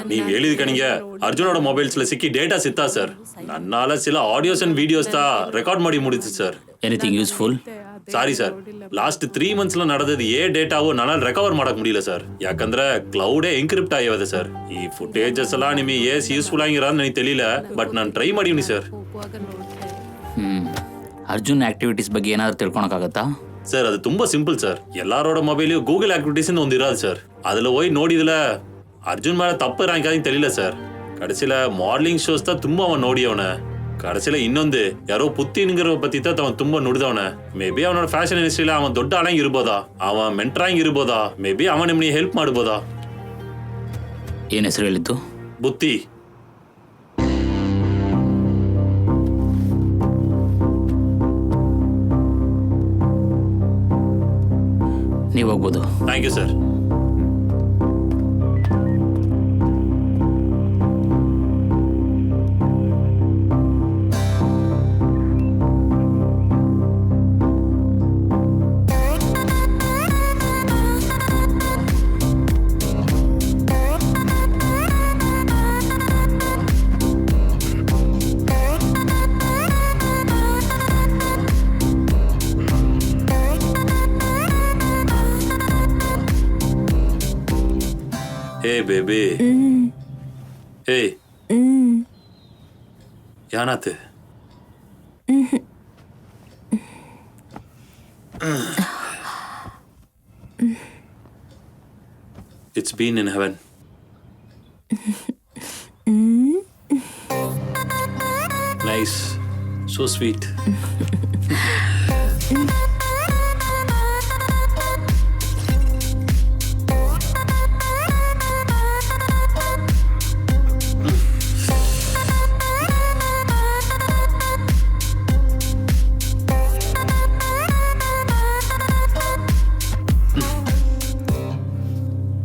ನೀವ್ ಹೇಳಿದ ಕಣಿಗೆ ಅರ್ಜುನೋட ಮೊಬೈಲ್ಸ್ ಸಿಕ್ಕಿ ಡೇಟಾ ಸಿಗ್ತಾ ಸರ್. ನನ್ನ ಆಲಸಿಲ್ಲ ಆಡಿಯೋಸ್ ಅಂಡ್ ವಿಡಿಯೋಸ್ ರೆಕಾರ್ಡ್ ಮಾಡಿ ಮುಡಿತು sir. Anything useful? Sorry sir, last 3 months ನಡೆದಿದ್ದು ಡೇಟಾವು ನಾನು ರೆಕವರ್ ಮಾಡಕ್ ಮುಡಿಲ್ಲ ಸರ್. ಯಾಕಂದ್ರೆ ಕ್ಲೌಡೇ ಎನ್ಕ್ರಿಪ್ಟ್ ಆಗಿವೆ ಸರ್. ಈ ಫುಟೇಜಸ್ ಎಲ್ಲ ನಿಮಗೆ ಯೂಸ್ಫುಲ್ ಆಗಿರೋದು ನನಗೆ ತಿಳಿಲ್ಲ, ಬಟ್ ನಾನು ಟ್ರೈ ಮಾಡೀನಿ ಸರ್. ಅರ್ಜುನ್ ಆಕ್ಟಿವಿಟೀಸ್ ಬಗ್ಗೆ ಏನಾದ್ರು ತಿಳ್ಕೊಳಕ್ಕಾಗತ್ತಾ? ಸರ್, ಅದು ತುಂಬಾ ಸಿಂಪಲ್ ಸರ್. ಎಲ್ಲಾರೋಡ ಮೊಬೈಲ್ ಗೂಗಲ್ ಆಕ್ಟಿವಿಟೀಸ್ ಒಂದು ಇರೋದು ಸರ್. ಅದ್ರಲ್ಲಿ ಹೋಗಿ ನೋಡಿದಿಲ್ಲ ಅರ್ಜುನ್ ಮೇಲೆ ತಪ್ಪು ರ್ಯಾಂಕ್ ಆಗಿ ತಿಳಿಲ್ಲ ಸರ್. ಕடைசில ಮಾಡೆಲಿಂಗ್ ಶೋಸ್ ತುಂಬಾ ಅವನ್ ನೋಡಿ ಅವನ. ಕடைசில ಇನ್ನೊಂದು ಯಾರೋ ಪುತ್ತಿನಿಗರ ಬತ್ತಿತ್ತ ಅವನ್ ತುಂಬಾ ನುಡಿದವನ. ಮೇ ಬಿ ಅವನ ಫ್ಯಾಷನ್ ಇಂಡಸ್ಟ್ರಿಲ ಅವನ್ ದೊಡ್ಡ ಆಳಂಗ್ ಇರ್ಬೋದಾ, ಅವ ಮೆಂಟ್ರಾಂಗ್ ಇರ್ಬೋದಾ, ಮೇ ಬಿ ಅವನ ನಿಮ್ಗೆ ಹೆಲ್ಪ್ ಮಾಡ್ಬೋದಾ. ಏನ್ ಹೆಸರು ಹೇಳಿದ್ದು? ಬುತ್ತಿ. ನೀವು ಹೋಗ್ಬೋದು. Thank you sir. Hey baby. Hey. ಏನಾತು? It's been in heaven. Nice. So sweet.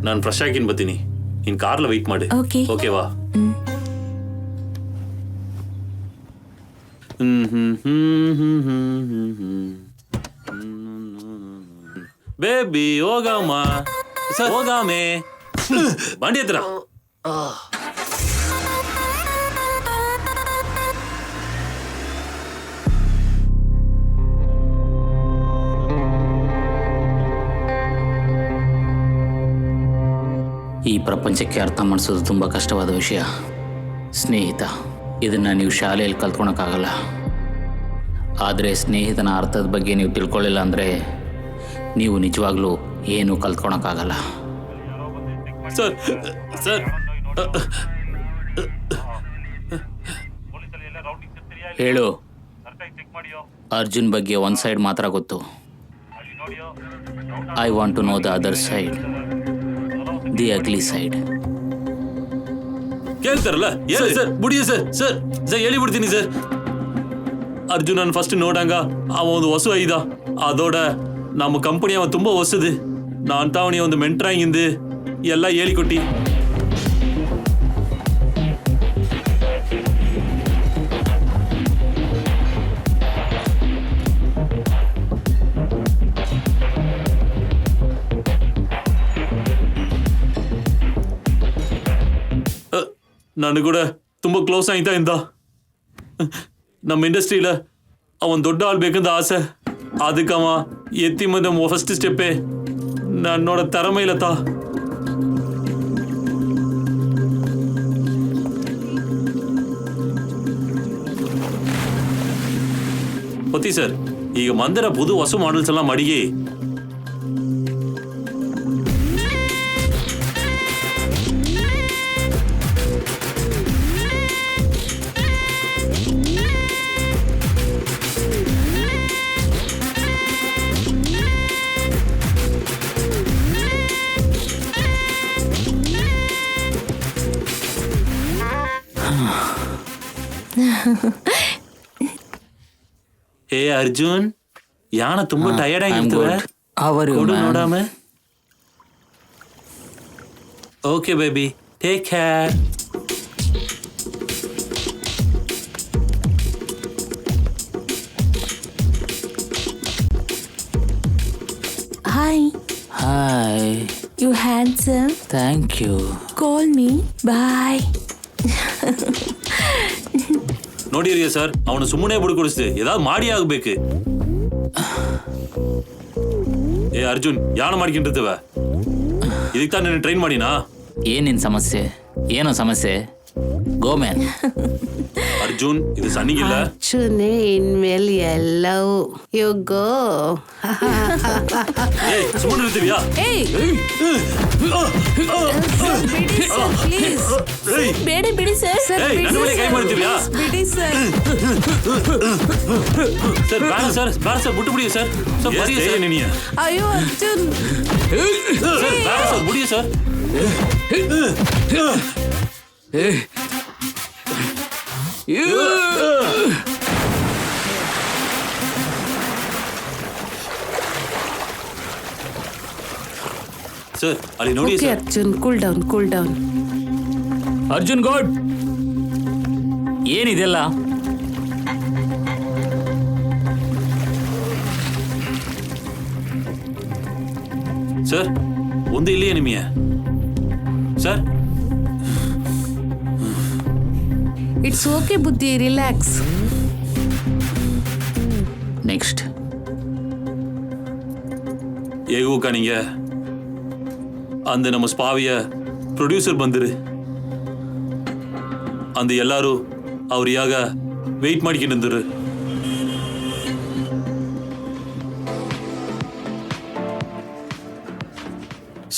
ನಾನು ಫ್ರೆಶ್ ಆಗಿನ್ ಬರ್ತೀನಿ. ಇನ್ ಕಾರ್ಲ ವೆಯ್ಟ್ ಮಾಡಿ. ಓಕೆವಾ? ಬೇಬಿ ಹೋಗಮ್ಮ. ಸರ್, ಹೋಗಾಮೆ. ಬಂಡಿ ಹತ್ರ. ಈ ಪ್ರಪಂಚಕ್ಕೆ ಅರ್ಥ ಮಾಡಿಸೋದು ತುಂಬ ಕಷ್ಟವಾದ ವಿಷಯ ಸ್ನೇಹಿತ. ಇದನ್ನು ನೀವು ಶಾಲೆಯಲ್ಲಿ ಕಲ್ತ್ಕೊಳಕ್ಕಾಗಲ್ಲ. ಆದರೆ ಸ್ನೇಹಿತನ ಅರ್ಥದ ಬಗ್ಗೆ ನೀವು ತಿಳ್ಕೊಳ್ಳಿಲ್ಲ ಅಂದರೆ ನೀವು ನಿಜವಾಗ್ಲೂ ಏನೂ ಕಲ್ತ್ಕೊಳಕ್ಕಾಗಲ್ಲ. ಸರ್, ಸರ್, ಹೇಳು. ಅರ್ಜುನ್ ಬಗ್ಗೆ ಒಂದು ಸೈಡ್ ಮಾತ್ರ ಗೊತ್ತು. I want to know the other side, the ugly side. ಕೇಳ್ತಾರಲ್ಲ ಹೇಳಿ ಸರ್. ಬಿಡಿ ಸರ್. ಸರ್ ಸರ್ ಹೇಳಿ ಬಿಡ್ತೀನಿ ಸರ್. ಅರ್ಜುನ್ ನಾನು ಫಸ್ಟ್ ನೋಡಂಗ ಅವ ಒಂದು ಹೊಸ ಐದ ಅದೋಡ ನಮ್ಮ ಕಂಪನಿ ಅವ ತುಂಬ ಹೊಸದು. ನಾ ಅಂತ ಅವನಿಗೆ ಒಂದು ಮೆಂಟ್ರಾಗಿಂದು ಎಲ್ಲ ಹೇಳಿಕೊಟ್ಟಿ. ನಾನು ಕೂಡ ತುಂಬ ಕ್ಲೋಸ್ ಆಯ್ತಾ ಇಂದ ನಮ್ಮ ಇಂಡಸ್ಟ್ರಿயில் ಅವನ್ ದೊಡ್ಡ ಆள் ಬೇಕಂತ ಆಸೆ. ಅದಕ್ಕೆ ಅವ ಎತ್ತಿ ಮುಂದೆ ಫಸ್ಟ್ ಸ್ಟೆಪ್ಪೇ ನನ್ನೋಡ திறமை இல்லத்தா. ಪತಿ ಸರ್, ಈಗ ಮಂದಿರ புது ಹೊಸ ಮಾಡೆಲ್ಸ್ ಎಲ್ಲ ಮಡಿಗೆ ಏ ಅರ್ಜುನ್, ಯಾನ ತುಂಬಾ ಟಯರ್ಡ್ ಆಗಿರ್ತವೆ. ಕೊಡು ನೋಡಾಮ. Okay baby, take care. Hi hi, you handsome. Thank you. Call me. Bye. ನೋಡಿರಿಯ ಸರ್, ಅವನು ಸುಮ್ಮನೆ ಬಿಡ್ಕೊಡಿಸ್ದೆ, ಏದಾದ್ರು ಮಾಡಿ ಆಗ್ಬೇಕು. ಏ ಅರ್ಜುನ್, ಯಾಣ ಮಾಡ್ಕೊಂಡಿರ್ತೇವೆ, ಇದಕ್ಕೆ ತಾನು ನೀನು ಟ್ರೈನ್ ಮಾಡಿನಾ? ಏನಿನ್ ಸಮಸ್ಯೆ? ಏನೋ ಸಮಸ್ಯೆ? ಗೋಮ್ಯಾನ್. ಅರ್ಜುನ್, ಇದು ಸಣ್ಣಗಿಲ್ಲ. ಅರ್ಜುನೇ ಇನ್ಮೇಲೆ ಎಲ್ಲವೂ ಯೋಗೋ. ಸುಮ್ಮನೆ ಇರ್ತೀವಿಯಾ? ಬೇಡ ಬಿಡಿ ಸರ್. ನನ್ನ ಮೇಲೆ ಕೈ ಮಾಡ್ತೀವಿಯಾ? ಬಿಡಿ ಸರ್. ಸರ್ ಬೇಡ ಸರ್, ಬೇಡ ಸರ್, ಬಿಟ್ಟು ಬಿಡಿ ಸರ್. ಅಯ್ಯೋ ಅರ್ಜುನ್, ಸರ್ ಬೇಡ ಸರ್, ಬಿಡಿ ಸರ್. ಸರ್ ಅಲ್ಲಿ ನೋಡಿ okay sir. Arjun, cool down, cool down. Arjun god, ಏನಿದೆಲ್ಲ? ಸರ್ ಒಂದು ಇಲ್ಲಿಯೇ ನಿಮಿಯ ಸರ್. ಇಟ್ಸ್ ಓಕೆ ಬುದ್ಧಿ, ರಿಲ್ಯಾಕ್ಸ್. ನೆಕ್ಸ್ಟ್ ஏகூக்கா நீங்க அந்த நம்ம ஸ்பாவிய ப்ரொடியூசர் ಬಂದಿರಿ. அந்த எல்லாரும் ಅವರಿಯಾಗ ವೆಯ್ಟ್ ಮಾಡ್ಕೊಂಡಿದ್ರು.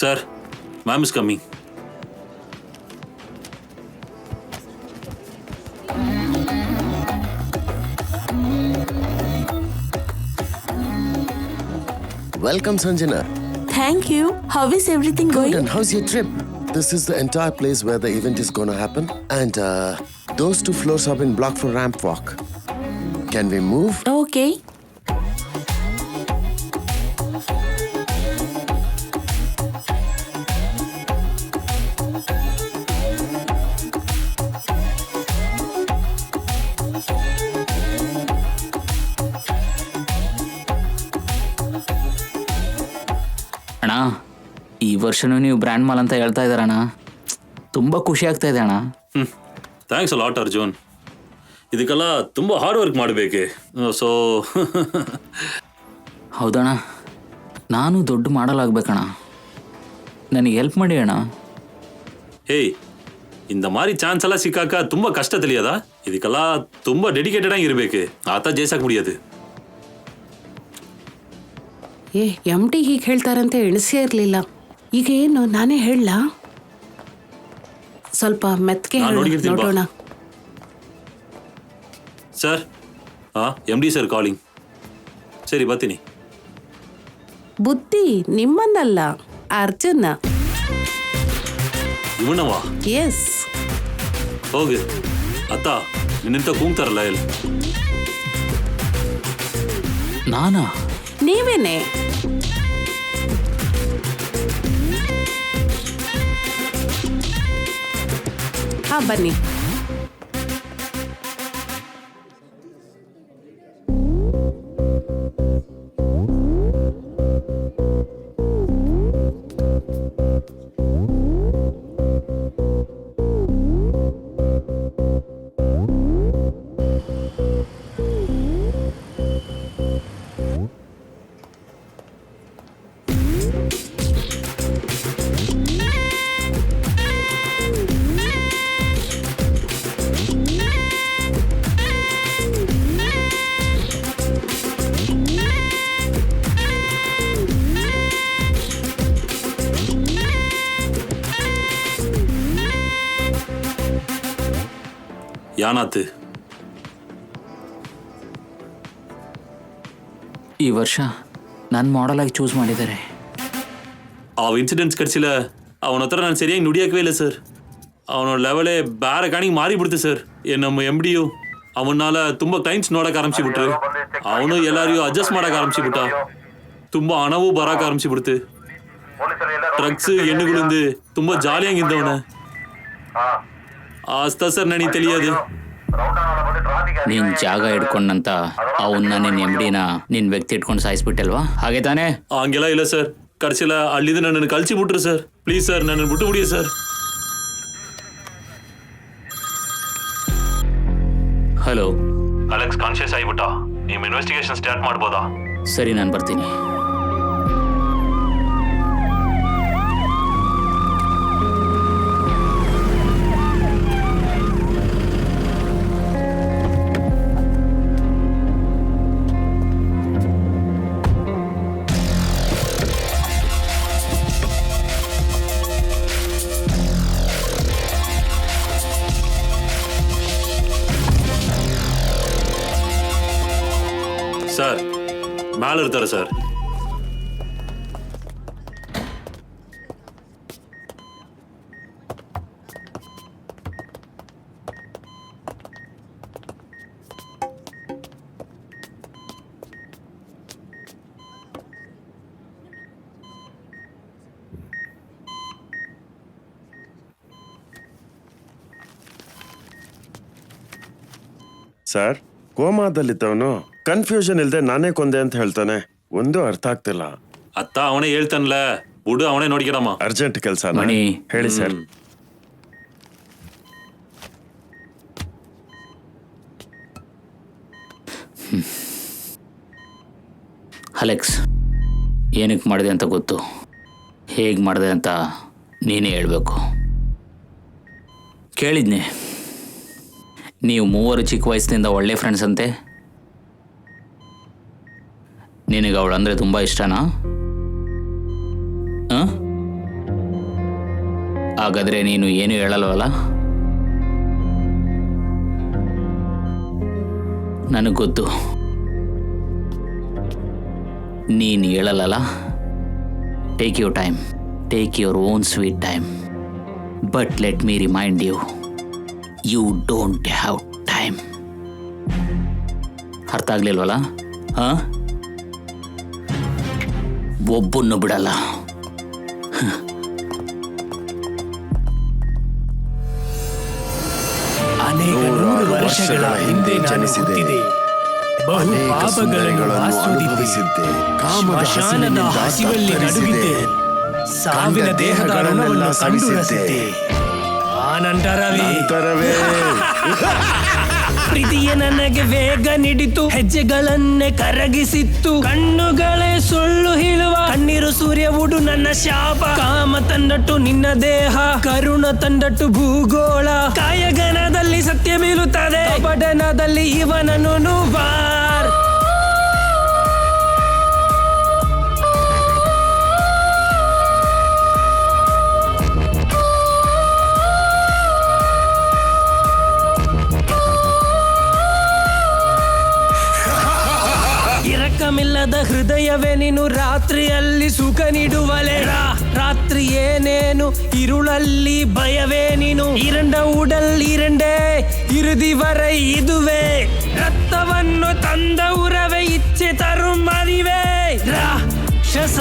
Sir, ma'am is coming. Welcome, Sanjana. Thank you. How is everything going? And how's your trip? This is the entire place where the event is gonna happen. And those 2 floors have been blocked for ramp walk. Can we move? Okay. ಅಣ್ಣ, ಈ ವರ್ಷನೂ ನೀವು brand mall ಅಂತ ಹೇಳ್ತಾ ಇದ್ದಾರಣ್ಣ. ತುಂಬ ಖುಷಿ ಆಗ್ತಾ ಇದೆ ಅಣ್ಣ. Thanks a lot Arjun. ಇದಕ್ಕೆಲ್ಲ ತುಂಬ ಹಾರ್ಡ್ ವರ್ಕ್ ಮಾಡಬೇಕೆ. ಸೊ ಹೌದಣ್ಣ, ನಾನು ದೊಡ್ಡ ಮಾಡಲಾಗಬೇಕಣ್ಣ. ನನಗೆ ಹೆಲ್ಪ್ ಮಾಡಿ ಅಣ್ಣ. ಹೇಯ್, இந்த மாதிரி ಚಾನ್ಸ್ ಎಲ್ಲ ಸಿಕ್ಕಾಕ ತುಂಬ ಕಷ್ಟ ತಿಳಿಯದ. ಇದಕ್ಕೆಲ್ಲ ತುಂಬ ಡೆಡಿಕೇಟೆಡ್ ಆಗಿರ್ಬೇಕು. ಆತ ಜೇಸಾಕ್ ಮುಡಿಯೋದು. ಏ MD ಹೀಗೆ ಹೇಳ್ತಾರಂತೆ ಎಣಿಸೇ ಇರಲಿಲ್ಲ. ಈಗ ಏನು ನಾನೇ ಹೇಳಲಾ? ಸ್ವಲ್ಪ ಮೆತ್ತಗೆ ನೋಡೋಣ. Sir, MD sir calling. ಸರಿ ಬರ್ತೀನಿ. ಬುದ್ಧಿ ನಿಮ್ಮನ್ನಲ್ಲ, ಅರ್ಜುನ. ಇವನವಾ? ಎಸ್. ಹೋಗಿ ಅತ್ತ, ನಿನ್ನಂತ ಕೂಗ್ತಾರಲ್ಲ ಎಲ್ಲಿ? ನಾನಾ? ನೀವೇನೆ. ಬನ್ನಿ. ಯಾನಾತು? ಈ ವರ್ಷ ನನ್ನ ಮಾಡೆಲ್ ಆಗಿ ಚೂಸ್ ಮಾಡಿದ್ದಾರೆ. ಆ ಇನ್ಸಿಡೆಂಟ್ಸ್ ಕಟ್ಸಿಲ್ಲ ಅವನ ಹತ್ರ ನಾನು ಸರಿಯಾಗಿ ನುಡಿಯೋಕವೇ ಇಲ್ಲ ಸರ್. ಅವನ ಲೆವೆಲೇ ಬೇರೆ ಕಾಣಿಗೆ ಮಾರಿಬಿಡ್ತು ಸರ್. ನಮ್ಮ ಎಮ್ ಡಿ ಯು ಅವನಾಲ ತುಂಬ ಕ್ಲೈಂಟ್ಸ್ ನೋಡಕ್ಕೆ ಆರಂಭಿಸಿಬಿಟ್ರು. ಅವನು ಎಲ್ಲರಿಗೂ ಅಡ್ಜಸ್ಟ್ ಮಾಡಕ್ಕೆ ಆರಂಭಿಸಿಬಿಟ್ಟ. ತುಂಬ ಹಣವೂ ಬರಕ್ಕೆ ಆರಂಭಿಸಿಬಿಡ್ತು. ಡ್ರಗ್ಸ್ ಹೆಣ್ಣುಗಳಿಂದ ತುಂಬ ಜಾಲಿಯಾಗಿದ್ದವನ ಆಸ್ತ ಸರ್ ನನಗೆ ತಿಳಿಯೋದು. ನೀನ್ ಜಾಗ ಹಿಡ್ಕೊಂಡಂತ ಅವನ್ನ ನಿನ್ನ ಎಮ್ಡಿನ ನಿನ್ ವ್ಯಕ್ತಿ ಇಟ್ಕೊಂಡು ಸಾಯಿಸ್ಬಿಟ್ಟಲ್ವಾ? ಹಾಗೆ ತಾನೇ? ಹಂಗೆಲ್ಲ ಇಲ್ಲ ಸರ್. ಕರ್ಸಿಲ್ಲ ಅಲ್ಲಿದ್ದು ನನ್ನನ್ನು ಕಳ್ಸಿಬಿಟ್ರು ಸರ್. ಪ್ಲೀಸ್ ಸರ್ ನನ್ನನ್ನು ಬಿಟ್ಟು ಬಿಡಿ ಸರ್. ಹಲೋ ಅಲೆಕ್ಸ್ ಕಾನ್ಶಿಯಸ್ ಆಗಿಬಿಟ್ಟ. ನೀವು ಇನ್ವೆಸ್ಟಿಗೇಷನ್ ಸ್ಟಾರ್ಟ್ ಮಾಡ್ಬೋದಾ? ಸರಿ, ನಾನು ಬರ್ತೀನಿ. ಸರ್ ಮ್ಯಾಲೆ ಇರ್ತಾರೆ ಸರ್. ಸರ್, ಕೋಮಾದಲ್ಲಿದ್ದವನು ಕನ್ಫ್ಯೂಷನ್ ಇಲ್ದೆ ನಾನೇ ಕೊಂದೆ ಅಂತ ಹೇಳ್ತಾನೆ. ಒಂದು ಅರ್ಥ ಆಗ್ತಿಲ್ಲ. ಅತ್ತ ಅವನೇ ಹೇಳ್ತಾನಲ್ಲ, ಬಿಡು ಅವನೇ ನೋಡ್ಕೊಡಮ್ಮ. ಅರ್ಜೆಂಟ್ ಕೆಲಸ ಮಣಿ. ಹೇಳಿ ಸರ್. ಅಲೆಕ್ಸ್, ಏನಕ್ಕೆ ಮಾಡಿದೆ ಅಂತ ಗೊತ್ತು. ಹೇಗೆ ಮಾಡಿದೆ ಅಂತ ನೀನೇ ಹೇಳಬೇಕು. ಕೇಳಿದ್ನೆ, ನೀವು ಮೂವರು ಚಿಕ್ಕ ವಯಸ್ಸಿನಿಂದ ಒಳ್ಳೆ ಫ್ರೆಂಡ್ಸ್ ಅಂತೆ. ನಿನಗೆ ಅವಳಂದರೆ ತುಂಬ ಇಷ್ಟನಾ? ಹಾಗಾದರೆ ನೀನು ಏನು ಹೇಳಲ್ವಲ್ಲ? ನನಗೆ ಗೊತ್ತು ನೀನು ಹೇಳಲ್ಲ. Take your time, take your own sweet time. But let me remind you, you don't have time. ಅರ್ಥ ಆಗ್ಲಿಲ್ವಲ್ಲ? ಒಬ್ಬನ್ನು ಬಿಡಲ್ಲ. ಅನೇಕ ನೂರು ವರ್ಷಗಳ ಹಿಂದೆ ಜನಿಸಿದೆ. ಬಹು ಪಾಪಗಳನ್ನು ಆಸ್ವಾದಿಸಿದ್ದೆ. ಸ್ಮಶಾನದ ಹಸಿವಲ್ಲಿ ನಡುಗಿದ್ದೆ. ಸಾವಿನ ದೇಹದ ಋಣವನ್ನು ಸಂದುರಿಸಿದ್ದೆ. ಆನಂತರವೇ ಪ್ರೀತಿಯ ನನಗೆ ವೇಗ ನೀಡಿತು, ಹೆಜ್ಜೆಗಳನ್ನೇ ಕರಗಿಸಿತ್ತು. ಕಣ್ಣುಗಳೇ ಸುಳ್ಳು ಹೇಳುವ, ಕಣ್ಣೀರು ಸೂರ್ಯ ಉಡು ನನ್ನ ಶಾಪ. ಕಾಮ ತಂದಟ್ಟು ನಿನ್ನ ದೇಹ, ಕರುಣ ತಂದಟ್ಟು ಭೂಗೋಳ. ಕಾಯಗನದಲ್ಲಿ ಸತ್ಯ ಬೀಳುತ್ತದೆ, ಪಡನದಲ್ಲಿ ಇವನನ್ನು ಬಾರ್. ಇರಕಮಿಲ್ಲದ ಹೃದಯವೇ ನೀನು, ರಾತ್ರಿಯಲ್ಲಿ ಸುಖ ನೀಡುವಲೆ. ರಾತ್ರಿ ಏನೇನು, ಇರುಳಲ್ಲಿ ಭಯವೇ ನೀನು. ಇರಂಡ ಉಡಲ್ ಇರಂಡೆ, ಇರುದಿ ವರೈ ಇದುವೆ. ರಕ್ತವನ್ನು ತಂದ ಉರವೇ, ಇಚ್ಛೆ ತರು ಮರಿವೆ. ರಾಕ್ಷಸ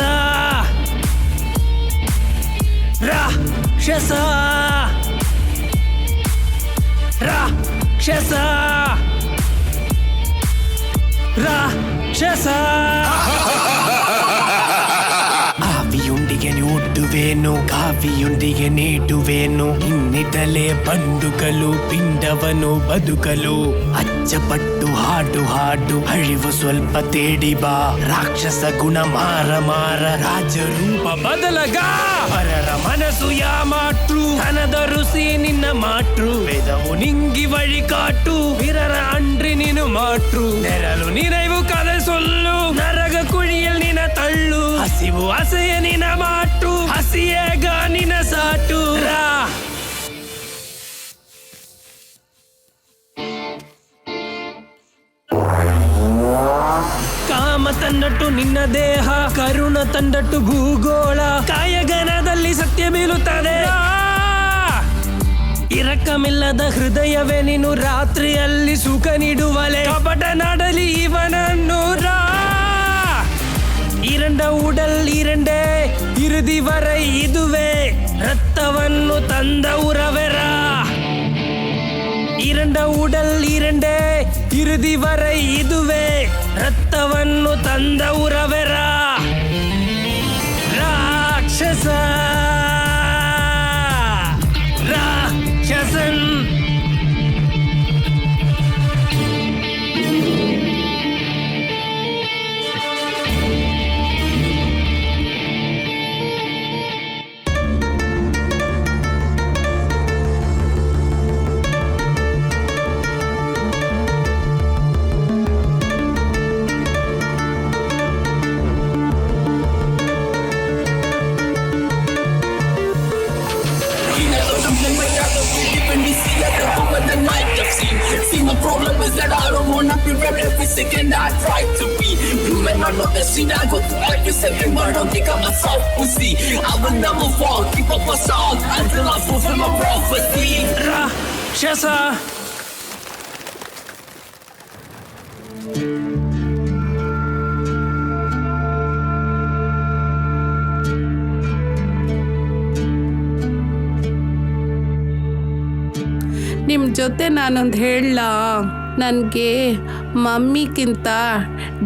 ರಾಕ್ಷಸ ರಾಕ್ಷಸ ರಾಕ್ಷಸ. ಆವಿಯೊಂದಿಗೆ ನೋಡುವೇನು, ಕಾವಿಯೊಂದಿಗೆ ನೀಡುವೇನು. ಇನ್ನಿಡಲೇ ಬಂಡುಗಳು ಪಿಂಡವನು ಬದುಕಲು. ಅಚ್ಚಪಟ್ಟು ಹಾಡು ಹಾಡು ಅಳಿವು ಸ್ವಲ್ಪ ತೇಡಿ ಬಾ. ರಾಕ್ಷಸ ಗುಣ ಮಾರ ಮಾರ, ರಾಜರೂಪ ಬದಲಗ. ಪರರ ಮನಸ್ಸು ಯಾ ಮಾಟ್ರು, ಹಣದ ರುಸಿ ನಿನ್ನ ಮಾಟ್ರು. ವೇದವು ನಿಂಗಿ ವഴി ಕಾಟು, ವಿರರ ಅಂಡ್ರಿ ನೀನು ಮಾಟ್ರು. ನೆರಳು ನಿರೈವು ಕதை சொல்லு, ನರಗ ಕುಳಿಯಲ್ ನಿನ ತಳ್ಳು. ಹಸಿವು ಹಸೆಯ ನಿನ ಮಾಟು, ಹಸಿಯೇಗ ನಿನ ಸಾಟು. ತಂದಟ್ಟು ಭೂಗೋಳ ಕಾಯಗನದಲ್ಲಿ ಸತ್ಯ ಬೀಳುತ್ತದೆ. ಇರಕಮಿಲ್ಲದ ಹೃದಯವೇ ನೀನು ರಾತ್ರಿಯಲ್ಲಿ ಸುಖ ನೀಡುವಲೆ. ಕಪಟ ನಾಡಲಿ ಇವನನ್ನು இரண்ட உடல் இரண்டே இறுதி வரை இதுவே ரத்தವನ್ನು ತಂದ ಉರವೆರಾ. இரண்ட உடல் இரண்டே இறுதி வரை இதுவே ரத்தವನ್ನು ತಂದ ಉರವೆರಾ. ರಾಕ್ಷಸ ರಾಕ್ಷಸನ್ See, my problem is that I don't wanna be rap every second I try to be. You may not know the scene I go through every second, but don't think I'm a soft pussy. I will never fall, keep up a song until I fulfill my prophecy. ರಾಕ್ಷಸ ನಿಮ್ಮ ಜೊತೆ ನಾನೊಂದು ಹೇಳಲ್ಲ, ನನಗೆ ಮಮ್ಮಿಗಿಂತ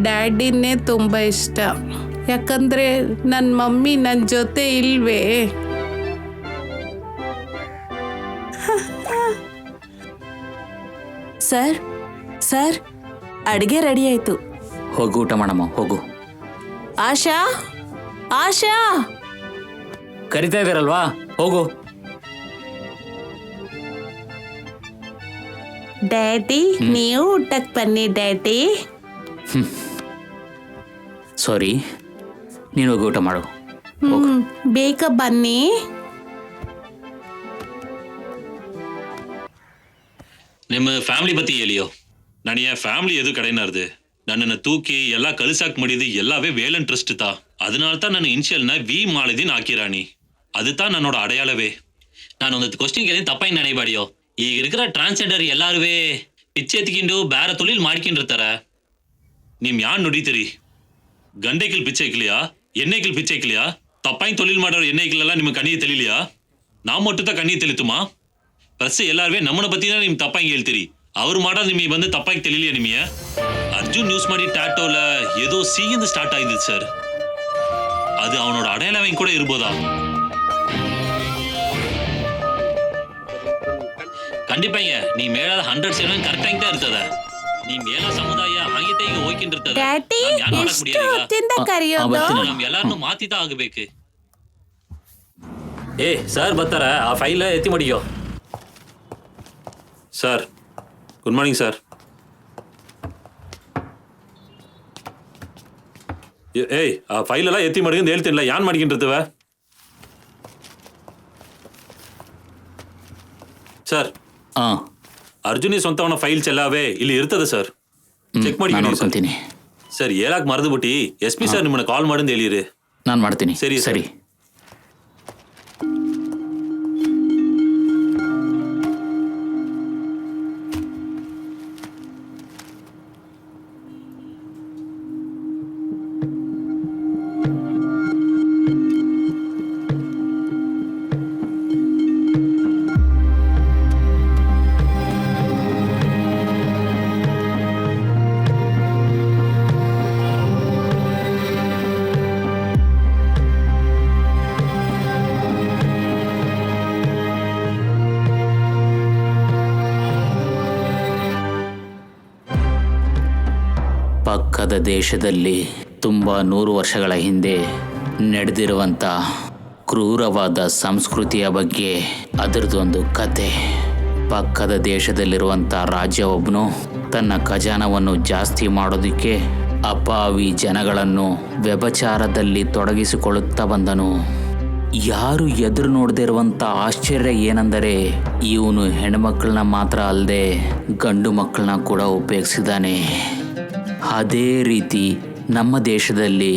ಡ್ಯಾಡಿನೇ ತುಂಬ ಇಷ್ಟ. ಯಾಕಂದರೆ ನನ್ನ ಮಮ್ಮಿ ನನ್ನ ಜೊತೆ ಇಲ್ವೇ. ಸರ್ ಸರ್ ಅಡುಗೆ ರೆಡಿ ಆಯ್ತು. ಹೋಗು ಊಟ ಮಾಡಮ್ಮ, ಹೋಗು. ಆಶಾ ಆಶಾ ಕರಿತಾ ಇದ್ದಾರಲ್ವಾ, ಹೋಗು. ಡ್ಯಾಡಿ ನೀವು ಊಟಕ್ಕೆ ಬನ್ನಿ ಡ್ಯಾಡಿ. ಸಾರಿ, ನೀನು ಹೋಗಿ ಊಟ ಮಾಡು. ಬೇಗ ಬನ್ನಿ. ನಿಮ್ಮ ಫ್ಯಾಮಿಲಿ பத்தி ಹೇಳಿಯೋ. ನಾನು என் ஃபேமிலி எது கிடையாது. ನನ್ನನ್ನು ತೂಕಿ ಎಲ್ಲ ಕಳಿಸಾಕ್ ಮಾಡಿದ್ದು ಎಲ್ಲವೇ வேலன் ட்ரஸ்ட் தான். அதனால தான் நான் இனிஷியல்னா வி மாலதின் ஆக்கிராணி. அதுதான் நன்னோட அடையாளவே. ನಾನು ಒಂದು ಕ್ವಶನ್ ಕೇಳಿ ತಪ್ಪಾಗಿ ನೆನೆಯಬೇಡಿಯೋ. ಈಗ இருக்கிற ಟ್ರಾನ್ಸ್ಜೆಂಡರ್ ಎಲ್ಲಾರುವೆ ಪಿಚ್ಚೆ ಎತ್ಕೊಂಡು ಬೇರೆ ತೊಳಿಲ್ ಮಾಡ್ಕೊಂಡಿರ್ತಾರ. ನಿಮ್ ಯಾನ್ ನುಡಿತೀರಿ? ಗಂಡೆಕಿಲ್ ಪಿಚ್ಚೆ ಇಕ್ಲಿಯಾ, ಎಣ್ಣೆಕಿಲ್ ಪಿಚ್ಚೆ ಇಕ್ಲಿಯಾ? ತಪ್ಪಾಗಿ ತೊಳಿಲ್ ಮಾಡೋರು ಎಣ್ಣೆಕಿಲೆಲ್ಲ ನಿಮ್ಗೆ ಕಣ್ಣಿಗೆ ತಿಳಿಲಿಯಾ? ನಾವು ಮೊಟ್ಟದ ಕಣ್ಣಿಗೆ ತಿಳಿತುಮಾ? ಪ್ಲಸ್ ಎಲ್ಲಾರುವೆ ನಮ್ಮನ ಬತ್ತಿನ ನಿಮ್ ತಪ್ಪಾಗಿ ಹೇಳ್ತೀರಿ. ಅವ್ರು ಮಾಡೋದು ನಿಮಗೆ ಬಂದು ತಪ್ಪಾಗಿ ತಿಳಿಲಿಯಾ ನಿಮಗೆ? அர்ஜுன் நியூஸ் மாதிரி டாட்டோல ஏதோ சீந்து ஸ்டார்ட் ஆயிடுது சார். அது அவனோட அடையாளம் கூட இருப்பதா? ಖಂಡಿತಂಗೆ ನೀ ಮೇಳದ 100% ಕರೆಕ್ಟ್ ಆಗಿ ಇರ್ತದ. ನೀ ಮೇಳ ಸಮುದಾಯ ಆಗಿತೆ ಈಗ ಹೋಯ್ಕೊಂಡಿರ್ತದ. ನಮ್ ಎಲ್ಲಾರನ್ನು ಮಾತಿತ ಆಗಬೇಕು. ಏ ಸರ್ ಬರ್ತಾರ, ಆ ಫೈಲ್ ಎತ್ತಿ ಮಡಿಯೋ. Sir good morning sir. Hey ಆ ಫೈಲ್ ಎಲ್ಲ ಎತ್ತಿ ಮಡ್ಕೊಂಡು ಹೇಳ್ತೀನಿಲ್ಲ, ಯಾನ್ ಮಾಡ್ಕೊಂಡಿರ್ತೇವೆ ಸರ್. ಅರ್ಜುನಿ ಸ್ವಂತವನ ಫೈಲ್ಸ್ ಎಲ್ಲವೇ ಇಲ್ಲಿ ಇರ್ತದೆ ಸರ್, ಚೆಕ್ ಮಾಡಿ. ಸರ್ ಹೇಳಕ್ ಮರೆದು ಬಿಟ್ಟು SP ಸರ್ ನಿಮ್ಮನ್ನ ಕಾಲ್ ಮಾಡಿಂದ ಹೇಳಿರಿ. ನಾನು ಮಾಡ್ತೀನಿ. ಸರಿ ಸರಿ. ಪಕ್ಕದ ದೇಶದಲ್ಲಿ ತುಂಬ 100 ವರ್ಷಗಳ ಹಿಂದೆ ನಡೆದಿರುವಂಥ ಕ್ರೂರವಾದ ಸಂಸ್ಕೃತಿಯ ಬಗ್ಗೆ ಅದರದೊಂದು ಕತೆ. ಪಕ್ಕದ ದೇಶದಲ್ಲಿರುವಂಥ ರಾಜ್ಯ ಒಬ್ಬನು ತನ್ನ ಖಜಾನವನ್ನು ಜಾಸ್ತಿ ಮಾಡೋದಕ್ಕೆ ಅಪಾವಿ ಜನಗಳನ್ನು ವ್ಯಭಿಚಾರದಲ್ಲಿ ತೊಡಗಿಸಿಕೊಳ್ಳುತ್ತಾ ಬಂದನು. ಯಾರು ಎದುರು ನೋಡದೇ ಇರುವಂಥ ಆಶ್ಚರ್ಯ ಏನೆಂದರೆ ಇವನು ಹೆಣ್ಮಕ್ಳನ್ನ ಮಾತ್ರ ಅಲ್ಲದೆ ಗಂಡು ಮಕ್ಕಳನ್ನ ಕೂಡ ಉಪಯೋಗಿಸಿದ್ದಾನೆ. ಅದೇ ರೀತಿ ನಮ್ಮ ದೇಶದಲ್ಲಿ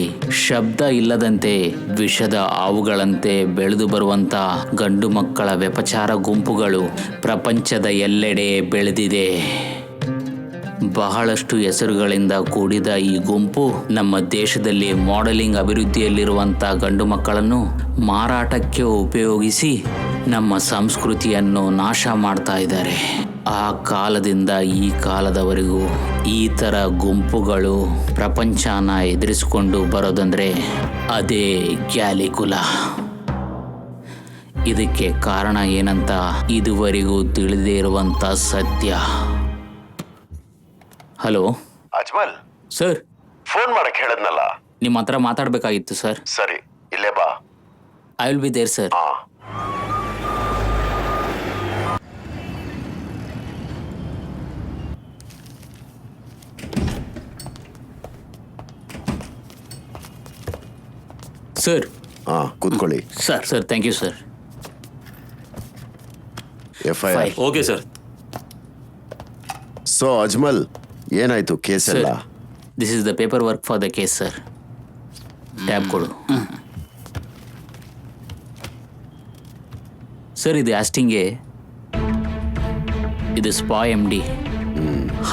ಶಬ್ದ ಇಲ್ಲದಂತೆ ವಿಷದ ಹಾವುಗಳಂತೆ ಬೆಳೆದು ಬರುವಂಥ ಗಂಡು ಮಕ್ಕಳ ವ್ಯಭಿಚಾರ ಗುಂಪುಗಳು ಪ್ರಪಂಚದ ಎಲ್ಲೆಡೆ ಬೆಳೆದಿದೆ. ಬಹಳಷ್ಟು ಹೆಸರುಗಳಿಂದ ಕೂಡಿದ ಈ ಗುಂಪು ನಮ್ಮ ದೇಶದಲ್ಲಿ ಮಾಡೆಲಿಂಗ್ ಅಭಿವೃದ್ಧಿಯಲ್ಲಿರುವಂಥ ಗಂಡು ಮಕ್ಕಳನ್ನು ಮಾರಾಟಕ್ಕೆ ಉಪಯೋಗಿಸಿ ನಮ್ಮ ಸಂಸ್ಕೃತಿಯನ್ನು ನಾಶ ಮಾಡ್ತಾ ಇದ್ದಾರೆ. ಆ ಕಾಲದಿಂದ ಈ ಕಾಲದವರೆಗೂ ಈ ಥರ ಗುಂಪುಗಳು ಪ್ರಪಂಚನ ಎದುರಿಸಿಕೊಂಡು ಬರೋದಂದರೆ ಅದೇ ಗ್ಯಾಲಿಕುಲ. ಇದಕ್ಕೆ ಕಾರಣ ಏನಂತ ಇದುವರೆಗೂ ತಿಳಿದೇ ಇರುವಂಥ ಸತ್ಯ. ಹಲೋ ಅಜ್ಮಲ್ ಸರ್, ಫೋನ್ ಮಾಡಕ್ ಹೇಳದ್ನಲ್ಲ. ನಿಮ್ಮ ಹತ್ರ ಮಾತಾಡಬೇಕಾಗಿತ್ತು ಸರ್. ಸರಿ, ಇಲ್ಲೇ ಬಾ. I will be there sir. Sir. ಕೂತ್ಕೊಳ್ಳಿ. Sir thank you sir. FIR. Okay sir. So Ajmal, ಏನಾಯ್ತು ಕೇಸ್ ಎಲ್ಲ? This is the paper work for the case sir. Tab ಕೊಡು ಸರ್. ಇದು ಆಸ್ಟಿಂಗೆ, ಇದು ಸ್ಪಾ MD.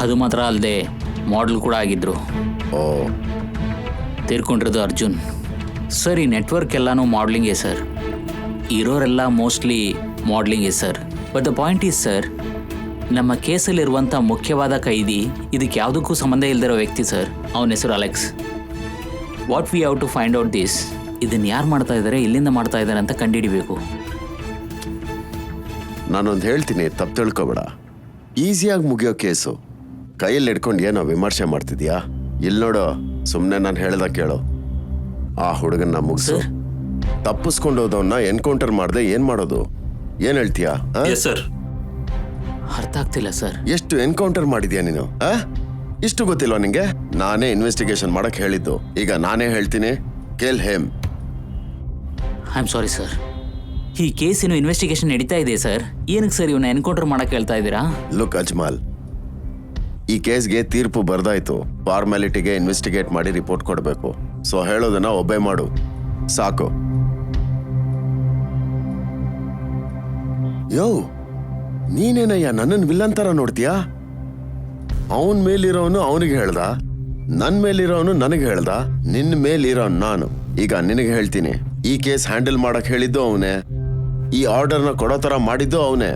ಅದು ಮಾತ್ರ ಅಲ್ಲದೆ ಮಾಡೆಲ್ ಕೂಡ ಆಗಿದ್ರು. ತೀರ್ಕೊಂಡಿರೋದು ಅರ್ಜುನ್ ಸರ್. ಈ ನೆಟ್ವರ್ಕ್ ಎಲ್ಲನೂ ಮಾಡ್ಲಿಂಗೇ ಸರ್. ಇರೋರೆಲ್ಲ ಮೋಸ್ಟ್ಲಿ ಮಾಡ್ಲಿಂಗೇ sir. But the point is sir, ನಮ್ಮ ಕೇಸಲ್ಲಿರುವಂಥ ಮುಖ್ಯವಾದ ಕೈದಿ ಇದಕ್ಕೆ ಯಾವುದಕ್ಕೂ ಸಂಬಂಧ ಇಲ್ಲದಿರೋ ವ್ಯಕ್ತಿ ಸರ್. ಅವನ ಹೆಸರು Alex. What we have to find out this. ಇದನ್ನು ಯಾರು ಮಾಡ್ತಾ ಇದ್ದಾರೆ, ಎಲ್ಲಿಂದ ಮಾಡ್ತಾ ಇದ್ದಾರೆ ಅಂತ ಕಂಡುಹಿಡಿಬೇಕು. ನಾನೊಂದು ಹೇಳ್ತೀನಿ, ತಪ್ಪು ತಿಳ್ಕೊಬೇಡ. ಈಸಿಯಾಗಿ ಮುಗಿಯೋ ಕೇಸು ಕೈಯಲ್ಲಿ ಹಿಡ್ಕೊಂಡು ಏನೋ ವಿಮರ್ಶೆ ಮಾಡ್ತಿದ್ಯಾ? ಇಲ್ಲಿ ನೋಡು, ಸುಮ್ಮನೆ ನಾನು ಹೇಳ್ದ ಕೇಳು. ಆ ಹುಡುಗನ್ನ ಮುಗಿಸು. ತಪ್ಪಿಸ್ಕೊಂಡು ಹೋದವನ್ನ ಎನ್ಕೌಂಟರ್ ಮಾಡದೆ ಏನ್ ಮಾಡೋದು? ಏನ್ ಹೇಳ್ತೀಯಾ? ಸರ್, ಅರ್ಥ ಆಗ್ತಿಲ್ಲ ಸರ್. ಎಷ್ಟು ಎನ್ಕೌಂಟರ್ ಮಾಡಿದ್ಯಾ ನೀನು? ಇಷ್ಟು ಗೊತ್ತಿಲ್ವಾ ನಿಂಗೆ? ನಾನೇ ಇನ್ವೆಸ್ಟಿಗೇಷನ್ ಮಾಡಕ್ ಹೇಳಿದ್ದು. ಈಗ ನಾನೇ ಹೇಳ್ತೀನಿ, ಕೇಲ್ ಹೇಮ್. I am sorry sir. ಈ ಕೇಸಿನ ಇನ್ವೆಸ್ಟಿಗೇಷನ್ ನಡೀತಾ ಇದೆ ಸರ್. ಏನಕ್ಕೆ ಸರ್ ಇವನ್ನ ಎನ್ಕೌಂಟರ್ ಮಾಡಕ್ಕೆ ಹೇಳ್ತಾ ಇದ್ದೀರಾ? ಲುಕ್ ಅಜ್ಮಲ್, ಈ ಕೇಸ್ಗೆ ತೀರ್ಪು ಬರ್ದಾಯ್ತು. ಫಾರ್ಮ್ಯಾಲಿಟಿಗೆ ಇನ್ವೆಸ್ಟಿಗೇಟ್ ಮಾಡಿ ರಿಪೋರ್ಟ್ ಕೊಡಬೇಕು. ಸೊ ಹೇಳೋದನ್ನ ಒಬ್ಬೇ ಮಾಡು ಸಾಕು. ಯೋ, ನೀನೇನಯ್ಯ ನನ್ನನ್ನು ವಿಲ್ಲನ್ ತರ ನೋಡ್ತೀಯಾ? ಅವನ್ ಮೇಲಿರೋನು ಅವನಿಗೆ ಹೇಳ್ದ, ನನ್ ಮೇಲಿರೋನು ನನಗೆ ಹೇಳ್ದ, ನಿನ್ನ ಮೇಲಿರೋನು ನಾನು. ಈಗ ನಿನಗೆ ಹೇಳ್ತೀನಿ, ಈ ಕೇಸ್ ಹ್ಯಾಂಡಲ್ ಮಾಡಕ್ ಹೇಳಿದ್ದು ಅವನೇ, ಈ ಆರ್ಡರ್ನ ಕೊಡೋ ತರ ಮಾಡಿದ್ದು ಅವನೇ.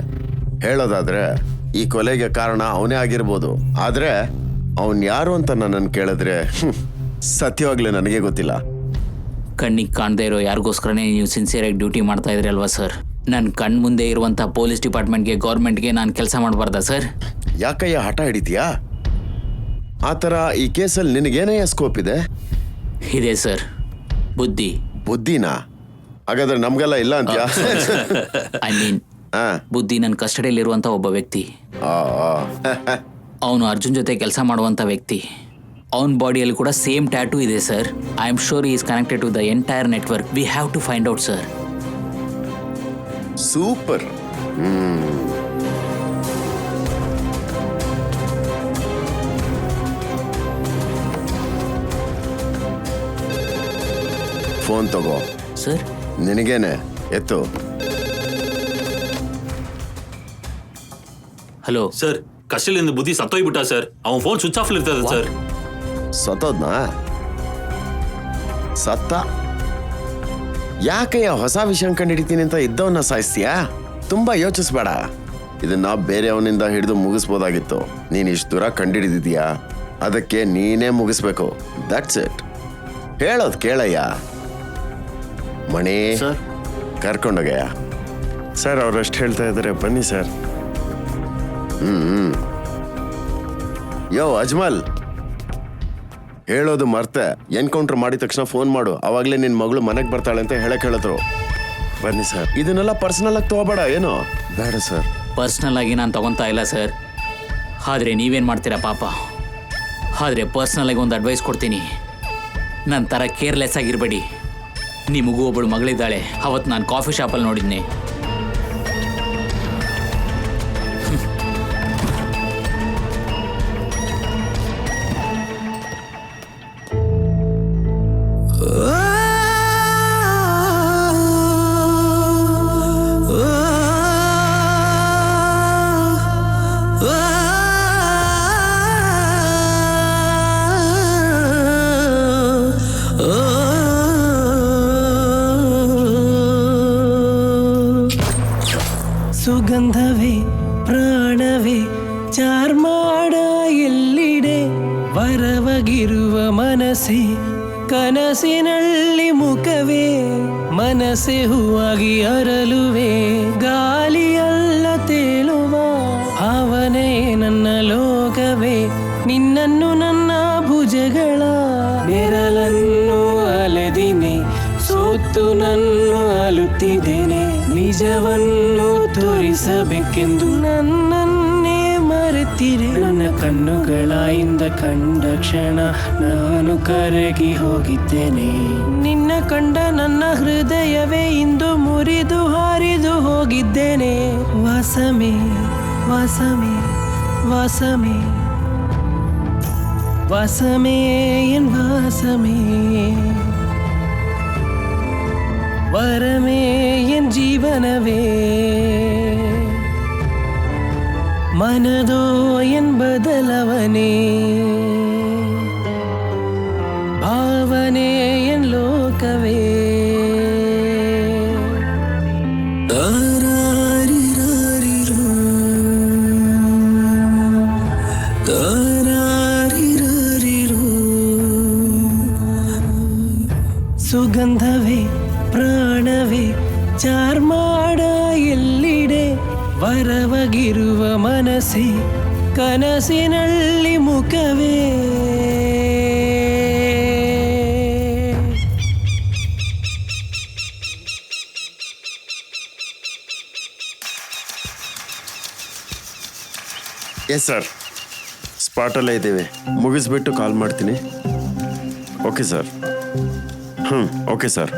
ಹೇಳೋದಾದ್ರೆ ಈ ಕೊಲೆಗೆ ಕಾರಣ ಅವನೇ ಆಗಿರ್ಬೋದು. ಆದ್ರೆ ಅವನ್ ಯಾರು ಅಂತ ನನ್ನನ್ನು ಕೇಳಿದ್ರೆ ಸತ್ಯವಾಗ್ಲೂ ನನಗೆ ಗೊತ್ತಿಲ್ಲ. ಕಣ್ಣಿಗೆ ಕಾಣದೇ ಇರೋ ಯಾರಿಗೋಸ್ಕರನೇ ನೀವು ಸಿನ್ಸಿಯರಾಗಿ ಡ್ಯೂಟಿ ಮಾಡ್ತಾ ಇದ್ರಿ ಅಲ್ವಾ ಸರ್? ನನ್ನ ಕಣ್ ಮುಂದೆ ಇರುವಂಥ ಪೊಲೀಸ್ ಡಿಪಾರ್ಟ್ಮೆಂಟ್ಗೆ, ಗೌರ್ಮೆಂಟ್ಗೆ ನಾನು ಕೆಲಸ ಮಾಡಬಾರ್ದಾ ಸರ್? ಯಾಕಯ್ಯ ಹಠ ಹಿಡಿತೀಯಾ? ಆ ಥರ ಈ ಕೇಸಲ್ಲಿ ನಿನಗೇನಯ್ಯ ಸ್ಕೋಪ್ ಇದೆ? ಇದೆ ಸರ್, ಬುದ್ಧಿ. ಬುದ್ಧಿನಾ? ಹಾಗಾದ್ರೆ ನಮ್ಗೆಲ್ಲ ಇಲ್ಲ ಅಂತ್ಯಾ? ಐ ಮೀನ್ ಬುದ್ಧಿ ನನ್ನ ಕಸ್ಟಡಿಯಲ್ಲಿರುವಂಥ ಒಬ್ಬ ವ್ಯಕ್ತಿ. ಅವನು ಅರ್ಜುನ್ ಜೊತೆ ಕೆಲಸ ಮಾಡುವಂಥ ವ್ಯಕ್ತಿ. ಅವನ ಬಾಡಿಯಲ್ಲಿ ಕೂಡ ಸೇಮ್ ಟ್ಯಾಟೂ ಇದೆ sir. I am sure is connected to the entire network. We have to find out sir. Super. Phone ತಗೋ ಸರ್. ನಿನಗೇನೆ, ಎತ್ತು. ಹಲೋ ಸರ್, ಕಷ್ಟಲಿಂದ ಬುದ್ಧಿ ಸತ್ತೋಗ್ಬಿಟ್ಟ ಸರ್. ಅವನ ಫೋನ್ ಸ್ವಿಚ್ ಆಫ್ ಇರ್ತದೆ ಸರ್. ಸತ್ತೋದ್ನಾ? ಸತ್ತ? ಯಾಕಯ್ಯ ಹೊಸ ವಿಷಯ ಕಂಡಿಡಿತೀನಿ ಅಂತ ಇದ್ದವನ್ನ ಸಾಯಿಸ್ತೀಯಾ? ತುಂಬಾ ಯೋಚಿಸ್ಬೇಡ. ಇದನ್ನ ಬೇರೆಯವನಿಂದ ಹಿಡಿದು ಮುಗಿಸ್ಬೋದಾಗಿತ್ತು. ನೀನ್ ಇಷ್ಟು ದೂರ ಕಂಡಿಡಿದಿದ್ಯಾ, ಅದಕ್ಕೆ ನೀನೇ ಮುಗಿಸ್ಬೇಕು. That's it. ಹೇಳೋದ್ ಕೇಳಯ್ಯ. ಮಣಿ ಕರ್ಕೊಂಡೋಗಯ್ಯ. ಸರ್, ಅವ್ರಷ್ಟು ಹೇಳ್ತಾ ಇದ್ದಾರೆ, ಬನ್ನಿ ಸರ್. ಯೋ ಅಜ್ಮಲ್, ಹೇಳೋದು ಮರ್ತೆ. ಎನ್ಕೌಂಟರ್ ಮಾಡಿದ ತಕ್ಷಣ ಫೋನ್ ಮಾಡು. ಅವಾಗ್ಲೇ ನಿನ್ ಮಗಳು ಮನೆಗೆ ಬರ್ತಾಳೆ ಅಂತ ಹೇಳಕ್ ಹೇಳಿದ್ರು. ಬನ್ನಿ ಸರ್. ಇದನ್ನೆಲ್ಲ ಪರ್ಸನಲ್ ಆಗಿ ತಗೋಬೇಡ. ಏನೋ ಬೇಡ ಸರ್. ಪರ್ಸ್ನಲ್ ಆಗಿ ನಾನು ತಗೊತಾ ಇಲ್ಲ ಸರ್. ಆದರೆ ನೀವೇನು ಮಾಡ್ತೀರಾ ಪಾಪ. ಆದರೆ ಪರ್ಸ್ನಲ್ ಆಗಿ ಒಂದು ಅಡ್ವೈಸ್ ಕೊಡ್ತೀನಿ. ನನ್ನ ಥರ ಕೇರ್ಲೆಸ್ ಆಗಿರಬೇಡಿ. ನಿಮಗೂ ಒಬ್ಬಳು ಮಗಳಿದ್ದಾಳೆ. ಅವತ್ತು ನಾನು ಕಾಫಿ ಶಾಪಲ್ಲಿ ನೋಡಿದ್ನಿ. ಸುಗಂಧವೇ ಪ್ರಾಣವೇ ಚಾರ್ಮಾಡ ಎಲ್ಲಿಡೆ ವರವಗಿರುವ ಮನಸ್ಸೇ ಕನಸಿನಲ್ಲಿ ಮುಖವೇ ಮನಸ್ಸೆ ಹೂವಾಗಿ ಅರಲುವೆ ಗಾಳಿಯಲ್ಲ ತೇಲುವ ಭಾವನೆ ನನ್ನ ಲೋಕವೇ ನಿನ್ನನ್ನು ನನ್ನ ಭುಜಗಳ ನೆರಳನ್ನು ಅಲೆದಿನಿ ಸೋತು ನನ್ನ ಅಲುತ್ತಿದ್ದೇನೆ ನಿಜವನ್ನು ತೋರಿಸಬೇಕೆಂದು ನನ್ನನ್ನೇ ಮರೆತಿರೆ ನನ್ನ ಕಣ್ಣುಗಳಿಂದ ಕಂಡ ಕ್ಷಣ ನಾನು ಕರಗಿ ಹೋಗಿದ್ದೇನೆ ನಿನ್ನ ಕಂಡ ನನ್ನ ಹೃದಯವೇ ಇಂದು ಮುರಿದು ಹಾರಿದು ಹೋಗಿದ್ದೇನೆ ವಾಸಮೇ ವಾಸಮೇ ವಾಸಮೇ ವಾಸಮೇ ಎನ್ ವಾಸಮೇ ವರಮೇ ಎನ್ ಜೀವನವೇ ಮನದೋ ಎನ್ ಬದಲವನೇ ಭಾವನೆ ಎನ್ ಲೋಕವೇ ತಾರಾರಿರಾರಿರು, ತಾರಾರಿರಾರಿರು. ಸುಗಂಧವೇ ಪ್ರಾಣವೇ ಚಾರ್ಮಾಡ ಎಲ್ಲಿಡೆ ವರವಗಿರುವ ಮನಸ್ಸೇ ಕನಸಿನಲ್ಲಿ ಮುಖವೇ ಎಸ್ ಸರ್, ಸ್ಪಾಟಲ್ಲೇ ಇದ್ದೇವೆ. ಮುಗಿಸ್ಬಿಟ್ಟು ಕಾಲ್ ಮಾಡ್ತೀನಿ. Okay sir. Okay sir.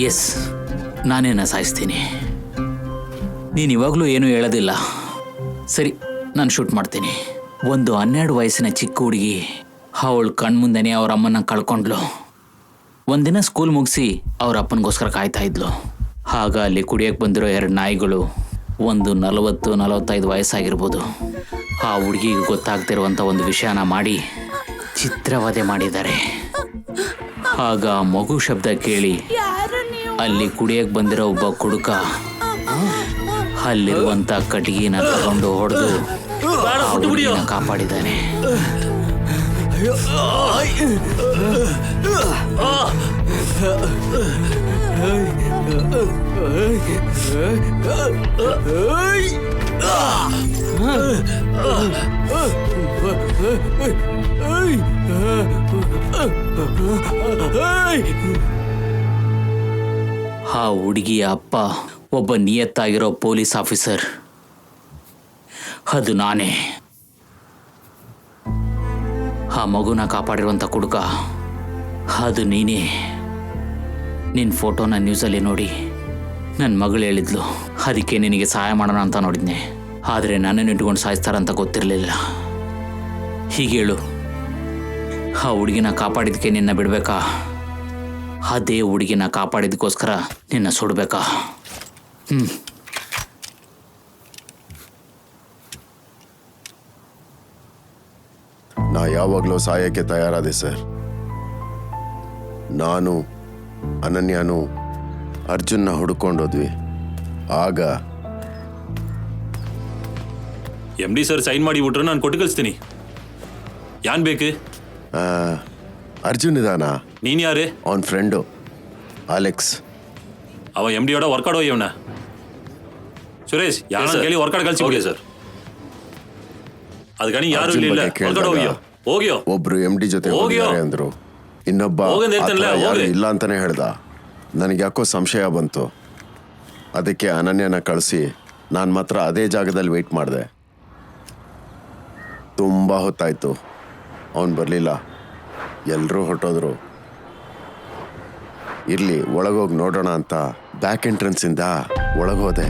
Yes, ನಾನೇನ ಸಾಯಿಸ್ತೀನಿ. ನೀನು ಇವಾಗಲೂ ಏನೂ ಹೇಳೋದಿಲ್ಲ. ಸರಿ, ನಾನು ಶೂಟ್ ಮಾಡ್ತೀನಿ. ಒಂದು 12 ವಯಸ್ಸಿನ ಚಿಕ್ಕ ಹುಡುಗಿ ಅವಳು ಕಣ್ಮುಂದೆನೇ ಅವ್ರ ಅಮ್ಮನ ಕಳ್ಕೊಂಡ್ಲು. ಒಂದಿನ ಸ್ಕೂಲ್ ಮುಗಿಸಿ ಅವ್ರ ಅಪ್ಪನಿಗೋಸ್ಕರ ಕಾಯ್ತಾ ಇದ್ಲು. ಆಗ ಅಲ್ಲಿ ಕುಡಿಯೋಕ್ಕೆ ಬಂದಿರೋ 2 ನಾಯಿಗಳು, ಒಂದು 40-45 ವಯಸ್ಸಾಗಿರ್ಬೋದು, ಆ ಹುಡುಗಿಗೆ ಗೊತ್ತಾಗ್ತಿರುವಂಥ ಒಂದು ವಿಷಯನ ಮಾಡಿ ಚಿತ್ರವಧೆ ಮಾಡಿದ್ದಾರೆ. ಆಗ ಮಗು ಶಬ್ದ ಕೇಳಿ ಅಲ್ಲಿ ಕುಡಿಯಕ್ಕೆ ಬಂದಿರೋ ಒಬ್ಬ ಕುಡುಕ ಅಲ್ಲಿರುವಂತ ಕಟ್ಟಿಗೆನ ತಗೊಂಡು ಹೊಡೆದು ಹುಡುಗಿನ ಕಾಪಾಡಿದ್ದಾನೆ. ಆ ಹುಡುಗಿಯ ಅಪ್ಪ ಒಬ್ಬ ನಿಯತ್ತಾಗಿರೋ ಪೊಲೀಸ್ ಆಫೀಸರ್. ಅದು ನಾನೇ. ಆ ಮಗುನ ಕಾಪಾಡಿರುವಂಥ ಕುಡುಕ ಅದು ನೀನೇ. ನಿನ್ನ ಫೋಟೋನ ನ್ಯೂಸಲ್ಲಿ ನೋಡಿ ನನ್ನ ಮಗಳು ಹೇಳಿದ್ಲು, ಅದಕ್ಕೆ ನಿನಗೆ ಸಹಾಯ ಮಾಡೋಣ ಅಂತ ನೋಡಿದ್ನೆ. ಆದರೆ ನನ್ನನ್ನು ಇಟ್ಕೊಂಡು ಸಾಯಿಸ್ತಾರಂತ ಗೊತ್ತಿರಲಿಲ್ಲ. ಹೀಗೆ ಹೇಳು, ಆ ಹುಡುಗಿನ ಕಾಪಾಡಿದ್ದಕ್ಕೆ ನಿನ್ನ ಬಿಡಬೇಕಾ, ಅದೇ ಹುಡುಗಿನ ಕಾಪಾಡಿದಕ್ಕೋಸ್ಕರ ನಿನ್ನ ಸುಡಬೇಕಾ? ನಾ ಯಾವಾಗಲೂ ಸಾಯಕ್ಕೆ ತಯಾರಾದೆ ಸರ್. ನಾನು ಅನನ್ಯನು ಅರ್ಜುನ್ನ ಹುಡುಕೊಂಡೋದ್ವಿ. ಆಗ MD ಸರ್ ಸೈನ್ ಮಾಡಿ ಬಿಟ್ರೆ ನಾನು ಕೊಟ್ಟು ಕಳಿಸ್ತೀನಿ. ಯಾನ್ ಬೇಕು? ಅರ್ಜುನ್ ಇದಾನ? ನೀನ್ ಯಾರೇ? ಅವನ ಫ್ರೆಂಡು ಅಲೆಕ್ಸ್. ಅವ MD ಓಡ ವರ್ಕೌಟ್ ಹೋಗ್ಯವನ. ಸುರೇಶ್ ಯಾರ ಕೇಳಿ ವರ್ಕೌಟ್ ಕಳಿಸಿ ಸರ್. ಅದಕ್ಕೆ ಯಾರು ಇಲ್ಲ, ವರ್ಕೌಟ್ ಹೋಗ್ಯೋ. ಒಬ್ರು MD ಜೊತೆ ಹೋಗಿದ್ದಾರೆ ಅಂದ್ರು, ಇನ್ನೊಬ್ಬ ಯಾರು ಇಲ್ಲ ಅಂತಾನೆ ಹೇಳ್ದ. ನನಗೆ ಯಾಕೋ ಸಂಶಯ ಬಂತು. ಅದಕ್ಕೆ ಅನನ್ಯನ ಕಳಿಸಿ ನಾನು ಮಾತ್ರ ಅದೇ ಜಾಗದಲ್ಲಿ ವೆಯ್ಟ್ ಮಾಡಿದೆ. ತುಂಬ ಹೊತ್ತಾಯ್ತು, ಅವನು ಬರಲಿಲ್ಲ. ಎಲ್ಲರೂ ಹೊರಟೋದ್ರು. ಇರಲಿ, ಒಳಗೋಗಿ ನೋಡೋಣ ಅಂತ ಬ್ಯಾಕ್ ಎಂಟ್ರೆನ್ಸ್ ಇಂದ ಒಳಗೋದೆ.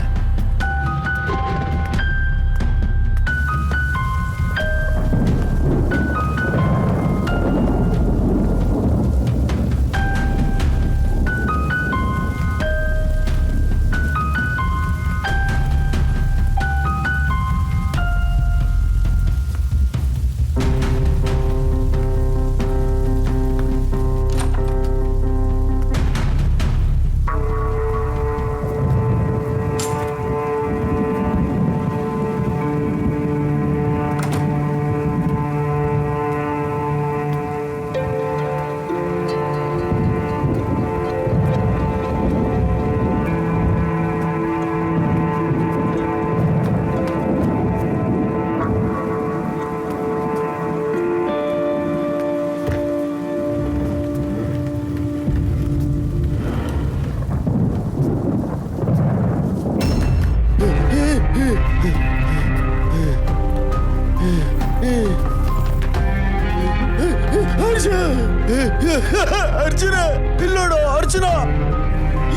ಅರ್ಜುನ ಇಲ್ಲಿ ನೋಡು, ಅರ್ಜುನ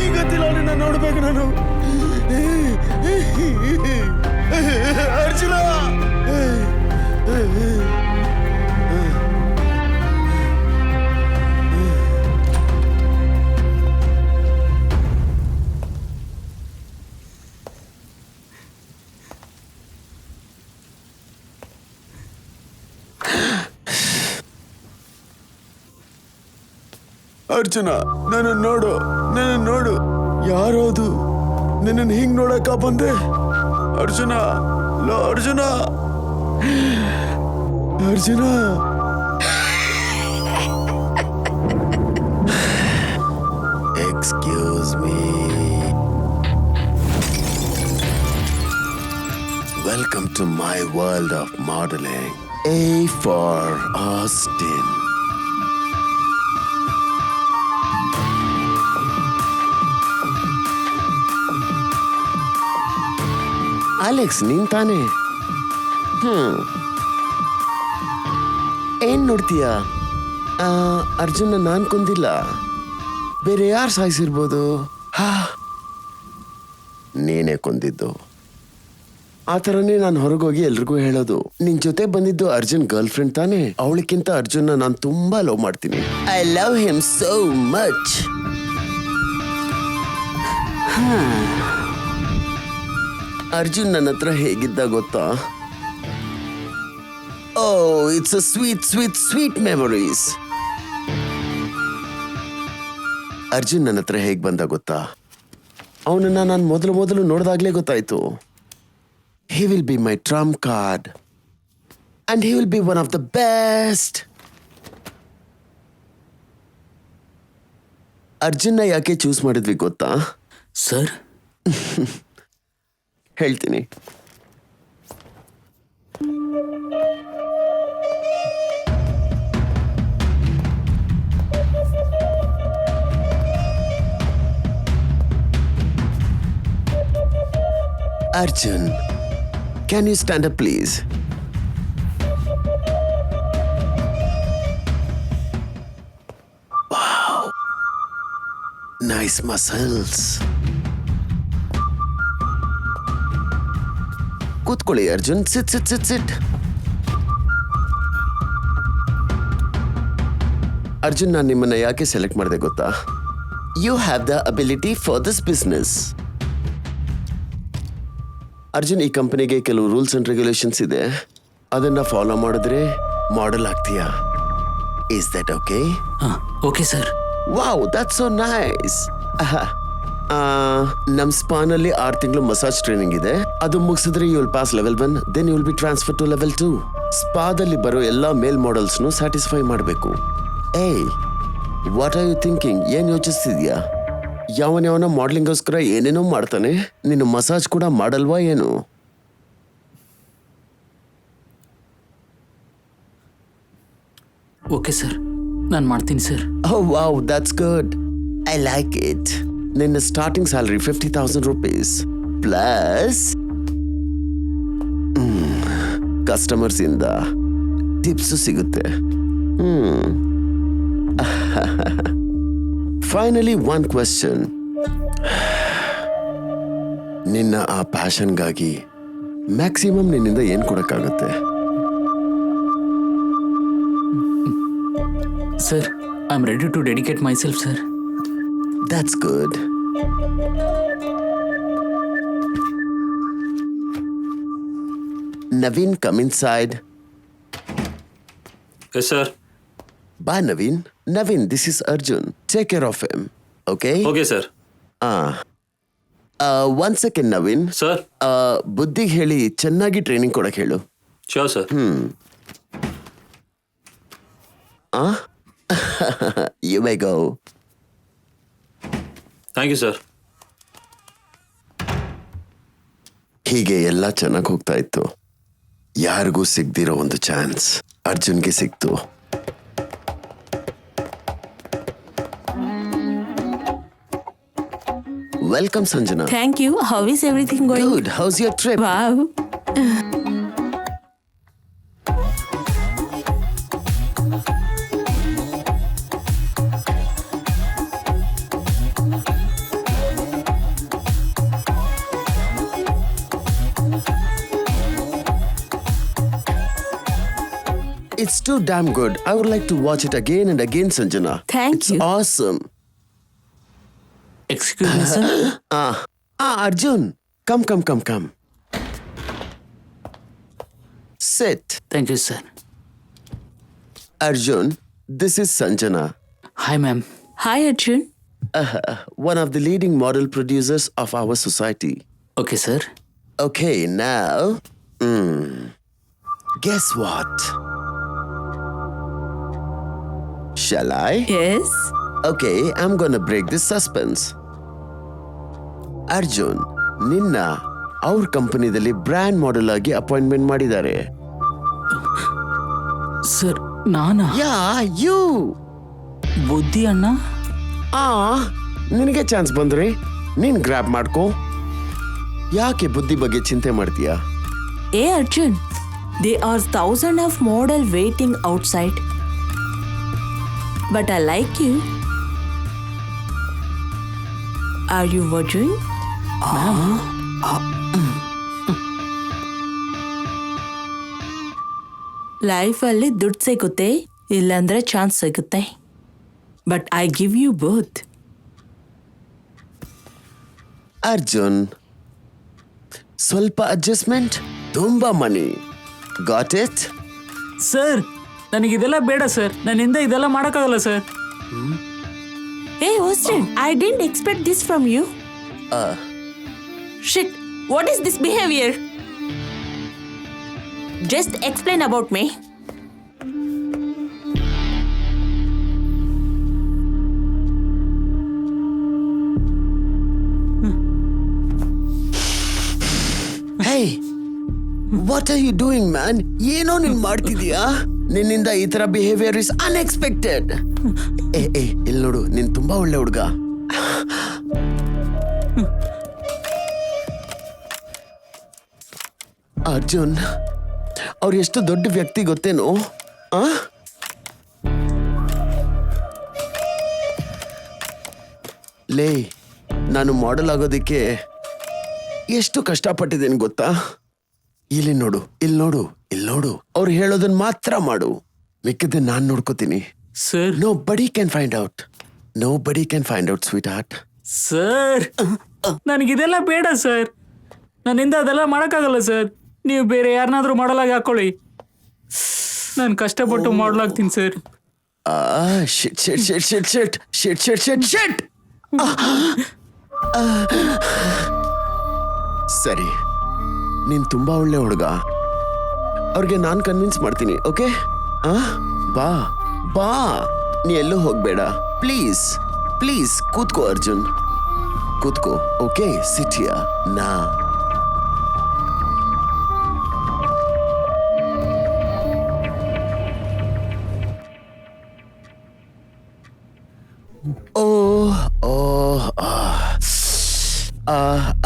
ಈ ಗತಿಲ ನಿನ್ನ ನೋಡ್ಬೇಕು ನಾನು. ಅರ್ಜುನ ಅರ್ಜುನ ನನ್ನ ನೋಡು, ಯಾರೋದು ನಿನ್ನ ಹಿಂಗ್ ನೋಡಕ ಬಂದೆ? ಅರ್ಜುನ, ಲೋ Arjuna, Arjuna. Excuse me. Welcome to my world of modeling. A for Austin. Alex, ನೀನ್ ತಾನೆ? ಏನ್ ನೋಡ್ತೀಯ? ಅರ್ಜುನ ನಾನ್ ಕೊಂದಿಲ್ಲ, ಬೇರೆ ಯಾರು ಸಾಯಿಸಿರ್ಬೋದು? ನೀನೇ ಕೊಂದಿದ್ದು. ಆ ಥರನೇ ನಾನು ಹೊರಗೋಗಿ ಎಲ್ರಿಗೂ ಹೇಳೋದು. ನಿನ್ ಜೊತೆ ಬಂದಿದ್ದು ಅರ್ಜುನ್ ಗರ್ಲ್ ಫ್ರೆಂಡ್ ತಾನೆ? ಅವಳಕ್ಕಿಂತ ಅರ್ಜುನ್ನ ನಾನು ತುಂಬಾ ಲವ್ ಮಾಡ್ತೀನಿ. I love him so much. Arjun ನನ್ನ ಹತ್ರ ಹೇಗಿದ್ದ ಗೊತ್ತಾ? Oh, it's a sweet sweet sweet memories. Arjun ನನ್ನ ಹತ್ರ ಹೇಗ್ ಬಂದ ಗೊತ್ತಾ? ಅವನನ್ನ ನಾನು ಮೊದಲು ನೋಡಿದಾಗ್ಲೇ ಗೊತ್ತಾಯ್ತು. He will be my trump card. And he will be one of the best. ಅರ್ಜುನ್ನ ಯಾಕೆ ಚೂಸ್ ಮಾಡಿದ್ವಿ ಗೊತ್ತಾ ಸರ್? ಹೇಳ್ತೀನಿ. Arjun, can you stand up please? Wow. Nice muscles. ಕೂತ್ಕೊಳ್ಳಿ ಅರ್ಜುನ್. ಸಿಟ್. ಅರ್ಜುನ್, ನಾನು ನಿಮ್ಮನ್ನ ಯಾಕೆ ಸೆಲೆಕ್ಟ್ ಮಾಡಿದೆ ಗೊತ್ತಾ? You have the ability for this business. Arjun, ಈ ಕಂಪನಿಗೆ ಕೆಲವು ರೂಲ್ಸ್ ಅಂಡ್ ರೆಗ್ಯುಲೇಷನ್ಸ್ ಇದೆ. ಅದನ್ನ ಫಾಲೋ ಮಾಡಿದ್ರೆ ಮಾಡೆಲ್ ಆಗ್ತೀಯಾ? Is that okay? Okay sir. Wow, that's so nice. ನಮ್ ಸ್ಪಾನಲ್ಲಿ 6 ತಿಂಗಳು ಮಸಾಜ್ ಟ್ರೈನಿಂಗ್ ಇದೆ. ಅದು ಮುಗಿಸಿದ್ರೆ you will pass level 1, then you will be transfer to level 2. ಸ್ಪಾದಲ್ಲಿ ಬರೋ ಎಲ್ಲಾ ಮೇಲ್ ಮಾಡೆಲ್ಸ್ನು ಸ್ಯಾಟಿಸ್ಫೈ ಮಾಡಬೇಕು. ಏಯ್, ವಾಟ್ ಆರ್ ಯು ಥಿಂಕಿಂಗ್? ಏನ್ ಯೋಚಿಸ್ತಿದ್ಯಾ? ಯಾವನ ಮಾಡ್ಲಿಂಗೋಸ್ಕರ ಏನೇನೋ ಮಾಡ್ತಾನೆ. ನೀನು ಮಸಾಜ್ ಕೂಡ ಮಾಡಲ್ವಾ ಏನು? ಓಕೆ ಸರ್, ನಾನು ಮಾಡ್ತೀನಿ sir. Oh wow, that's good. I like it. ನಿನ್ನ starting salary 50,000 rupees plus customers ಇಂದ ಟಿಪ್ಸ್ ಸಿಗುತ್ತೆ. Finally, one question. ನಿನ್ನ ಆ ಪ್ಯಾಷನ್ಗಾಗಿ ಮ್ಯಾಕ್ಸಿಮಮ್ ನಿನ್ನಿಂದ ಏನ್ ಕೊಡಕ್ಕಾಗುತ್ತೆ? Sir, I am ready to dedicate myself sir. That's good. Naveen, come inside. Yes sir. ಬಾ Naveen. Naveen, this is Arjun. Take care of him. Okay? Okay sir. One second Naveen. Sir. ಬುದ್ಧಿಗೆ ಹೇಳಿ ಚೆನ್ನಾಗಿ ಟ್ರೈನಿಂಗ್ ಕೊಡಕ್ ಹೇಳು. Sure sir. You may go. Thank you sir. ಹೀಗೆ ಎಲ್ಲ ಚೆನ್ನಾಗಿ ಹೋಗ್ತಾ ಇತ್ತು. ಯಾರಿಗೂ ಸಿಗ್ದಿರೋ ಒಂದು ಚಾನ್ಸ್ ಅರ್ಜುನ್ಗೆ ಸಿಕ್ತು. Welcome Sanjana. Thank you. How is everything going? Good. How's your trip? Wow. It's too damn good. I would like to watch it again and again, Sanjana. Thank it's you. Awesome. Excuse me sir. Arjun. Come. Sit. Thank you sir. Arjun, this is Sanjana. Hi ma'am. Hi Arjun. One of the leading model producers of our society. Okay sir. Okay, now, guess what? Shall I? Yes. Okay, I'm gonna break this suspense. Arjun, ನಿನ್ನ ಅವ್ರ ಕಂಪನಿದಲ್ಲಿ brand model ಆಗಿ appointment ಮಾಡಿದ್ದಾರೆ. Sir, ನಾನಾ? ಯಾ, you. ಬುದ್ಧಿ ಅಣ್ಣ. ನಿನಗೆ chance ಬಂದ್ರೆ ನೀನ್ ಗ್ರ್ಯಾಬ್ ಮಾಡ್ಕೋ. ಯಾಕೆ ಬುದ್ಧಿ ಬಗ್ಗೆ ಚಿಂತೆ ಮಾಡ್ತೀಯಾ? Hey Arjun, there are thousands of models waiting outside. But I like you. Are you watching? ಲೈಫಲ್ಲಿ ದುಡ್ಡು ಸಿಗುತ್ತೆ, ಇಲ್ಲಾಂದ್ರೆ ಚಾನ್ಸ್ ಸಿಗುತ್ತೆ. But I give you both. Arjun, ಸ್ವಲ್ಪ ಅಡ್ಜಸ್ಟ್ಮೆಂಟ್, ತುಂಬಾ ಮನಿ. Got it? ಸರ್, ನನಗಿದೆಲ್ಲ ಬೇಡ ಸರ್. ನನ್ನಿಂದ ಇದೆಲ್ಲ ಮಾಡೋಕ್ಕಾಗಲ್ಲ sir. Hey Austin, I didn't expect this from you. Shit, what is this behavior? Just explain about me. Hey, what are you doing, man? ಏನೋ ನೀನ್ ಮಾಡ್ತಿದ್ಯಾ? ನಿನ್ನಿಂದ ಈ ತರ ಬಿಹೇವಿಯರ್ ಇಸ್ ಅನ್ಎಕ್ಸ್ಪೆಕ್ಟೆಡ್. ಇಲ್ಲಿ ನೋಡು, ನೀನ್ ತುಂಬಾ ಒಳ್ಳೆ ಹುಡುಗ. ಅರ್ಜುನ್, ಅವ್ರು ಎಷ್ಟು ದೊಡ್ಡ ವ್ಯಕ್ತಿ ಗೊತ್ತೇನೋ? ಲೇ, ನಾನು ಮಾಡೆಲ್ ಆಗೋದಕ್ಕೆ ಎಷ್ಟು ಕಷ್ಟಪಟ್ಟಿದ್ದೇನೆ ಗೊತ್ತಾ? ಇಲ್ಲಿ ನೋಡು. ಅವ್ರು ಹೇಳೋದನ್ನ ಮಾತ್ರ ಮಾಡು, ಮಿಕ್ಕಿದ್ದೆ ನಾನ್ ನೋಡ್ಕೋತೀನಿ. Sir, Nobody can find out, sweetheart. Sir, ನನಗಿದೆಲ್ಲ ಬೇಡ ಸರ್. ನನ್ನಿಂದ ಅದೆಲ್ಲ ಮಾಡೋಕ್ಕಾಗಲ್ಲ ಸರ್. ನೀವು ಬೇರೆ ಯಾರನ್ನಾದ್ರೂ ಮಾಡಲಾಗಿ ಹಾಕೊಳ್ಳಿ. ನಾನು ಕಷ್ಟಪಟ್ಟು ಮಾಡಲಾಗ್ತೀನಿ ಸರ್. Shit. ಸರಿ, ನೀನ್ ತುಂಬಾ ಒಳ್ಳೆ ಹುಡುಗ. ಅವ್ರಿಗೆ ನಾನ್ ಕನ್ವಿನ್ಸ್ ಮಾಡ್ತೀನಿ. ಓಕೆ? ಬಾ, ನೀ ಎಲ್ಲೂ ಹೋಗ್ಬೇಡ. ಪ್ಲೀಸ್ ಕೂತ್ಕೋ ಅರ್ಜುನ್, ಕೂತ್ಕೋ. ಓಕೆ, ಸಿಟ್ ಹಿಯರ್ ನಾ.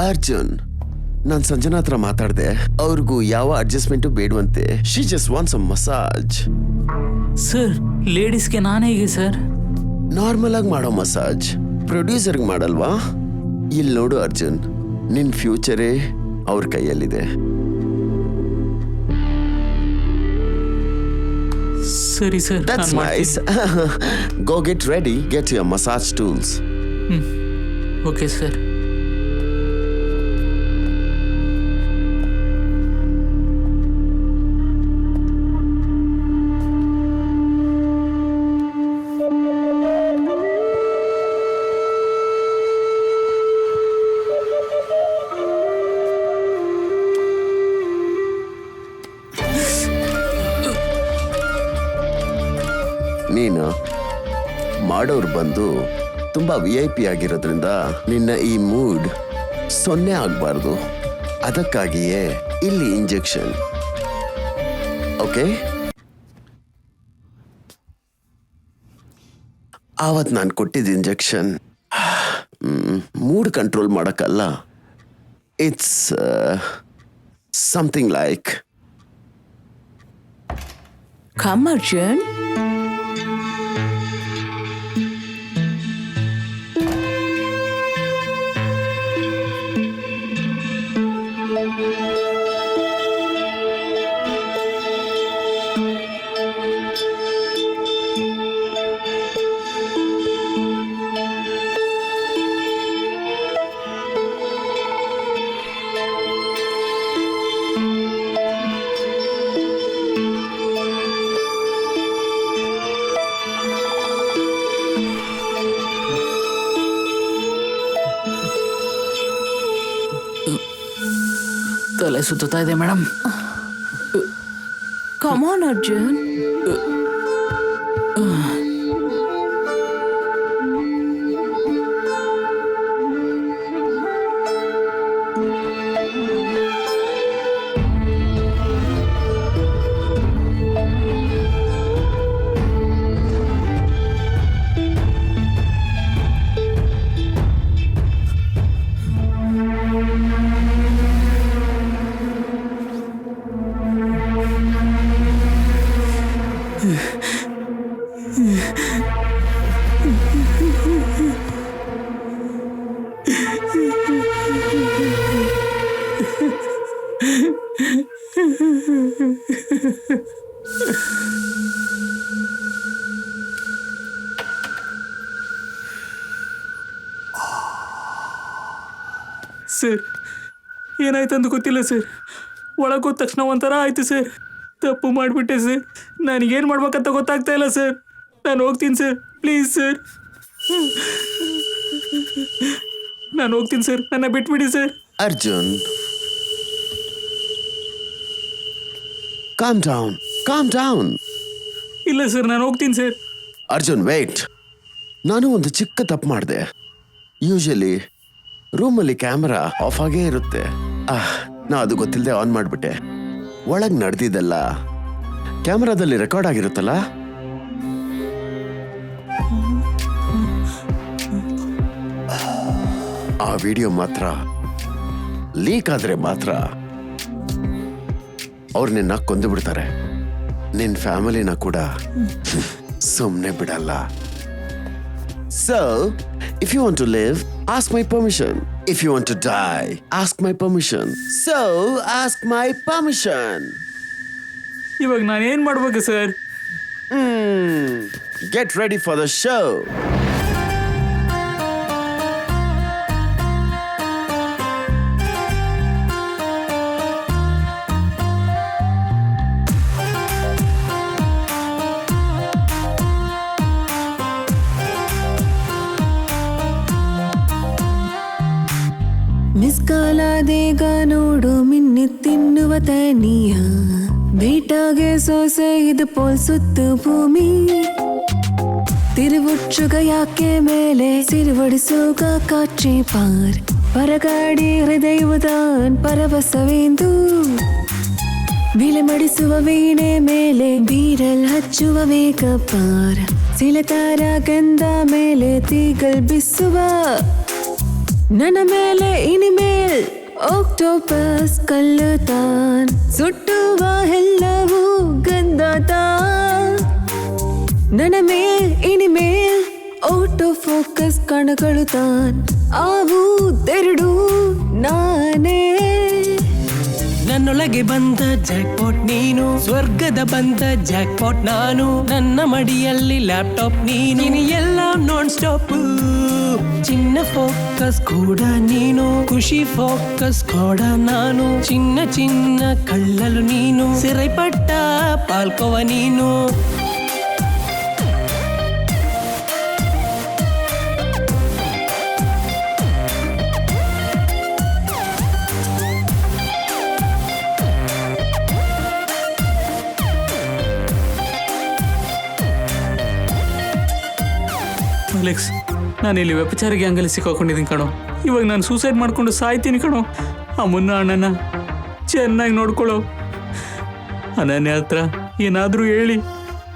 ಅರ್ಜುನ್, ನಾನ್ ಸಂಜನಾ ಹತ್ರ ಮಾತಾಡ್ದೆ. ಅವ್ರಿಗೂ ಯಾವ ಅಡ್ಜಸ್ಟ್ಮೆಂಟು ಬೇಡವಂತೆ. She just wants a massage. Sir, ಲೇಡೀಸ್ಗೆ ನಾನೇ ಹೇಗೆ ಸರ್? ನಾರ್ಮಲ್ ಆಗಿ ಮಾಡೋ ಮಸಾಜ್ ಪ್ರೊಡ್ಯೂಸರ್ಗೆ ಮಾಡಲ್ವಾ? ಇಲ್ಲಿ ನೋಡು ಅರ್ಜುನ್, ನಿನ್ ಫ್ಯೂಚರೇ ಅವ್ರ ಕೈಯಲ್ಲಿದೆ. ಸರಿ sir. That's nice. Go get ready. Get your massage tools. Okay sir. ನೀನು ಮಾಡೋರು ಬಂದು ತುಂಬಾ VIP ಆಗಿರೋದ್ರಿಂದ ನಿನ್ನ ಈ ಮೂಡ್ 0 ಆಗಬಾರ್ದು. ಅದಕ್ಕಾಗಿಯೇ ಇಲ್ಲಿ ಇಂಜೆಕ್ಷನ್. ಓಕೆ, ಆವತ್ ನಾನು ಕೊಟ್ಟಿದ್ದ ಇಂಜೆಕ್ಷನ್ ಮೂಡ್ ಕಂಟ್ರೋಲ್ ಮಾಡಕ್ಕಲ್ಲ. It's something like Come, Arjun. ತಲೆ ಸುತ್ತಾ ಇದೆ madam. Come on, Arjun. Sir, ಏನಾಯ್ತಂದು ಗೊತ್ತಿಲ್ಲ ಸರ್. ಒಳಗೋದ ತಕ್ಷಣ ಒಂಥರ ಆಯ್ತು ಸರ್. ತಪ್ಪು ಮಾಡಿಬಿಟ್ಟೆ ಸರ್. ನನಗೇನು ಮಾಡ್ಬೇಕಂತ ಗೊತ್ತಾಗ್ತಾ ಇಲ್ಲ ಸರ್. ನಾನು ಹೋಗ್ತೀನಿ ಸರ್, ಪ್ಲೀಸ್ ಸರ್. ನಾನು ಹೋಗ್ತೀನಿ ಸರ್, ನನ್ನ ಬಿಟ್ಬಿಡಿ sir. Arjun, calm down, calm down. ಇಲ್ಲ ಸರ್, ನಾನು ಹೋಗ್ತೀನಿ ಸರ್. ಅರ್ಜುನ್, ವೇಟ್. ನಾನು ಒಂದು ಚಿಕ್ಕ ತಪ್ಪು ಮಾಡಿದೆ. ಯೂಶಲಿ ರೂಮಲ್ಲಿ ಕ್ಯಾಮರಾ ಆಫ್ ಆಗೇ ಇರುತ್ತೆ. ನಾ ಅದು ಗೊತ್ತಿಲ್ಲದೆ ಆನ್ ಮಾಡಿಬಿಟ್ಟೆ. ಒಳಗೆ ನಡೆದಿದ್ದಲ್ಲ ಕ್ಯಾಮರಾದಲ್ಲಿ ರೆಕಾರ್ಡ್ ಆಗಿರುತ್ತಲ್ಲ. ಆ ವಿಡಿಯೋ ಮಾತ್ರ ಲೀಕ್ ಆದ್ರೆ ಮಾತ್ರ ಅವ್ರು ನಿನ್ನ ಕೊಂದು ಬಿಡ್ತಾರೆ. ನಿನ್ ಫ್ಯಾಮಿಲಿನ ಕೂಡ ಸುಮ್ಮನೆ ಬಿಡಲ್ಲ. So, if you want to live, ask my permission. If you want to die, ask my permission. So, ask my permission. ಇವಾಗ ನಾನು ಏನು ಮಾಡ್ಬೇಕು sir? Get ready for the show. ಮಿಸ್ಕಾಲಾದೇಗ ನೋಡು ಮಿನ್ನಿ ತಿನ್ನುವ ತನಿಯ ಬೇಟಾಗೆ ಸೊಸೆ ಇದು ಪೋಲ್ಸುತ್ತು ಭೂಮಿ. ತಿರುವುಚ್ಚುಗ ಯಾಕೆ ಮೇಲೆ ಸಿರುವಡಿಸುಗ ಕಾಚಿ ಪಾರ್ ಪರಗಾಡಿ ಹೃದಯವುದಾನ್ ಪರವಸವೆಂದು ವಿಲೆ ಮಡಿಸುವ ವೀಣೆ ಮೇಲೆ ಬೀರಲ್ ಹಚ್ಚುವ ವೇಗ ಪಾರ್ ಸಿಲತಾರ ಗಂಧ ಮೇಲೆ ತೀಗಲ್ ಬಿಸುವ ನನ್ನ ಮೇಲೆ ಇನಿಮೇಲ್ ಆಕ್ಟೋಪಸ್ ಕಲ್ಲುತ್ತಾನ್ ಸುಟ್ಟುವ ಎಲ್ಲವೂ ಗಂಧತಾನ್. ನನ್ನ ಮೇಲ್ ಇನಿಮೇಲ್ ಆಟೋ ಫೋಕಸ್ ಕಣಗಳು ತಾನ್. ಆವು ತೆರಡು ನಾ ನನ್ನೊಳಗೆ ಬಂದ ಜಾಕ್ಪಾಟ್ ನೀನು, ಸ್ವರ್ಗದ ಬಂದ ಜಾಕ್ಪಾಟ್ ನಾನು, ನನ್ನ ಮಡಿಯಲ್ಲಿ ಲ್ಯಾಪ್ಟಾಪ್ ನೀನು, ಎಲ್ಲ ನಾನ್ ಸ್ಟಾಪ್. ಚಿನ್ನ ಫೋಕಸ್ ಕೂಡ ನೀನು, ಖುಷಿ ಫೋಕಸ್ ಕೂಡ ನಾನು, ಚಿನ್ನ ಚಿನ್ನ ಕಳ್ಳಲು ನೀನು, ಸಿರೈಪಟ್ಟ ಪಾಲ್ಕೋವ ನೀನು. ಅಲೆಕ್ಸ್, ನಾನು ಇಲ್ಲಿ ವ್ಯಭಿಚಾರ ಗ್ಯಾಂಗಲ್ಲಿ ಸಿಕ್ಕಾಕೊಂಡಿದ್ದೀನಿ ಕಣೋ. ಇವಾಗ ನಾನು ಸೂಸೈಡ್ ಮಾಡ್ಕೊಂಡು ಸಾಯ್ತೀನಿ ಕಣೋ. ಅಮ್ಮನ್ನ ಅಣ್ಣನ ಚೆನ್ನಾಗಿ ನೋಡ್ಕೊಳ್ಳೋ. ಅನನ್ಯ ಹತ್ರ ಏನಾದರೂ ಹೇಳಿ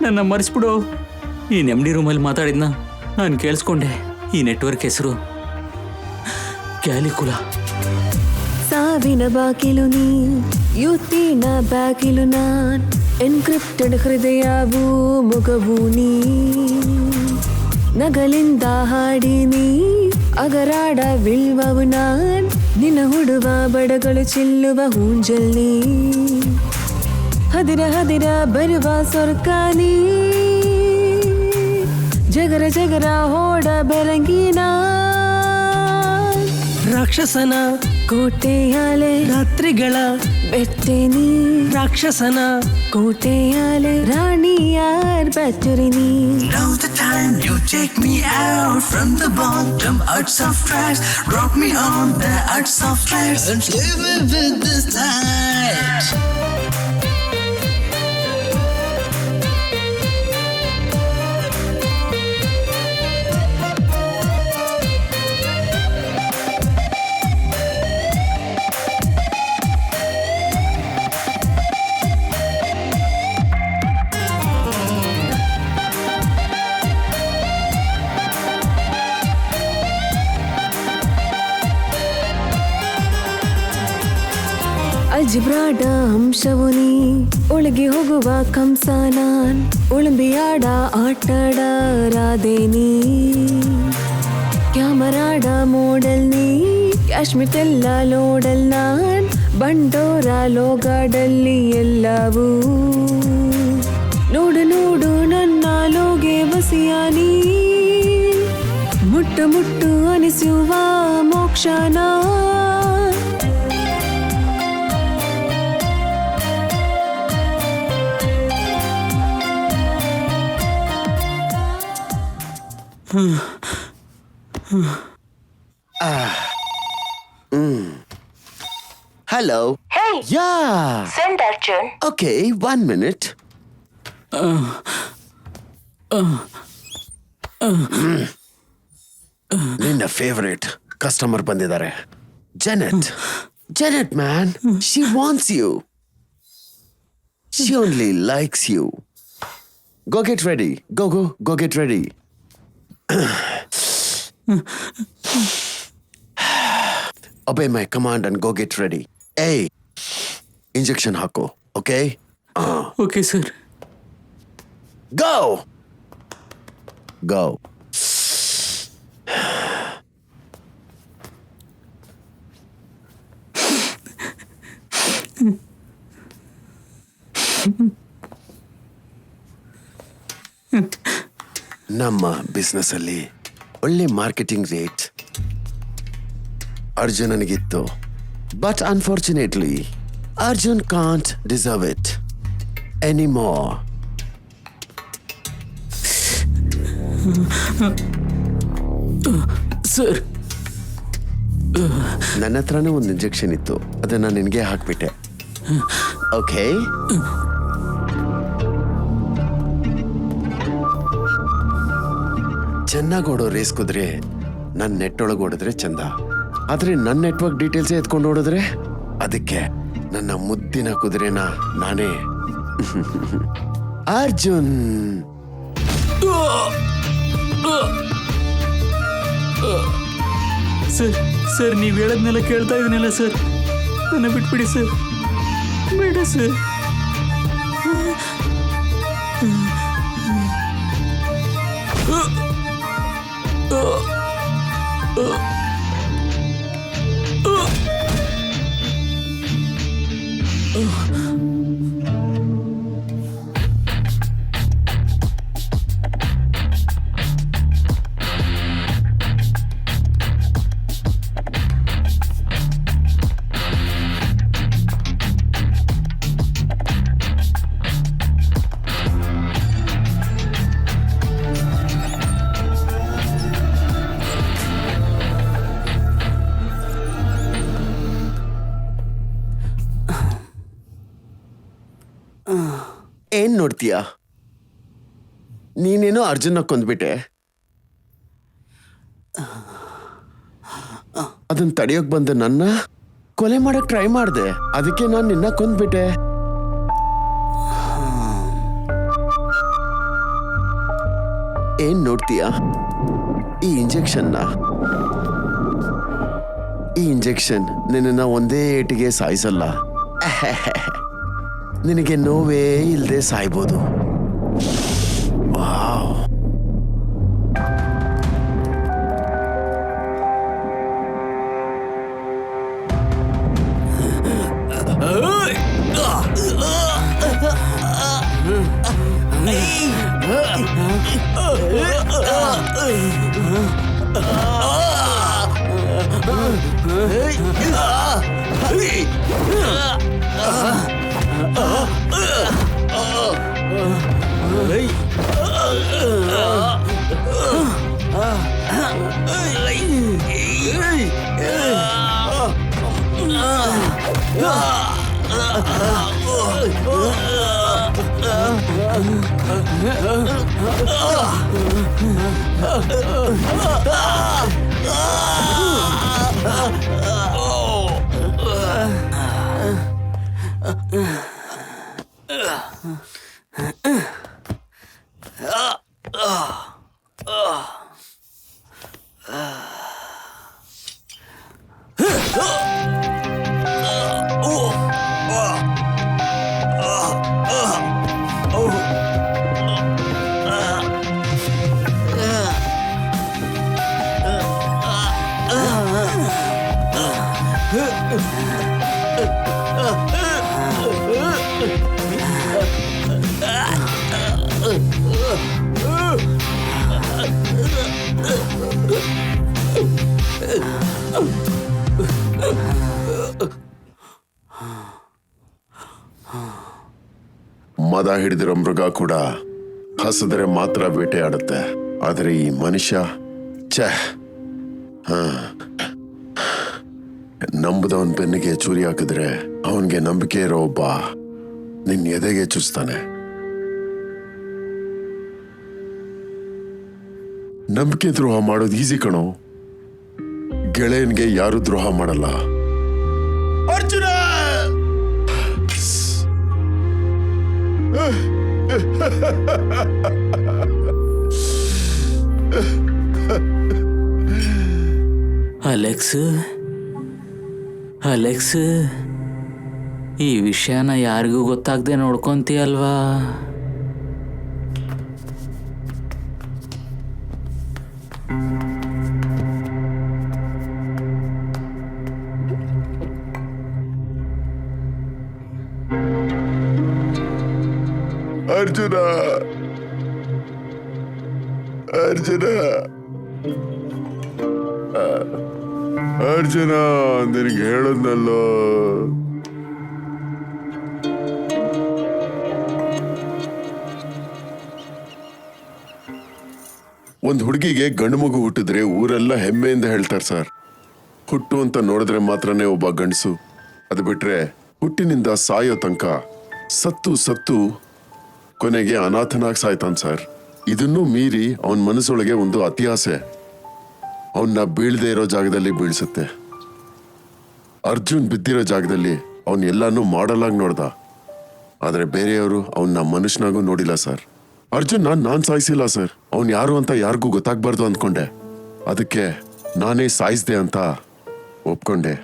ನನ್ನ ಮರೆಸ್ಬಿಡೋ. ಈ ನೆಮ್ಮದಿ ರೂಮಲ್ಲಿ ಮಾತಾಡಿದ್ನ ನಾನು ಕೇಳಿಸ್ಕೊಂಡೆ. ಈ ನೆಟ್ವರ್ಕ್ ಹೆಸರು ಕ್ಯಾಲಿಕುಲಾ. ಸಾವಿನ ಬಾಗಿಲು ನೀ, ಯುತ್ತಿನ ಬಾಗಿಲು ನಾನ್, ಎನ್ಕ್ರಿಪ್ಟೆಡ್ ಹೃದಯವೂ ಮುಗವು ನೀ, ನಗಲಿಂದ ಹಾಡಿನಿ ಅಗರಾಡ ವಿಳ್ವವು ನಾನ್, ನಿನ್ನ ಹುಡುವ ಬಡಗಳು ಚೆಲ್ಲುವ ಹೂಂಜಲ್ಲಿ, ಹದಿರ ಹದಿರ ಬರುವ ಸ್ವರ್ಗಾನಿ, ಜಗರ ಜಗರ ಹೋಡ ಬೆರಂಗಿನ, ರಾಕ್ಷಸನ ಕೋಟೆಯಾಲೆ ರಾತ್ರಿಗಳ ಬೆಟ್ಟೆನಿ, ರಾಕ್ಷಸನ ಕೋಟೆಯಾಲೆ ರಾಣಿಯಾರ್ ಬಚ್ಚುರಿನಿ. Now's the time you take me out from the bottom arts of tracks, rock me on the arts of tracks, and live with this night. ಅಜ್ಬ್ರಾಡ ಅಂಶವು ನೀ, ಒಳಗೆ ಹೋಗುವ ಕಂಸ ನಾನ್, ಒಳಂಬಿಯಾಡ ಆಟಾಡ ರಾಧೇನಿ, ಕ್ಯಾಮರಾಡ ಮೋಡಲ್ ನೀ, ಕಾಶ್ಮೀರ್ ಎಲ್ಲ ಲೋಡಲ್ ನಾನ್, ಬಂಡೋರ ಲೋಗಾಡಲ್ಲಿ ಎಲ್ಲವೂ, ನೋಡು ನೋಡು ನನ್ನ ಲೋಗೆ ಬಸಿಯಾನಿ, ಮುಟ್ಟು ಮುಟ್ಟು ಅನಿಸುವ ಮೋಕ್ಷನ. Hello. Hey, Yeah. send Arjun. Okay, 1 minute. ನಿನ್ನ ಫೇವರೇಟ್ ಕಸ್ಟಮರ್ ಬಂದಿದ್ದಾರೆ. Janet man, she wants you. She only likes you. Go get ready. Go get ready. Obey my command and go get ready. Hey, injection hako, okay? Okay sir. Go. ನಮ್ಮ business ಅಲ್ಲಿ ಒಳ್ಳೆ marketing rate ಅರ್ಜುನನಿಗಿತ್ತು. But unfortunately Arjun can't deserve it anymore. Sir, ನನ್ನ ಹತ್ರನೇ ಒಂದು injection ಇತ್ತು, ಅದನ್ನ ನಿನಗೆ ಹಾಕ್ಬಿಟ್ಟೆ. ಓಕೆ, ಚೆನ್ನಾಗಿ ಓಡೋ ರೇಸ್ ಕುದ್ರೆ ನನ್ನ ನೆಟ್ ಒಳಗೆ ಓಡಿದ್ರೆ ಚಂದ, ಆದ್ರೆ ನನ್ನ ನೆಟ್ವರ್ಕ್ ಡೀಟೇಲ್ಸ್ ಎತ್ಕೊಂಡು ಓಡಿದ್ರೆ ಅದಕ್ಕೆ ನನ್ನ ಮುದ್ದಿನ ಕುದುರೆನ ನಾನೇ. ಅರ್ಜುನ್, ಸರ್ ನೀವು ಹೇಳದ್ನೆಲ್ಲ ಕೇಳ್ತಾ ಇದೀನಲ್ಲ ಸರ್, ನನ್ನ ಬಿಟ್ಬಿಡಿ ಸರ್, ಬೇಡ ಸರ್. ಏನ್ ನೋಡ್ತೀಯ? ನೀನೇನೋ ಅರ್ಜುನ ಕೊಂದ್ಬಿಟ್ಟೆ. ಅದನ್ನ ತಡೆಯೋಕ್ ಬಂದ ನನ್ನ ಕೊಲೆ ಮಾಡಕ್ ಟ್ರೈ ಮಾಡ್ದೆ. ಅದಕ್ಕೆ ನಾನು ನಿನ್ನ ಕೊಂದ್ಬಿಟ್ಟೆ. ಏನ್ ನೋಡ್ತೀಯ? ಈ ಇಂಜೆಕ್ಷನ್ ನಿನ್ನ ಒಂದೇ ಏಟಿಗೆ ಸಾಯಿಸಲ್ಲ. ನಿನಗೆ ನೋವೇ ಇಲ್ಲದೆ ಸಾಯ್ಬೋದು. ವಾವ್. ಮದ ಹಿಡಿದಿರೋ ಮೃಗ ಕೂಡ ಹಸಿದ್ರೆ ಮಾತ್ರ ಬೇಟೆ ಆಡುತ್ತೆ. ಆದರೆ ಈ ಮನುಷ್ಯ ನಂಬುದವನ್ ಬೆನ್ನಿಗೆ ಚೂರಿ ಹಾಕಿದ್ರೆ ಅವನ್ಗೆ ನಂಬಿಕೆ ಇರೋ ಒಬ್ಬ ನಿನ್ ಎದೆಗೆ ಚುಚ್ತಾನೆ. ನಂಬಿಕೆ ದ್ರೋಹ ಮಾಡೋದು ಈಸಿ ಕಣೋ. ಗೆಳೆಯನ್ಗೆ ಯಾರು ದ್ರೋಹ ಮಾಡಲ್ಲ. ಅರ್ಜುನ! ಅಲೆಕ್ಸ್, ಈ ವಿಷಯನ ಯಾರಿಗೂ ಗೊತ್ತಾಗದೆ ನೋಡ್ಕೊಂತೀಯಲ್ವಾ? ಅರ್ಜುನ, ಅರ್ಜುನ, ಅರ್ಜುನ, ನಿನಗೆ ಹೇಳದ್ನಲ್ಲೋ. ಒಂದ್ ಹುಡುಗಿಗೆ ಗಂಡು ಮಗು ಹುಟ್ಟಿದ್ರೆ ಊರೆಲ್ಲ ಹೆಮ್ಮೆಯಿಂದ ಹೇಳ್ತಾರೆ ಸರ್. ಹುಟ್ಟು ಅಂತ ನೋಡಿದ್ರೆ ಮಾತ್ರನೇ ಒಬ್ಬ ಗಂಡಸು. ಅದು ಬಿಟ್ರೆ ಹುಟ್ಟಿನಿಂದ ಸಾಯೋ ತನಕ ಸತ್ತು ಕೊನೆಗೆ ಅನಾಥನಾಗಿ ಸಾಯ್ತಾನ್ ಸರ್. ಇದನ್ನೂ ಮೀರಿ ಅವನ ಮನಸ್ಸೊಳಗೆ ಒಂದು ಅತಿಯಾಸೆ ಅವನ್ನ ಬೀಳ್ದೇ ಇರೋ ಜಾಗದಲ್ಲಿ ಬೀಳ್ಸುತ್ತೆ. ಅರ್ಜುನ್ ಬಿದ್ದಿರೋ ಜಾಗದಲ್ಲಿ ಅವನ್ ಎಲ್ಲಾನು ಮಾಡಲ್ ಆಗಿ ನೋಡ್ದ. ಆದ್ರೆ ಬೇರೆಯವರು ಅವನ್ನ ಮನುಷ್ಯನಾಗೂ ನೋಡಿಲ್ಲ ಸರ್. ಅರ್ಜುನ್ ನಾನ್ ಸಾಯಿಸಿಲ್ಲ ಸರ್. ಅವನ್ ಯಾರು ಅಂತ ಯಾರಿಗೂ ಗೊತ್ತಾಗ್ಬಾರ್ದು ಅಂದ್ಕೊಂಡೆ. ಅದಕ್ಕೆ ನಾನೇ ಸಾಯಿಸ್ದೆ ಅಂತ ಒಪ್ಕೊಂಡೆ.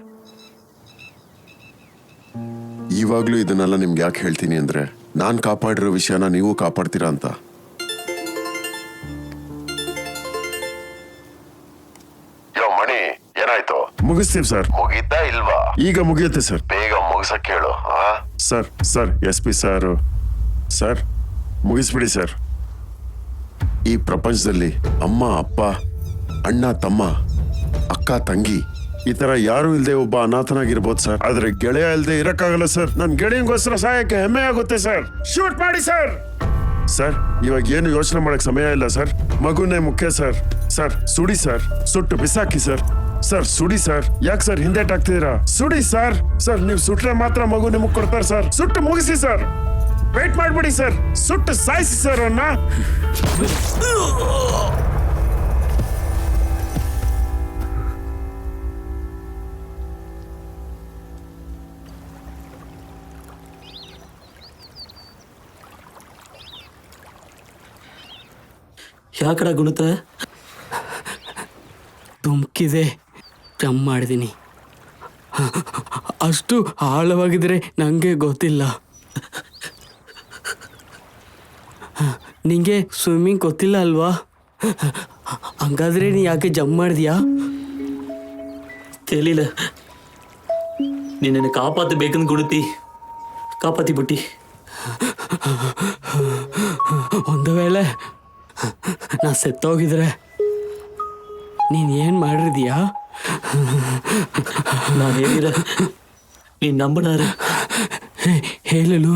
ಇವಾಗ್ಲೂ ಇದನ್ನೆಲ್ಲ ನಿಮ್ಗೆ ಯಾಕೆ ಹೇಳ್ತೀನಿ ಅಂದ್ರೆ, ನಾನ್ ಕಾಪಾಡಿರೋ ವಿಷಯನ ನೀವು ಕಾಪಾಡ್ತೀರಾ ಅಂತ. ಮಣಿ, ಏನಾಯ್ತು? ಮುಗಿಸ್ತೀವಿ ಸರ್. ಮುಗೀತಾ ಇಲ್ವಾ? ಈಗ ಮುಗಿಯುತ್ತೆ ಸರ್. ಬೇಗ ಮುಗಿಸಕ್ ಹೇಳು. ಸರ್ SP ಸರ್ ಮುಗಿಸ್ಬಿಡಿ ಸರ್. ಈ ಪ್ರಪಂಚದಲ್ಲಿ ಅಮ್ಮ, ಅಪ್ಪ, ಅಣ್ಣ, ತಮ್ಮ, ಅಕ್ಕ, ತಂಗಿ ಈ ತರ ಯಾರು ಇಲ್ದೆ ಒಬ್ಬ ಅನಾಥನಾಗಿರ್ಬೋದು ಸರ್. ಆದ್ರೆ ಗೆಳೆಯ ಇಲ್ದೆ ಇರಕ್ಕಾಗಲ್ಲ ಸರ್. ನನ್ ಗೆಳೆಯಂಗೋಸ್ಕರ ಸಹಾಯಕ್ಕೆ ಹೆಮ್ಮೆ ಆಗುತ್ತೆ ಸರ್. ಶೂಟ್ ಮಾಡಿ ಸರ್. ಇವಾಗ ಏನು ಯೋಚನೆ ಮಾಡಕ್ ಸಮಯ ಇಲ್ಲ ಸರ್. ಮಗುನೇ ಮುಖ್ಯ ಸರ್. ಸುಡಿ ಸರ್. ಸುಟ್ಟು ಬಿಸಾಕಿ ಸರ್. ಸುಡಿ ಸರ್. ಯಾಕೆ ಸರ್ ಹಿಂದೇಟಾಗ್ತಿದ್ದೀರಾ? ಸುಡಿ ಸರ್. ನೀವು ಸುಟ್ರೆ ಮಾತ್ರ ಮಗು ನಿಮಗ್ ಕೊಡ್ತಾರೆ ಸರ್. ಸುಟ್ಟು ಮುಗಿಸಿ ಸರ್. ವೇಟ್ ಮಾಡ್ಬಿಡಿ ಸರ್, ಸುಟ್ಟು ಸಾಯಿಸಿ ಸರ್ ಅವನ್ನ. ಯಾಕಡ ಗುಣತ ತುಮ್ಕಿದೆ ಜಂಪ್ ಮಾಡಿದ್ದೀನಿ. ಅಷ್ಟು ಆಳವಾಗಿದ್ರೆ ನನಗೆ ಗೊತ್ತಿಲ್ಲ. ನಿಂಗೆ ಸ್ವಿಮ್ಮಿಂಗ್ ಗೊತ್ತಿಲ್ಲ ಅಲ್ವಾ? ಹಂಗಾದ್ರೆ ನೀ ಯಾಕೆ ಜಂಪ್ ಮಾಡಿದ್ಯಾ? తెలియல. ನಿನ್ನನ್ನು ಕಾಪಾಡಬೇಕಂತ ಗುಣತಿ ಕಾಪಾತಿ ಬಿಟ್ಟಿ. ಒಂದು ವೇಳೆ ನಾ ಸತ್ತೋಗಿದ್ರೆ ನೀನು ಏನು ಮಾಡಿದ್ಯಾ? ನಾನು ಹೇಳಿರ ನೀನು ನಂಬನಾರೆ ಹೇಳಲು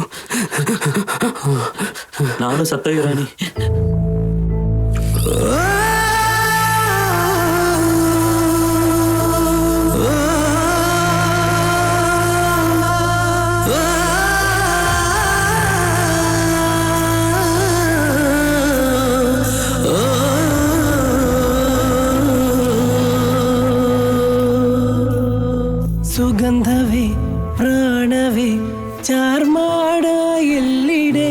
ನಾನು ಸತ್ತೋಗಿರಾಣಿ. ಸುಗಂಧವೇ ಪ್ರಾಣವೇ ಚಾರ್ಮಾಡ ಎಲ್ಲಿಡೆ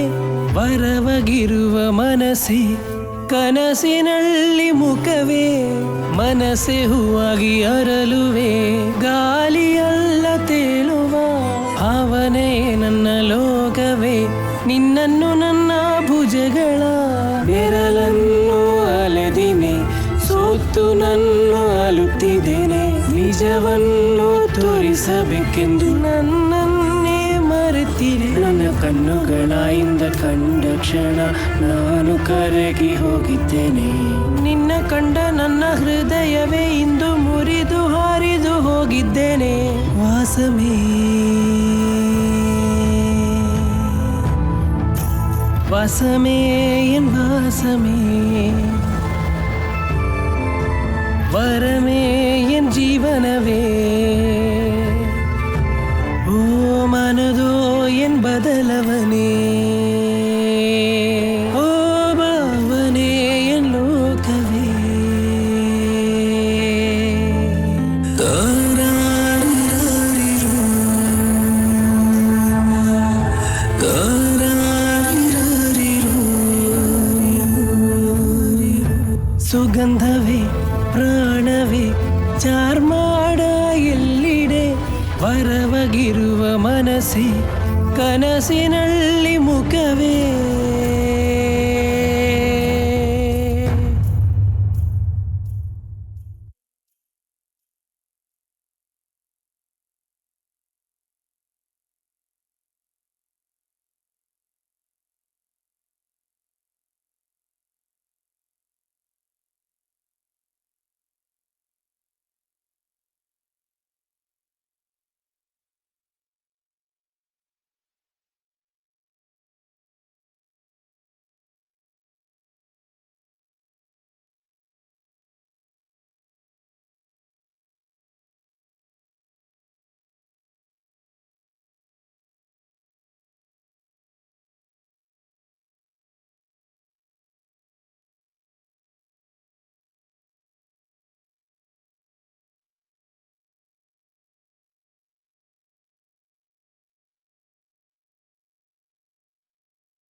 ವರವಗಿರುವ ಮನಸ್ಸೇ ಕನಸಿನಲ್ಲಿ ಮುಖವೇ ಮನಸ್ಸೆ ಹೂವಾಗಿ ಅರಲುವೆ ಗಾಳಿಯಲ್ಲ ತೇಲುವ ಅವನೇ ನನ್ನ ಲೋಕವೇ ನಿನ್ನನ್ನು ನನ್ನ ಭುಜಗಳ ಬೆರಳನ್ನು ಅಲೆದಿನೆ ಸೋತು ನನ್ನ ಅಲುತ್ತಿದ್ದೇನೆ ನಿಜವನ್ನು ತೋರಿಸಬೇಕೆಂದು ನನ್ನನ್ನೇ ಮರೆತಿದೆ ನನ್ನ ಕಣ್ಣುಗಳಿಂದ ಕಂಡ ಕ್ಷಣ ನಾನು ಕರಗಿ ಹೋಗಿದ್ದೇನೆ ನಿನ್ನ ಕಂಡ ನನ್ನ ಹೃದಯವೇ ಇಂದು ಮುರಿದು ಹಾರಿದು ಹೋಗಿದ್ದೇನೆ ವಾಸಮೇ ವಾಸಮೇ ಎನ್ ವಾಸಮೇ ವರಮೇ ಎನ್ ಜೀವನವೇ ಓ ಮನದೋ ಎನ್ ಬದಲವನೇ ಓ ಭಾವನೆ ಎನ್ ಲೋಕವೇ ಸುಗಂಧವೇ ಪ್ರಾಣವೇ ಚಾರ್ಮಾಡ ಎಲ್ಲಿಡೆ ವರವಗಿರುವ ಮನಸ್ಸೇ ಕನಸಿನಲ್ಲಿ ಮುಖವೇ